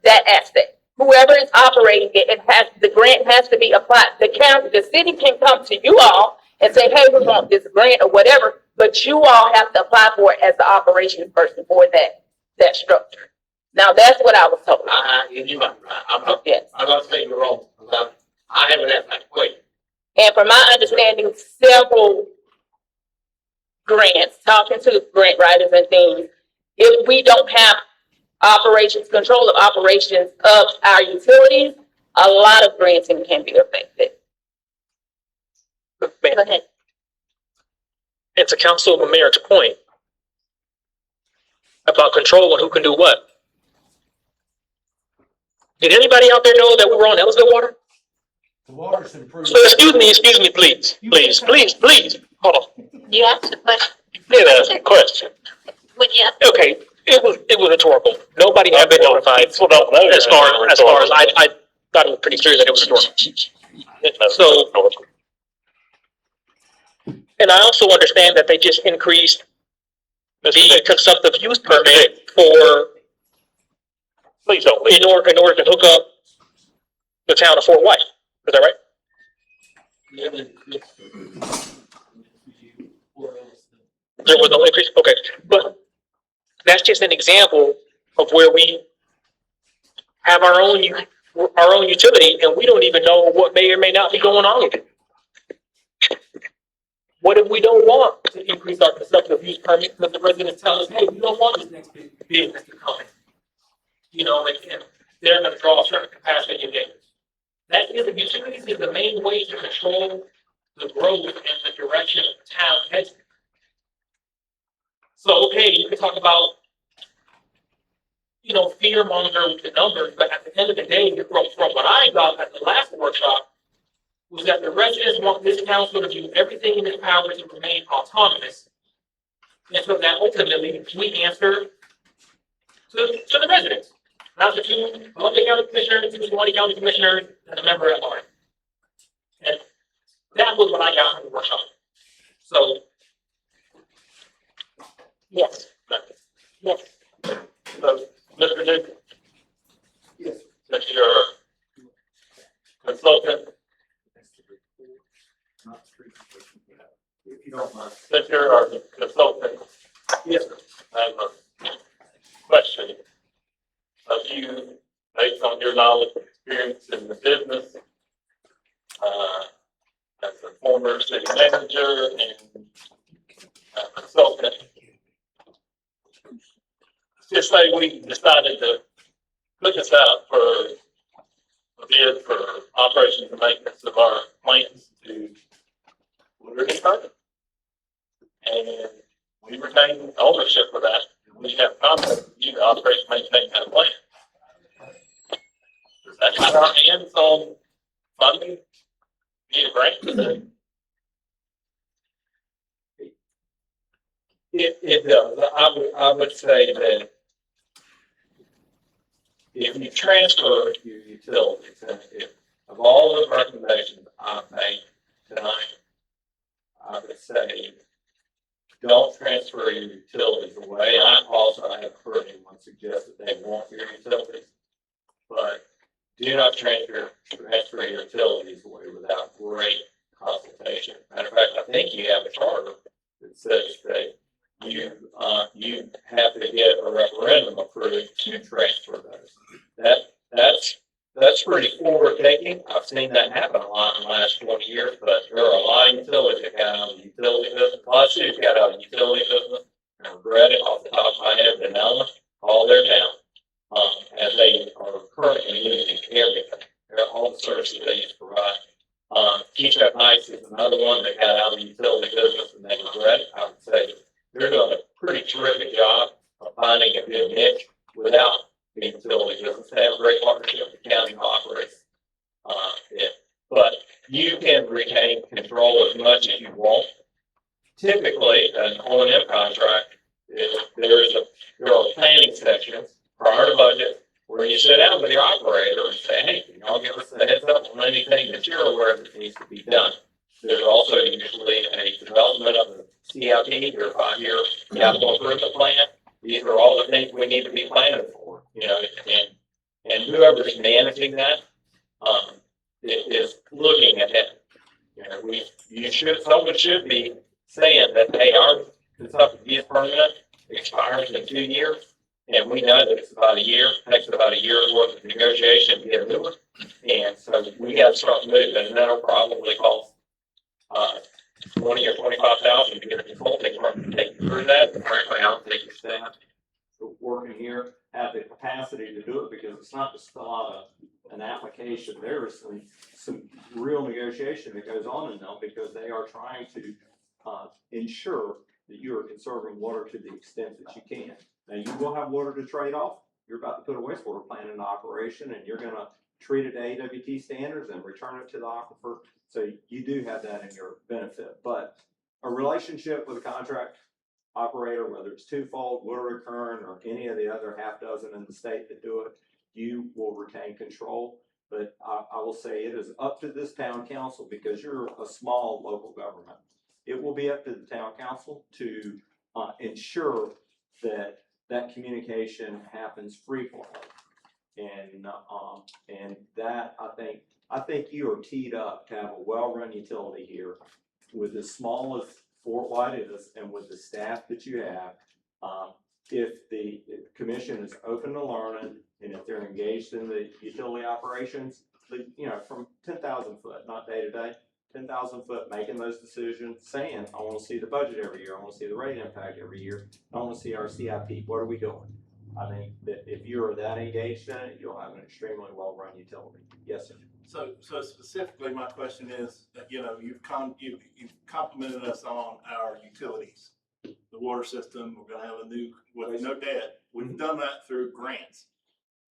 that asset. Whoever is operating it, the grant has to be applied. The city can come to you all and say, hey, we want this grant or whatever, but you all have to apply for it as the operations person for that structure. Now, that's what I was told. You might be right. Yes. I'm not saying you're wrong. I haven't asked that question. And from my understanding, several grants, talking to grant writers and things, if we don't have control of operations of our utilities, a lot of granting can be affected. Go ahead. And to Councilwoman Merritt's point about controlling who can do what. Did anybody out there know that we were on Ellisville water? The water's improved. So excuse me, please. Hold on. You asked a question. Yeah, that's a question. Would you? Okay, it was rhetorical. Nobody had been notified. People don't know. As far as I thought it was pretty clear that it was rhetorical. So, and I also understand that they just increased the consumptive use permit for, in order to hook up the town of Fort White. Is that right? There was no increase, okay, but that's just an example of where we have our own utility and we don't even know what may or may not be going on with it. What if we don't want to increase our constructive use permit because the residents tell us, hey, we don't want this next big business to come in? You know, and they're gonna draw a certain capacity of gators. That is, the utilities is the main way to control the growth and the direction of the town heads. So, okay, you can talk about, you know, fear monger with the numbers, but at the end of the day, from what I got at the last workshop, was that the residents want this council to do everything in its power to remain autonomous. And so that ultimately we answer to the residents, not the two Columbia County commissioners, the 20 county commissioners, and the member at large. And that was what I got from the workshop. So. Yes. Yes. So, Mr. Newton? Yes. Since you're consultant, If you don't mind. since you're our consultant, Yes, sir. I have a question of you, based on your knowledge and experience in the business, as a former city manager and consultant. Just say we decided to put this out for a bid for operations and maintenance of our plants to Woodard and Carter. And we retain ownership for that. We have contract with you to operate and maintain that plant. Does that have our hands on funding? Need a grant? It does. I would say that if you transfer your utilities, and if, of all the recommendations I've made tonight, I would say don't transfer your utilities away. I also have heard anyone suggest that they want your utilities, but do not transfer your utilities away without great consultation. Matter of fact, I think you have a charter that says that you have to get a referendum approved to transfer those. That's pretty forward thinking. I've seen that happen a lot in the last 20 years, but there are a lot of utilities that got out of the utility business. A lot of cities got out of the utility business. I regret it off the top of my head, Vanilla, all they're down. As they are currently losing everything. All the services they used to provide. Keep Up Nights is another one that got out of the utility business and they regret it. I would say they're doing a pretty terrific job of finding a good niche without the utility business. They have a great partnership with the county operates it. But you can retain control as much as you want. Typically, an O&M contract, there are planning sections prior to budget where you sit down with your operator and say, hey, can y'all give us a heads up on anything that you're aware that needs to be done? There's also usually a development of the CIP, your 5-year capital improvement plan. These are all the things we need to be planning for, you know, and whoever's managing that, is looking at it. You know, someone should be saying that, hey, our Kentucky use permit expires in 2 years. And we know that it's about a year, takes about a year's worth of negotiation to get a new one. And so we got to start moving, and that'll probably cost, 20 or 25,000 to get a consulting firm to take you through that. And frankly, I don't think your staff working here have the capacity to do it because it's not just fill out an application. There is some real negotiation that goes on in them because they are trying to ensure that you are conserving water to the extent that you can. Now, you will have water to trade off. You're about to put a wastewater plant into operation and you're gonna treat it to AWT standards and return it to the aquifer. So you do have that in your benefit, but a relationship with a contract operator, whether it's twofold, Woodard, Kern, or any of the other half dozen in the state that do it, you will retain control. But I will say it is up to this town council because you're a small local government. It will be up to the town council to ensure that that communication happens frequently. And that I think you are teed up to have a well-run utility here with as small as Fort White is, and with the staff that you have, if the commission is open to learning, and if they're engaged in the utility operations, from 10,000 foot, not day to day, 10,000 foot, making those decisions, saying, I want to see the budget every year, I want to see the rate impact every year, I want to see our CIP, what are we doing? I think that if you're that engaged in it, you'll have an extremely well-run utility. Yes, sir. So specifically, my question is, you've complimented us on our utilities, the water system. We're going to have a new, with no debt. We've done that through grants.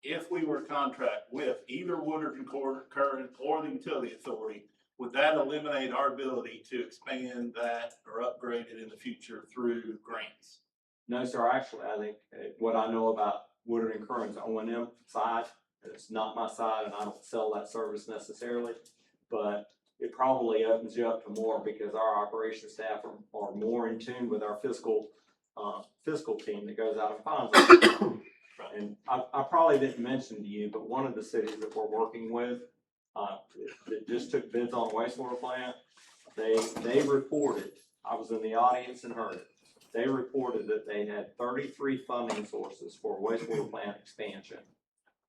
If we were to contract with either Woodard and Curran or the utility authority, would that eliminate our ability to expand that or upgrade it in the future through grants? No, sir. Actually, I think what I know about Woodard and Curran's O&M side, it's not my side, and I don't sell that service necessarily, but it probably opens you up to more because our operations staff are more in tune with our fiscal team that goes out and finds us. And I probably didn't mention to you, but one of the cities that we're working with that just took bids on a wastewater plant, they reported, I was in the audience and heard it, they reported that they had 33 funding sources for wastewater plant expansion.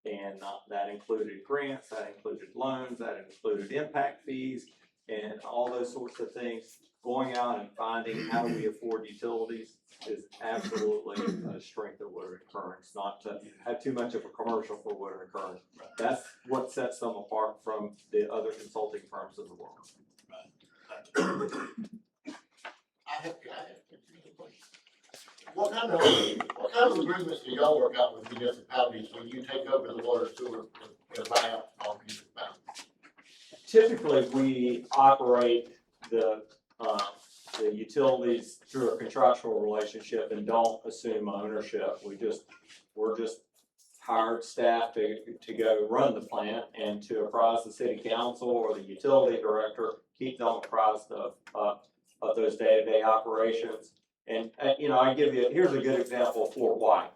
And that included grants, that included loans, that included impact fees, and all those sorts of things. Going out and finding how do we afford utilities is absolutely a strength of Woodard and Curran. It's not to have too much of a commercial for Woodard and Curran. That's what sets them apart from the other consulting firms in the world. I have What kind of agreements do y'all work out with municipalities when you take over the water sewer and buy out all municipalities? Typically, we operate the utilities through a contractual relationship and don't assume ownership. We're just hired staff to go run the plant and to apprise the city council or the utility director, keep them apprised of those day-to-day operations. And, I give you, here's a good example of Fort White.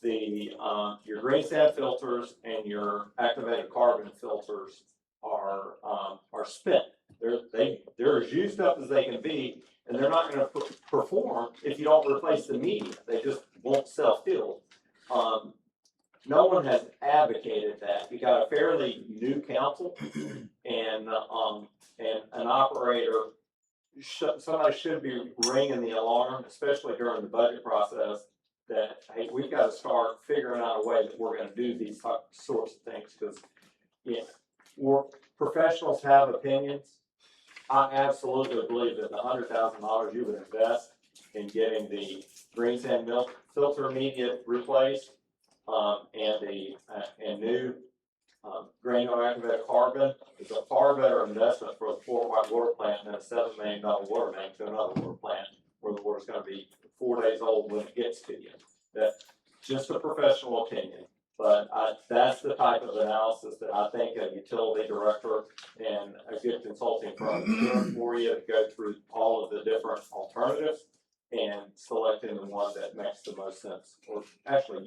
Your green sand filters and your activated carbon filters are spent. They're as used up as they can be, and they're not going to perform if you don't replace the media. They just won't self-fill. No one has advocated that. You got a fairly new council and an operator. Somebody should be ringing the alarm, especially during the budget process, that, hey, we've got to start figuring out a way that we're going to do these sorts of things because, professionals have opinions. I absolutely believe that the $100,000 you would invest in getting the green sand filter media replaced and new granular activated carbon is a far better investment for the Fort White water plant than a $7 million water main to another water plant where the water's going to be 4 days old when it gets to you. That's just a professional opinion, but that's the type of analysis that I think a utility director and a good consulting firm is doing for you to go through all of the different alternatives and selecting the one that makes the most sense. Or actually,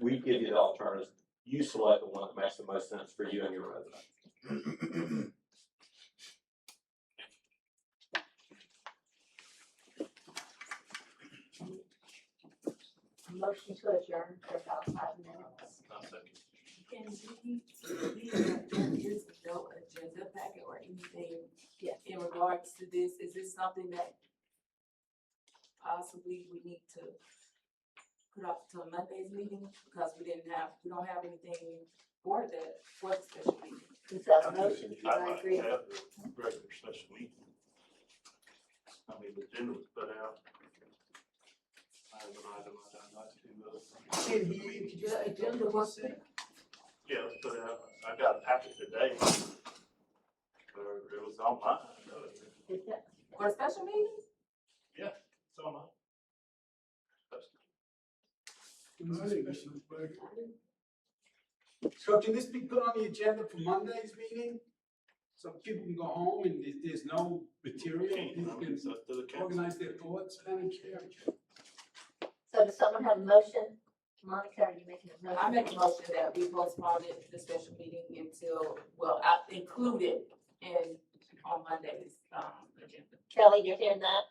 we give you the alternatives. You select the one that makes the most sense for you and your resident. Motion to adjourn for about 5 minutes. Can we there's no agenda packet or anything in regards to this? Is this something that possibly we need to put up to Monday's meeting? Because we don't have anything for the special meeting. Is that a motion? I agree. Have the regular special meeting. I mean, the agenda was put out. I have an item I'd like to, The agenda was yeah, let's put it out. I got a packet today. It was online. for a special meeting? Yeah, it's online. So can this be put on the agenda for Monday's meeting? So people can go home and there's no material, people can It's up to the council. organize their thoughts, Madam Chair? So does someone have a motion? Monica, are you making a motion? I make a motion that we postpone the special meeting until, included in on Monday's, agenda. Kelly, you're hearing that?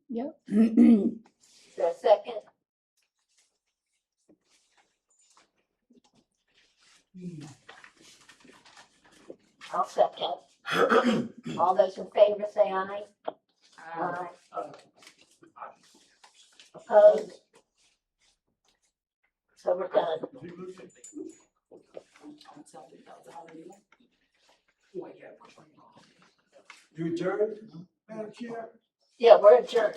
Yep. Is there a second? I'll second. All those in favor say aye. Aye. Opposed? So we're done. You adjourned, Madam Chair? Yeah, we're adjourned.